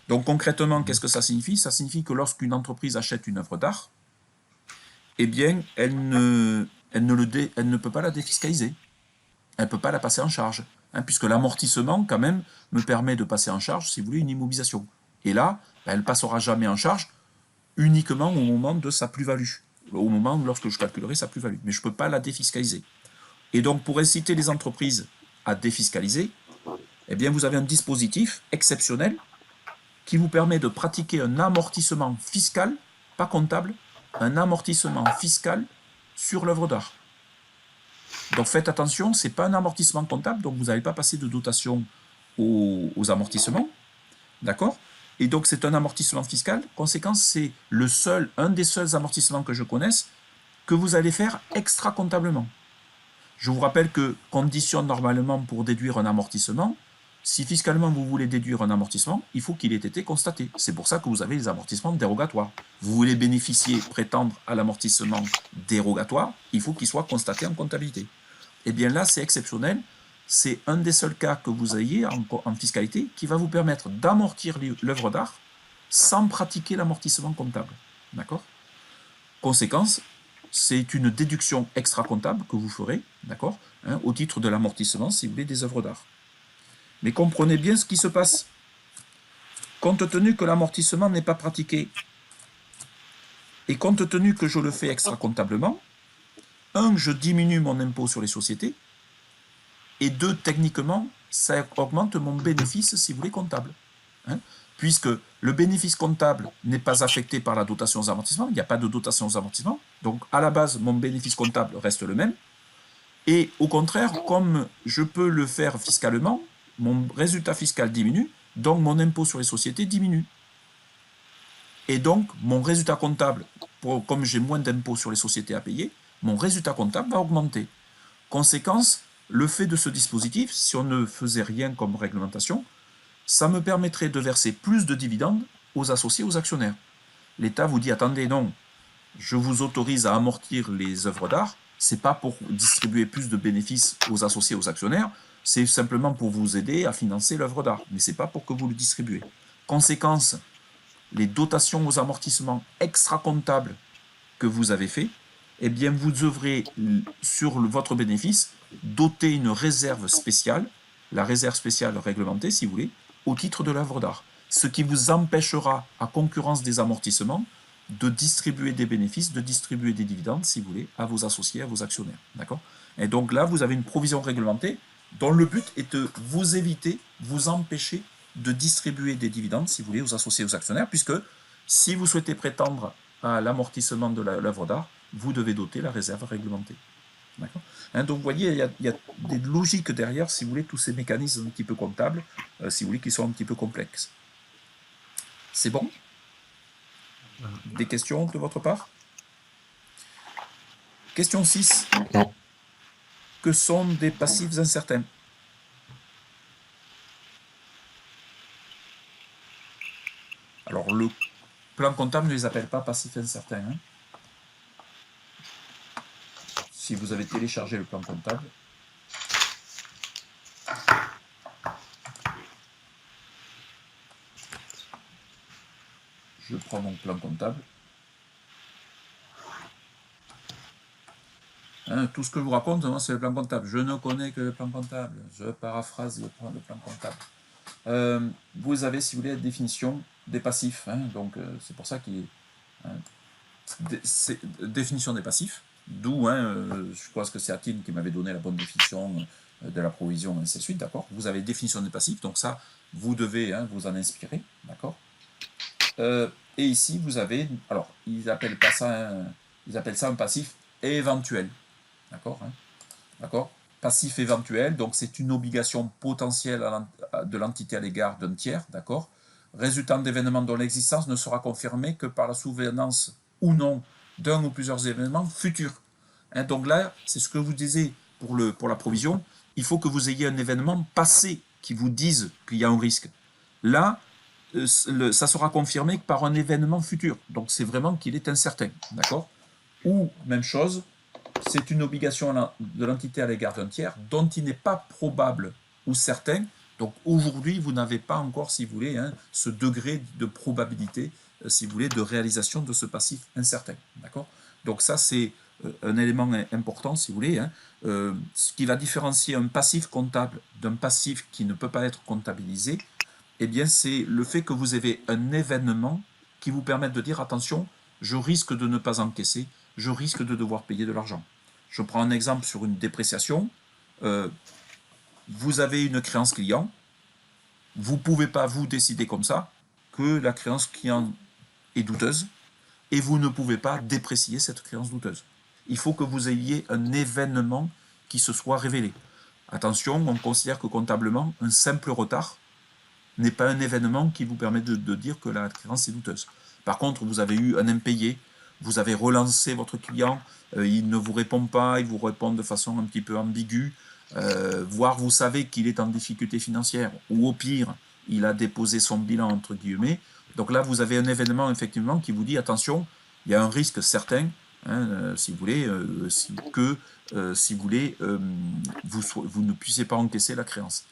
[SPEAKER 1] Donc concrètement, qu'est-ce que ça signifie? Ça signifie que lorsqu'une entreprise achète une œuvre d'art, eh bien, elle ne peut pas la défiscaliser. Elle ne peut pas la passer en charge, hein, puisque l'amortissement, quand même, me permet de passer en charge, si vous voulez, une immobilisation. Et là, elle ne passera jamais en charge uniquement au moment de sa plus-value, au moment lorsque je calculerai sa plus-value. Mais je ne peux pas la défiscaliser. Et donc, pour inciter les entreprises à défiscaliser, eh bien, vous avez un dispositif exceptionnel qui vous permet de pratiquer un amortissement fiscal, pas comptable, un amortissement fiscal sur l'œuvre d'art. Donc faites attention, ce n'est pas un amortissement comptable, donc vous n'allez pas passer de dotation aux amortissements, d'accord? Et donc c'est un amortissement fiscal, conséquence c'est un des seuls amortissements que je connaisse que vous allez faire extra-comptablement. Je vous rappelle que condition normalement pour déduire un amortissement, si fiscalement vous voulez déduire un amortissement, il faut qu'il ait été constaté. C'est pour ça que vous avez les amortissements dérogatoires. Vous voulez bénéficier, prétendre à l'amortissement dérogatoire, il faut qu'il soit constaté en comptabilité. Eh bien là, c'est exceptionnel. C'est un des seuls cas que vous ayez en fiscalité qui va vous permettre d'amortir l'œuvre d'art sans pratiquer l'amortissement comptable. D'accord? Conséquence, c'est une déduction extra-comptable que vous ferez, d'accord, hein, au titre de l'amortissement, si vous voulez, des œuvres d'art. Mais comprenez bien ce qui se passe. Compte tenu que l'amortissement n'est pas pratiqué, et compte tenu que je le fais extra-comptablement, je diminue mon impôt sur les sociétés, et deux, techniquement, ça augmente mon bénéfice, si vous voulez, comptable. Hein, puisque le bénéfice comptable n'est pas affecté par la dotation aux amortissements, il n'y a pas de dotation aux amortissements, donc à la base, mon bénéfice comptable reste le même, et au contraire, comme je peux le faire fiscalement, mon résultat fiscal diminue, donc mon impôt sur les sociétés diminue. Et donc, mon résultat comptable, comme j'ai moins d'impôts sur les sociétés à payer, mon résultat comptable va augmenter. Conséquence, le fait de ce dispositif, si on ne faisait rien comme réglementation, ça me permettrait de verser plus de dividendes aux associés, aux actionnaires. L'État vous dit, attendez, non, je vous autorise à amortir les œuvres d'art, c'est pas pour distribuer plus de bénéfices aux associés, aux actionnaires, c'est simplement pour vous aider à financer l'œuvre d'art, mais c'est pas pour que vous le distribuez. Conséquence, les dotations aux amortissements extra-comptables que vous avez fait, eh bien vous devrez, sur votre bénéfice, doter une réserve spéciale, la réserve spéciale réglementée, si vous voulez, au titre de l'œuvre d'art. Ce qui vous empêchera, à concurrence des amortissements, de distribuer des bénéfices, de distribuer des dividendes, si vous voulez, à vos associés, à vos actionnaires. D'accord ? Et donc là, vous avez une provision réglementée dont le but est de vous éviter, vous empêcher de distribuer des dividendes, si vous voulez, aux associés, aux actionnaires, puisque si vous souhaitez prétendre à l'amortissement de l'œuvre d'art, vous devez doter la réserve réglementée. D'accord ? Hein, donc vous voyez, il y a des logiques derrière, si vous voulez, tous ces mécanismes un petit peu comptables, si vous voulez, qui sont un petit peu complexes. C'est bon ? Des questions de votre part ? Question 6.
[SPEAKER 7] Non.
[SPEAKER 1] Que sont des passifs incertains ? Alors, le plan comptable ne les appelle pas passifs incertains. Hein. Si vous avez téléchargé le plan comptable, je prends mon plan comptable. Hein, tout ce que je vous raconte, c'est le plan comptable. Je ne connais que le plan comptable. Je paraphrase le plan comptable. Vous avez, si vous voulez, la définition des passifs. Hein, donc, c'est pour ça qu'il y a définition des passifs. D'où, je crois que c'est Atine qui m'avait donné la bonne définition de la provision, et ainsi de suite, d'accord. Vous avez définition des passifs, donc ça, vous devez vous en inspirer, d'accord. Et ici, vous avez, alors, ils appellent ça un passif éventuel, d'accord, d'accord. Passif éventuel, donc c'est une obligation potentielle de l'entité à l'égard d'un tiers, d'accord, résultant d'événements dont l'existence ne sera confirmée que par la souvenance ou non d'un ou plusieurs événements futurs. Donc là, c'est ce que vous disiez pour la provision, il faut que vous ayez un événement passé qui vous dise qu'il y a un risque. Là, ça sera confirmé par un événement futur, donc c'est vraiment qu'il est incertain, d'accord. Ou, même chose, c'est une obligation de l'entité à l'égard d'un tiers dont il n'est pas probable ou certain. Donc aujourd'hui, vous n'avez pas encore, si vous voulez, ce degré de probabilité, si vous voulez, de réalisation de ce passif incertain. D'accord. Donc ça, c'est un élément important, si vous voulez. Ce qui va différencier un passif comptable d'un passif qui ne peut pas être comptabilisé, eh bien, c'est le fait que vous avez un événement qui vous permette de dire, attention, je risque de ne pas encaisser, je risque de devoir payer de l'argent. Je prends un exemple sur une dépréciation. Vous avez une créance client. Vous ne pouvez pas vous décider comme ça que la créance client est douteuse et vous ne pouvez pas déprécier cette créance douteuse. Il faut que vous ayez un événement qui se soit révélé. Attention, on considère que comptablement, un simple retard n'est pas un événement qui vous permet de dire que la créance est douteuse. Par contre, vous avez eu un impayé, vous avez relancé votre client, il ne vous répond pas, il vous répond de façon un petit peu ambiguë, voire vous savez qu'il est en difficulté financière, ou au pire, il a déposé son bilan entre guillemets. Donc là, vous avez un événement effectivement qui vous dit, attention, il y a un risque certain, si vous voulez, vous ne puissiez pas encaisser la créance.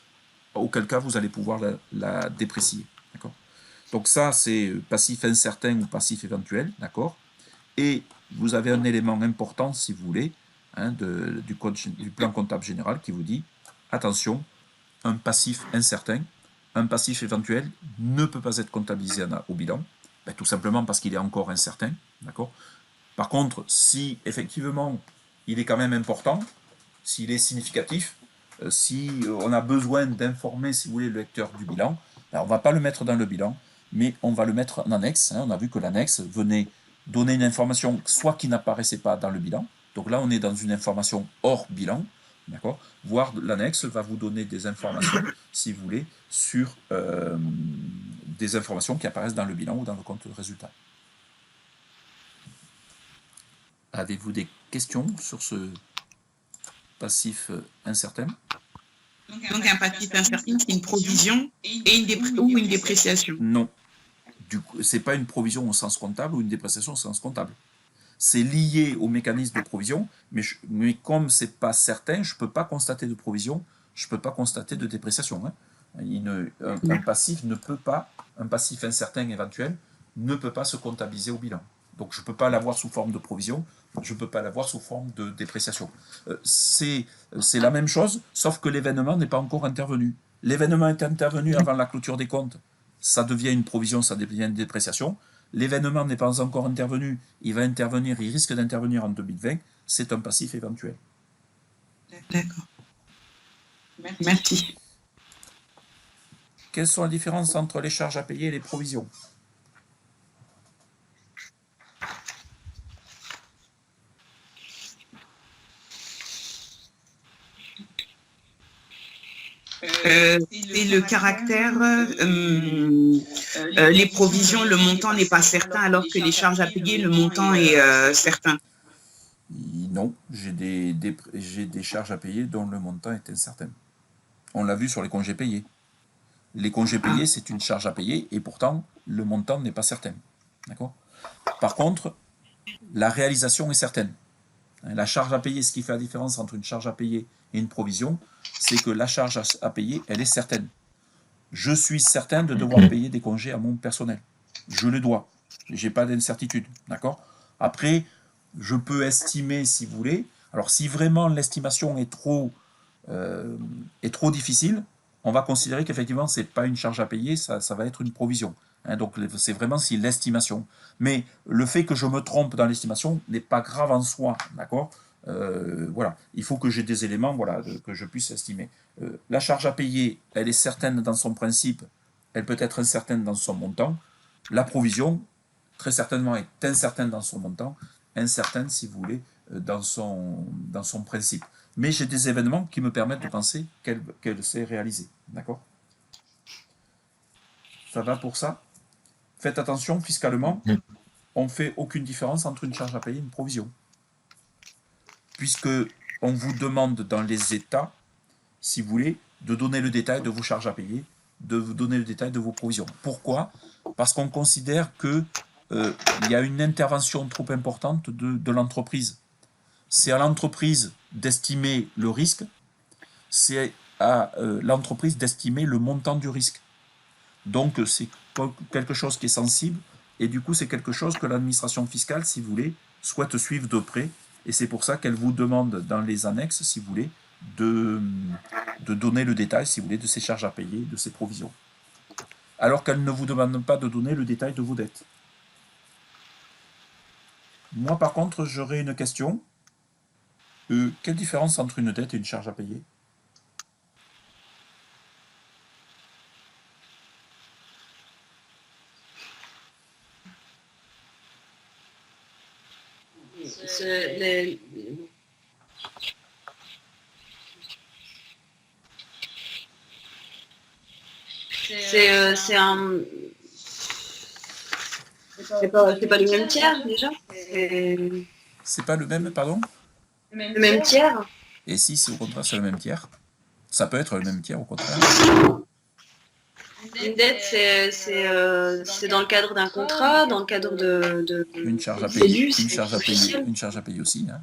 [SPEAKER 1] Auquel cas, vous allez pouvoir la déprécier. D'accord. Donc ça, c'est passif incertain ou passif éventuel. D'accord. Et vous avez un élément important, si vous voulez, du plan comptable général qui vous dit, attention, un passif incertain, un passif éventuel ne peut pas être comptabilisé au bilan, tout simplement parce qu'il est encore incertain. D'accord. Par contre, si effectivement il est quand même important, s'il est significatif, si on a besoin d'informer, si vous voulez, le lecteur du bilan, on ne va pas le mettre dans le bilan, mais on va le mettre en annexe. On a vu que l'annexe venait donner une information soit qui n'apparaissait pas dans le bilan, donc là on est dans une information hors bilan, d'accord, voire l'annexe va vous donner des informations, si vous voulez, sur des informations qui apparaissent dans le bilan ou dans le compte de résultat. Avez-vous des questions sur ce passif incertain?
[SPEAKER 6] Donc un passif incertain, c'est une provision ou une dépréciation?
[SPEAKER 1] Non. Ce n'est pas une provision au sens comptable ou une dépréciation au sens comptable. C'est lié au mécanisme de provision, mais comme ce n'est pas certain, je ne peux pas constater de provision, je ne peux pas constater de dépréciation. Un passif incertain éventuel ne peut pas se comptabiliser au bilan. Donc je ne peux pas l'avoir sous forme de provision, je ne peux pas l'avoir sous forme de dépréciation. C'est la même chose, sauf que l'événement n'est pas encore intervenu. L'événement est intervenu avant la clôture des comptes, ça devient une provision, ça devient une dépréciation. L'événement n'est pas encore intervenu, il risque d'intervenir en 2020, c'est un passif éventuel.
[SPEAKER 6] D'accord. Merci.
[SPEAKER 1] Quelles sont les différences entre les charges à payer et les provisions ?
[SPEAKER 6] C'est le caractère, les provisions, le montant n'est pas certain, alors que les charges à payer, le montant est certain.
[SPEAKER 1] Non, j'ai des charges à payer dont le montant est incertain. On l'a vu sur les congés payés. Les congés payés, c'est une charge à payer, et pourtant, le montant n'est pas certain. D'accord ? Par contre, la réalisation est certaine. La charge à payer, ce qui fait la différence entre une charge à payer et une provision, c'est que la charge à payer, elle est certaine. Je suis certain de devoir payer des congés à mon personnel. Je le dois. Je n'ai pas d'incertitude. D'accord ? Après, je peux estimer, si vous voulez. Alors, si vraiment l'estimation est trop difficile, on va considérer qu'effectivement, ce n'est pas une charge à payer, ça va être une provision. Hein, donc c'est vraiment l'estimation. Mais le fait que je me trompe dans l'estimation n'est pas grave en soi, d'accord? Voilà, il faut que j'ai des éléments, voilà, que je puisse estimer. La charge à payer, elle est certaine dans son principe, elle peut être incertaine dans son montant. La provision, très certainement, est incertaine dans son montant, incertaine, si vous voulez, dans son principe. Mais j'ai des événements qui me permettent de penser qu'elle s'est réalisée, d'accord? Ça va pour ça? Faites attention, fiscalement, on ne fait aucune différence entre une charge à payer et une provision. Puisque on vous demande dans les états, si vous voulez, de donner le détail de vos charges à payer, de vous donner le détail de vos provisions. Pourquoi? Parce qu'on considère que il y a une intervention trop importante de l'entreprise. C'est à l'entreprise d'estimer le risque, c'est à l'entreprise d'estimer le montant du risque. Donc c'est quelque chose qui est sensible, et du coup c'est quelque chose que l'administration fiscale, si vous voulez, souhaite suivre de près, et c'est pour ça qu'elle vous demande dans les annexes, si vous voulez, de donner le détail, si vous voulez, de ces charges à payer, de ces provisions. Alors qu'elle ne vous demande pas de donner le détail de vos dettes. Moi, par contre, j'aurais une question. Quelle différence entre une dette et une charge à payer?
[SPEAKER 2] C'est pas le même tiers déjà.
[SPEAKER 1] C'est pas le même, pardon?
[SPEAKER 2] Le même tiers.
[SPEAKER 1] Et si c'est au contraire c'est le même tiers? Ça peut être le même tiers au contraire.
[SPEAKER 2] Une dette, c'est dans le cadre d'un contrat, dans le cadre de
[SPEAKER 1] Une charge à
[SPEAKER 2] c'est
[SPEAKER 1] payer,
[SPEAKER 2] dû, c'est officiel.
[SPEAKER 1] une charge à payer aussi. Hein.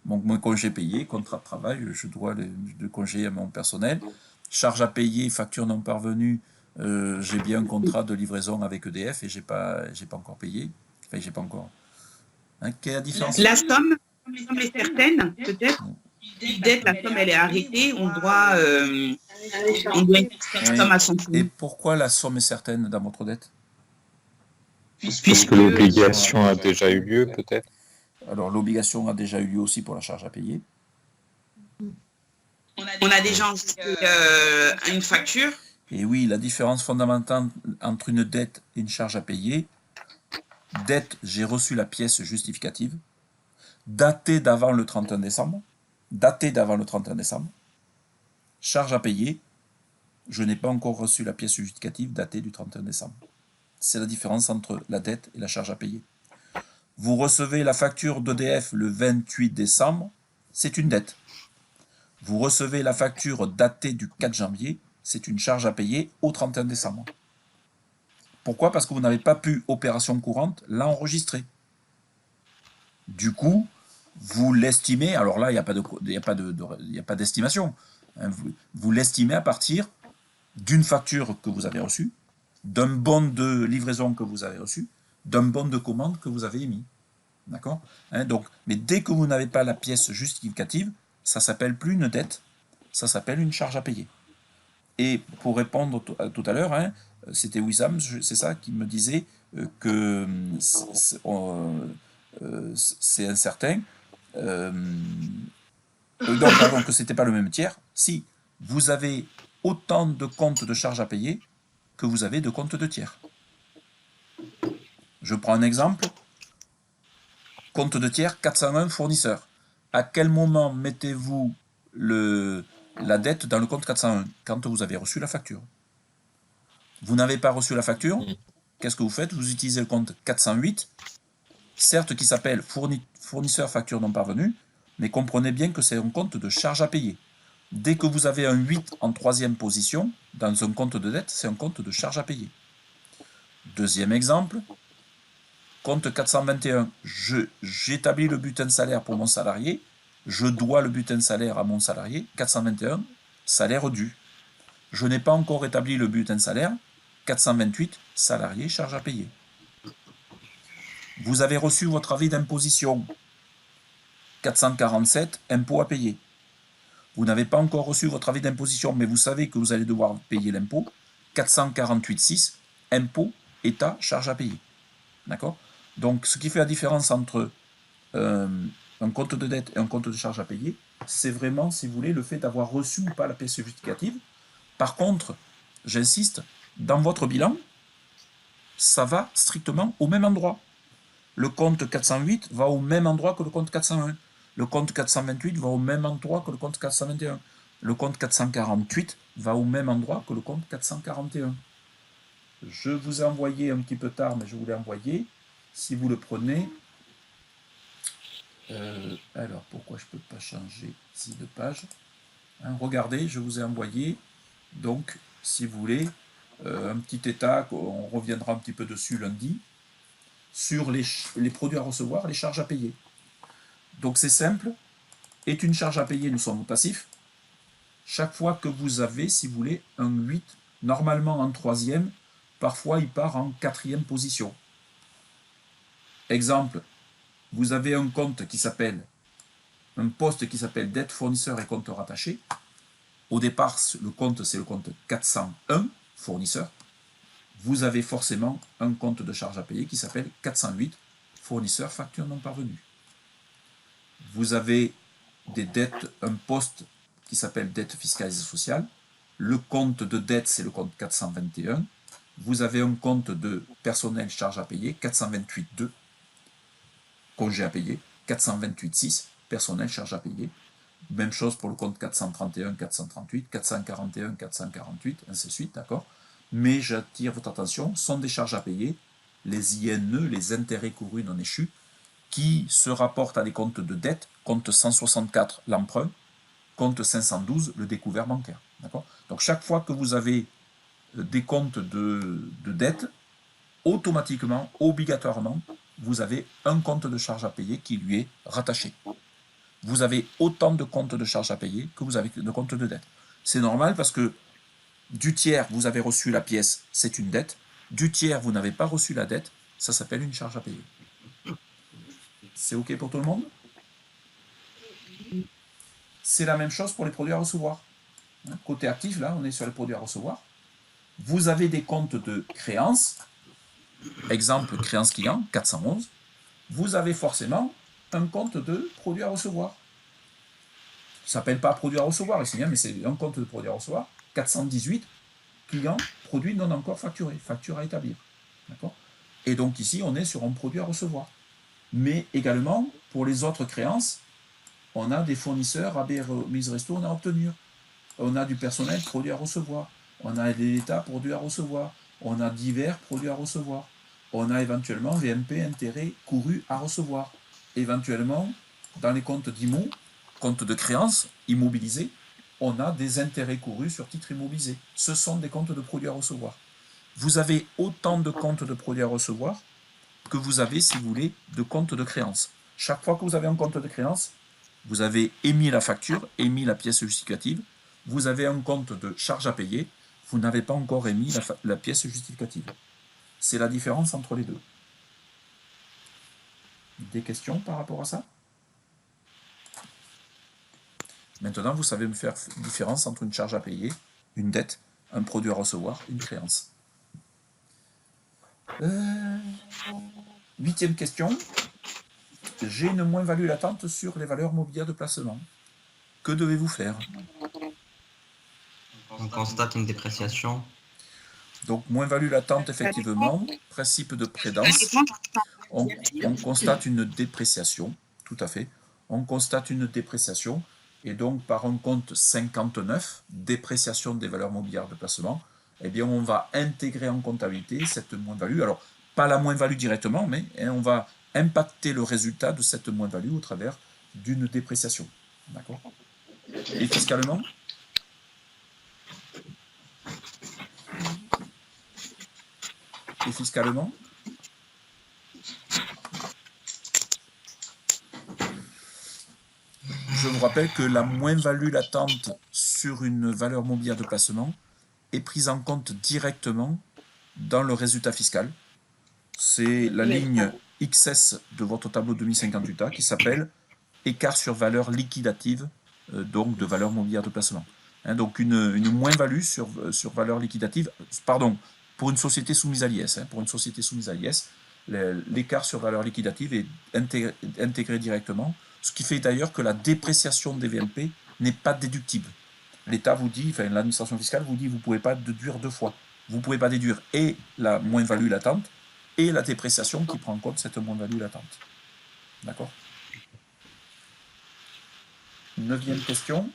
[SPEAKER 1] Mon congé payé, contrat de travail, je dois de congé à mon personnel. Charge à payer, facture non parvenue, j'ai bien un contrat de livraison avec EDF et j'ai pas encore payé. Enfin, j'ai pas encore. Hein, quelle est la différence?
[SPEAKER 6] La somme est certaine, peut-être. Une dette, la somme, elle est arrêtée. On doit cette somme à son tour.
[SPEAKER 1] Et pourquoi la somme est certaine dans votre dette?
[SPEAKER 7] Puisque l'obligation a déjà eu lieu, peut-être.
[SPEAKER 1] Alors, l'obligation a déjà eu lieu aussi pour la charge à payer.
[SPEAKER 6] On a déjà enregistré une facture.
[SPEAKER 1] Et oui, la différence fondamentale entre une dette et une charge à payer. Dette, j'ai reçu la pièce justificative, datée d'avant le 31 décembre. Datée d'avant le 31 décembre. Charge à payer, je n'ai pas encore reçu la pièce justificative datée du 31 décembre. C'est la différence entre la dette et la charge à payer. Vous recevez la facture d'EDF le 28 décembre, c'est une dette. Vous recevez la facture datée du 4 janvier, c'est une charge à payer au 31 décembre. Pourquoi? Parce que vous n'avez pas pu, opération courante, l'enregistrer. Du coup, vous l'estimez, alors là, il n'y a pas d'estimation. Hein, vous l'estimez à partir d'une facture que vous avez reçue, d'un bon de livraison que vous avez reçu, d'un bon de commande que vous avez émis. D'accord? Hein, donc, mais dès que vous n'avez pas la pièce justificative, ça ne s'appelle plus une dette, ça s'appelle une charge à payer. Et pour répondre tout à l'heure, hein, c'était Wissam, c'est ça, qui me disait que c'est incertain. Donc, pardon, que ce n'était pas le même tiers. Si vous avez autant de comptes de charges à payer que vous avez de comptes de tiers. Je prends un exemple. Compte de tiers, 401 fournisseurs. À quel moment mettez-vous la dette dans le compte 401? Quand vous avez reçu la facture. Vous n'avez pas reçu la facture, qu'est-ce que vous faites? Vous utilisez le compte 408, certes qui s'appelle fournisseur facture non parvenue, mais comprenez bien que c'est un compte de charge à payer. Dès que vous avez un 8 en troisième position, dans un compte de dette, c'est un compte de charge à payer. Deuxième exemple, compte 421, j'établis le bulletin de salaire pour mon salarié, je dois le bulletin de salaire à mon salarié, 421, salaire dû. Je n'ai pas encore établi le bulletin de salaire, 428, salarié, charge à payer. Vous avez reçu votre avis d'imposition, 447, impôt à payer. Vous n'avez pas encore reçu votre avis d'imposition, mais vous savez que vous allez devoir payer l'impôt, 448,6, impôt état, charge à payer. D'accord? Donc, ce qui fait la différence entre un compte de dette et un compte de charge à payer, c'est vraiment, si vous voulez, le fait d'avoir reçu ou pas la pièce justificative. Par contre, j'insiste, dans votre bilan, ça va strictement au même endroit. Le compte 408 va au même endroit que le compte 401. Le compte 428 va au même endroit que le compte 421. Le compte 448 va au même endroit que le compte 441. Je vous ai envoyé un petit peu tard, mais je vous l'ai envoyé. Si vous le prenez... alors, pourquoi je ne peux pas changer ici de page, hein, regardez, je vous ai envoyé, donc, si vous voulez, un petit état, on reviendra un petit peu dessus lundi, sur les produits à recevoir, les charges à payer. Donc, c'est simple. Est une charge à payer, nous sommes au passif. Chaque fois que vous avez, si vous voulez, un 8, normalement en troisième, parfois il part en quatrième position. Exemple, vous avez un compte qui s'appelle, un poste qui s'appelle dette fournisseur et compte rattaché. Au départ, le compte, c'est le compte 401, fournisseur. Vous avez forcément un compte de charge à payer qui s'appelle 408, fournisseur, facture non parvenue. Vous avez des dettes, un poste qui s'appelle dette fiscale et sociale. Le compte de dette, c'est le compte 421. Vous avez un compte de personnel charge à payer, 428.2, congé à payer, 428.6, personnel charge à payer. Même chose pour le compte 431, 438, 441, 448, ainsi de suite, d'accord? Mais j'attire votre attention, sont des charges à payer, les INE, les intérêts courus non échus, qui se rapportent à des comptes de dette, compte 164, l'emprunt, compte 512, le découvert bancaire, d'accord? Donc chaque fois que vous avez des comptes de dette, automatiquement, obligatoirement, vous avez un compte de charge à payer qui lui est rattaché. Vous avez autant de comptes de charge à payer que vous avez de comptes de dette. C'est normal parce que du tiers, vous avez reçu la pièce, c'est une dette. Du tiers, vous n'avez pas reçu la dette, ça s'appelle une charge à payer. C'est OK pour tout le monde? C'est la même chose pour les produits à recevoir. Côté actif, là, on est sur les produits à recevoir. Vous avez des comptes de créances. Exemple, créance client, 411. Vous avez forcément un compte de produits à recevoir. Ça ne s'appelle pas produit à recevoir ici, mais c'est un compte de produits à recevoir. 418, client, produit non encore facturé, facture à établir. D'accord? Et donc ici, on est sur un produit à recevoir. Mais également, pour les autres créances, on a des fournisseurs, AB Remise Resto, on a obtenu. On a du personnel, produit à recevoir. On a des états, produits à recevoir. On a divers produits à recevoir. On a éventuellement VMP, intérêts courus à recevoir. Éventuellement, dans les comptes d'IMO, comptes de créances immobilisés, on a des intérêts courus sur titres immobilisés. Ce sont des comptes de produits à recevoir. Vous avez autant de comptes de produits à recevoir que vous avez, si vous voulez, de comptes de créances. Chaque fois que vous avez un compte de créance, vous avez émis la facture, émis la pièce justificative, vous avez un compte de charge à payer, vous n'avez pas encore émis la pièce justificative. C'est la différence entre les deux. Des questions par rapport à ça? Maintenant, vous savez me faire une différence entre une charge à payer, une dette, un produit à recevoir, une créance. 8e question. J'ai une moins-value latente sur les valeurs mobilières de placement. Que devez-vous faire?
[SPEAKER 4] On constate une dépréciation.
[SPEAKER 1] Donc, moins-value latente, effectivement, principe de prédence. On constate une dépréciation, tout à fait. On constate une dépréciation, et donc par un compte 59, dépréciation des valeurs mobilières de placement, eh bien, on va intégrer en comptabilité cette moins-value. Alors, pas la moins-value directement, mais on va impacter le résultat de cette moins-value au travers d'une dépréciation. D'accord? Et fiscalement? Et fiscalement? Je vous rappelle que la moins-value latente sur une valeur mobilière de placement est prise en compte directement dans le résultat fiscal. C'est la ligne XS de votre tableau 2058A qui s'appelle écart sur valeur liquidative, donc de valeur mobilière de placement. Donc une moins-value sur valeur liquidative, pardon, pour une société soumise à l'IS. Pour une société soumise à l'IS, l'écart sur valeur liquidative est intégré directement, ce qui fait d'ailleurs que la dépréciation des VMP n'est pas déductible. L'État vous dit, enfin l'administration fiscale vous dit, vous ne pouvez pas déduire deux fois. Vous ne pouvez pas déduire et la moins-value latente et la dépréciation qui prend en compte cette moins-value latente. D'accord ? 9e question.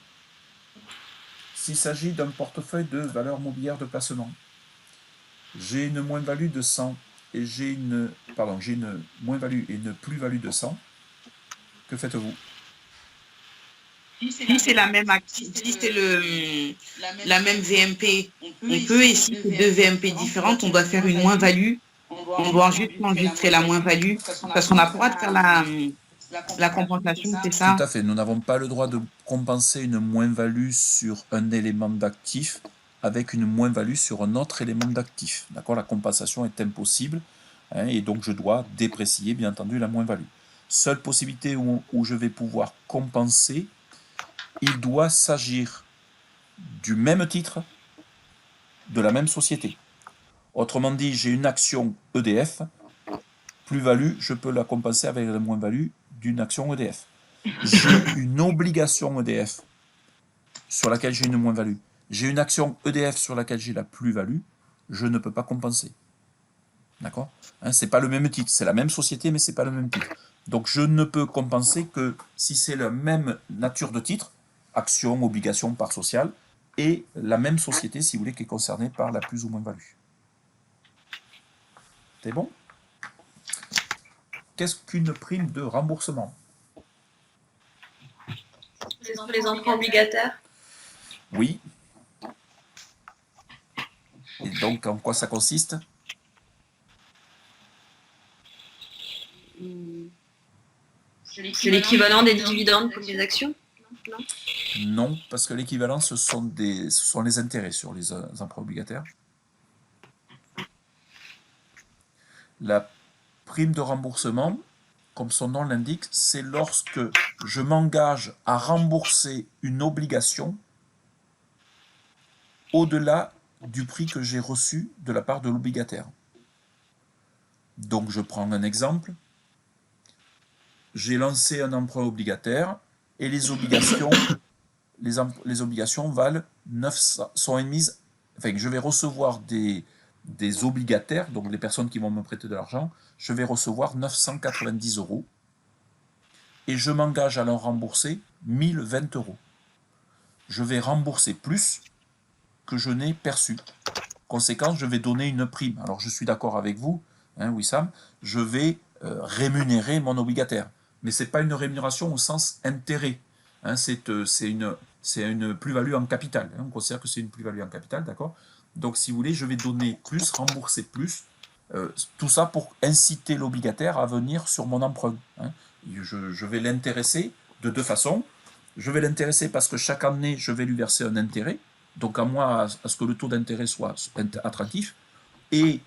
[SPEAKER 1] S'il s'agit d'un portefeuille de valeurs mobilières de placement, j'ai une moins-value de 100 et j'ai une moins-value et une plus-value de 100. Que faites-vous?
[SPEAKER 6] Si c'est la même activité, si c'est la même VMP, on peut, et si c'est deux VMP différentes, on doit faire une moins-value. On doit juste enregistrer la moins-value parce qu'on n'a pas le droit de faire la compensation, c'est ça?
[SPEAKER 1] Tout à fait. Nous n'avons pas le droit de compenser une moins-value sur un élément d'actif avec une moins-value sur un autre élément d'actif. D'accord? La compensation est impossible, et donc je dois déprécier, bien entendu, la moins-value. Seule possibilité où je vais pouvoir compenser, il doit s'agir du même titre, de la même société. Autrement dit, j'ai une action EDF, plus-value, je peux la compenser avec la moins-value d'une action EDF. J'ai une obligation EDF sur laquelle j'ai une moins-value. J'ai une action EDF sur laquelle j'ai la plus-value, je ne peux pas compenser. D'accord? C'est pas le même titre, c'est la même société, mais c'est pas le même titre. Donc je ne peux compenser que si c'est la même nature de titre, action, obligation, part sociale, et la même société, si vous voulez, qui est concernée par la plus ou moins-value. C'est bon? Qu'est-ce qu'une prime de remboursement?
[SPEAKER 2] C'est sur les emprunts obligataires.
[SPEAKER 1] Oui. Et donc, en quoi ça consiste?
[SPEAKER 2] C'est l'équivalent des dividendes pour les actions, non?
[SPEAKER 1] Non, parce que l'équivalent, ce sont les intérêts sur les emprunts obligataires. La prime de remboursement, comme son nom l'indique, c'est lorsque je m'engage à rembourser une obligation au-delà du prix que j'ai reçu de la part de l'obligataire. Donc je prends un exemple. J'ai lancé un emprunt obligataire et les obligations valent 900, sont émises, enfin je vais recevoir des obligataires, donc les personnes qui vont me prêter de l'argent, je vais recevoir 990 € et je m'engage à leur rembourser 1020 €. Je vais rembourser plus que je n'ai perçu. Conséquence, je vais donner une prime. Alors je suis d'accord avec vous, Wissam, je vais rémunérer mon obligataire. Mais ce n'est pas une rémunération au sens intérêt. C'est une plus-value en capital. On considère que c'est une plus-value en capital, d'accord? Donc si vous voulez, je vais donner plus, rembourser plus. Tout ça pour inciter l'obligataire à venir sur mon emprunt. Je vais l'intéresser de deux façons. Je vais l'intéresser parce que chaque année, je vais lui verser un intérêt. Donc à moi, à ce que le taux d'intérêt soit attractif. Et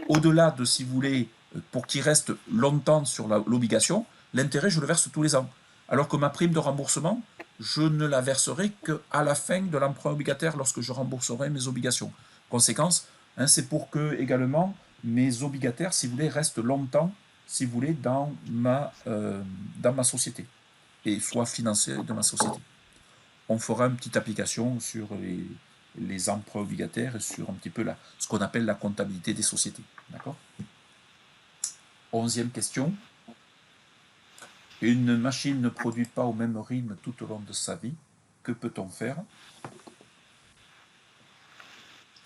[SPEAKER 1] au-delà de, si vous voulez, pour qu'il reste longtemps sur l'obligation, l'intérêt, je le verse tous les ans. Alors que ma prime de remboursement, je ne la verserai qu'à la fin de l'emprunt obligataire lorsque je rembourserai mes obligations. Conséquence, c'est pour que également mes obligataires, si vous voulez, restent longtemps, si vous voulez, dans ma société et soient financés de ma société. On fera une petite application sur les emprunts obligataires et sur un petit peu ce qu'on appelle la comptabilité des sociétés. D'accord? 11e question. Une machine ne produit pas au même rythme tout au long de sa vie. Que peut-on faire?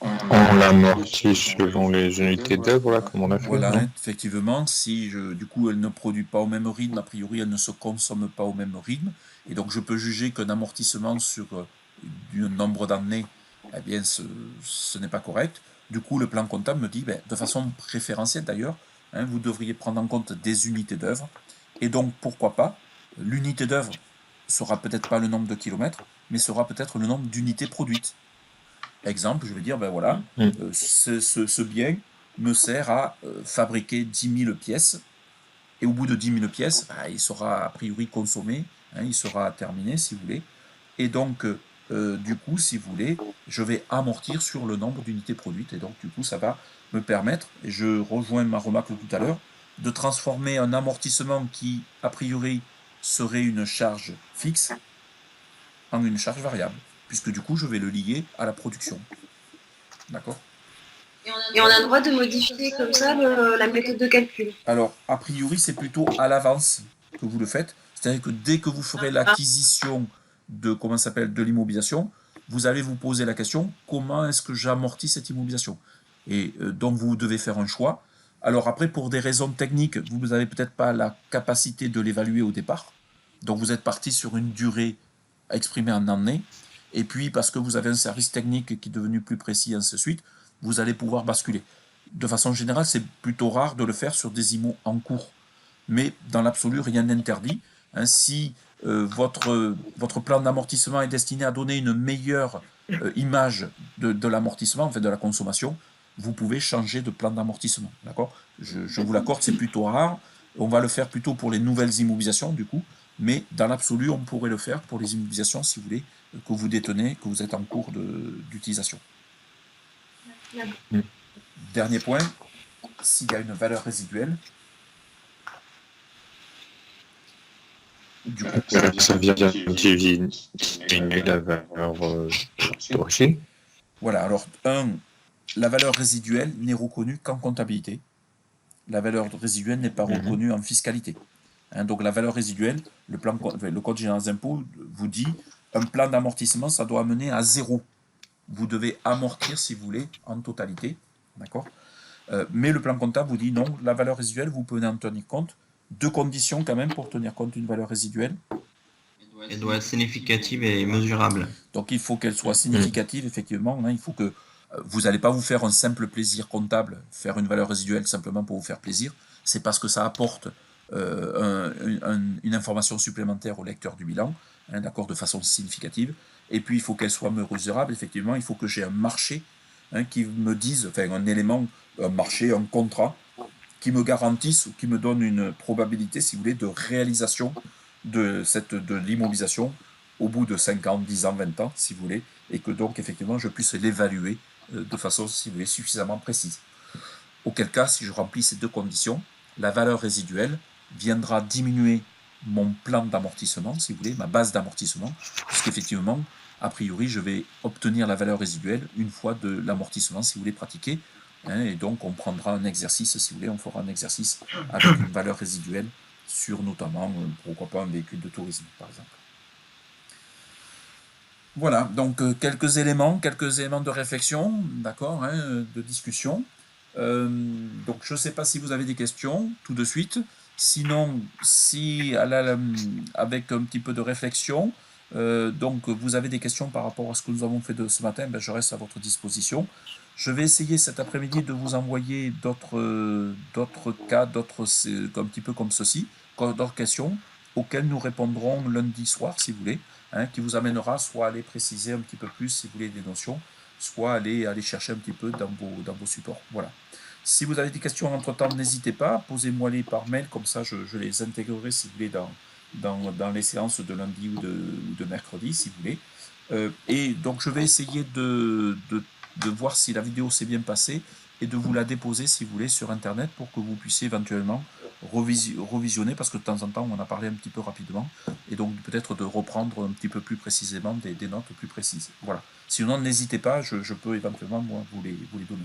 [SPEAKER 7] On l'amortit selon les unités d'œuvre, là, comme on a fait.
[SPEAKER 1] Voilà, effectivement, si du coup elle ne produit pas au même rythme, a priori elle ne se consomme pas au même rythme, et donc je peux juger qu'un amortissement sur un nombre d'années, eh bien ce n'est pas correct. Du coup le plan comptable me dit, de façon préférentielle d'ailleurs, vous devriez prendre en compte des unités d'œuvre, et donc pourquoi pas, l'unité d'œuvre sera peut-être pas le nombre de kilomètres, mais sera peut-être le nombre d'unités produites. Exemple, je vais dire, voilà, ce bien me sert à fabriquer 10 000 pièces, et au bout de 10 000 pièces, il sera a priori consommé, il sera terminé, si vous voulez. Et donc, du coup, si vous voulez, je vais amortir sur le nombre d'unités produites. Et donc, du coup, ça va me permettre, et je rejoins ma remarque de tout à l'heure, de transformer un amortissement qui, a priori, serait une charge fixe en une charge variable, puisque du coup, je vais le lier à la production. D'accord ?
[SPEAKER 2] Et on a le droit de modifier comme ça la méthode de calcul.
[SPEAKER 1] Alors, a priori, c'est plutôt à l'avance que vous le faites. C'est-à-dire que dès que vous ferez l'acquisition de l'immobilisation, vous allez vous poser la question, comment est-ce que j'amortis cette immobilisation? Et donc, vous devez faire un choix. Alors après, pour des raisons techniques, vous n'avez peut-être pas la capacité de l'évaluer au départ. Donc, vous êtes parti sur une durée exprimée en années. Et puis, parce que vous avez un service technique qui est devenu plus précis, et ainsi de suite, vous allez pouvoir basculer. De façon générale, c'est plutôt rare de le faire sur des IMO en cours. Mais dans l'absolu, rien n'interdit. Si votre plan d'amortissement est destiné à donner une meilleure image de l'amortissement, en fait de la consommation, vous pouvez changer de plan d'amortissement. D'accord ? Je vous l'accorde, c'est plutôt rare. On va le faire plutôt pour les nouvelles immobilisations, du coup. Mais dans l'absolu, on pourrait le faire pour les immobilisations, si vous voulez, que vous détenez, que vous êtes en cours d'utilisation. Dernier point, s'il y a une valeur résiduelle, du coup,
[SPEAKER 7] Ça vient diminuer la valeur d'origine.
[SPEAKER 1] voilà, alors, la valeur résiduelle n'est reconnue qu'en comptabilité. La valeur résiduelle n'est pas reconnue en fiscalité. Donc la valeur résiduelle, le Code général des impôts vous dit, un plan d'amortissement, ça doit amener à 0. Vous devez amortir, si vous voulez, en totalité. D'accord ? Mais le plan comptable vous dit, non, la valeur résiduelle, vous pouvez en tenir compte. 2 conditions quand même pour tenir compte d'une valeur résiduelle.
[SPEAKER 4] Elle doit être significative et mesurable.
[SPEAKER 1] Donc il faut qu'elle soit significative, effectivement. Il faut que vous n'allez pas vous faire un simple plaisir comptable, faire une valeur résiduelle simplement pour vous faire plaisir. C'est parce que ça apporte une information supplémentaire au lecteur du bilan, d'accord, de façon significative. Et puis il faut qu'elle soit mesurable, effectivement. Il faut que j'ai un marché qui me dise, enfin un élément, un marché, un contrat, qui me garantisse ou qui me donne une probabilité, si vous voulez, de réalisation de l'immobilisation au bout de 5 ans, 10 ans, 20 ans, si vous voulez, et que donc, effectivement, je puisse l'évaluer de façon, si vous voulez, suffisamment précise. Auquel cas, si je remplis ces 2 conditions, la valeur résiduelle viendra diminuer mon plan d'amortissement, si vous voulez, ma base d'amortissement, puisqu'effectivement, a priori, je vais obtenir la valeur résiduelle une fois de l'amortissement, si vous voulez, pratiqué. Et donc, on prendra un exercice, si vous voulez, on fera un exercice avec une valeur résiduelle sur notamment, pourquoi pas, un véhicule de tourisme, par exemple. Voilà, donc quelques éléments de réflexion, d'accord, de discussion. Donc, je ne sais pas si vous avez des questions tout de suite. Sinon, si avec un petit peu de réflexion, donc vous avez des questions par rapport à ce que nous avons fait de ce matin, je reste à votre disposition. Je vais essayer cet après-midi de vous envoyer d'autres cas, un petit peu comme ceci, d'autres questions auxquelles nous répondrons lundi soir, si vous voulez, qui vous amènera soit à aller préciser un petit peu plus, si vous voulez, des notions, soit aller chercher un petit peu dans vos supports. Voilà. Si vous avez des questions entre-temps, n'hésitez pas, posez-moi-les par mail, comme ça je les intégrerai, si vous voulez, dans les séances de lundi ou de mercredi, si vous voulez. Et donc je vais essayer de voir si la vidéo s'est bien passée et de vous la déposer, si vous voulez, sur Internet pour que vous puissiez éventuellement revisionner, parce que de temps en temps, on en a parlé un petit peu rapidement, et donc peut-être de reprendre un petit peu plus précisément des notes plus précises. Voilà. Sinon, n'hésitez pas, je peux éventuellement, moi, vous les donner.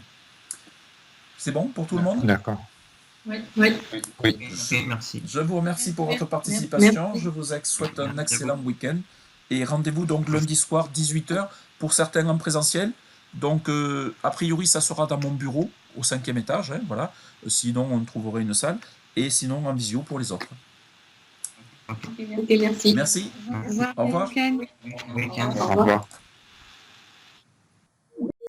[SPEAKER 1] C'est bon pour tout le monde ?
[SPEAKER 7] D'accord.
[SPEAKER 8] Oui.
[SPEAKER 4] Merci.
[SPEAKER 1] Je vous remercie pour votre participation. Je vous souhaite un excellent week-end. Et rendez-vous donc lundi soir, 18h, pour certains en présentiel. Donc, a priori, ça sera dans mon bureau, au 5e étage. Voilà. Sinon, on trouverait une salle. Et sinon, en visio pour les autres.
[SPEAKER 8] Ok, merci.
[SPEAKER 1] Merci.
[SPEAKER 5] Au revoir.
[SPEAKER 1] Au revoir.
[SPEAKER 5] Bon week-end.
[SPEAKER 4] Bon week-end.
[SPEAKER 7] Au revoir.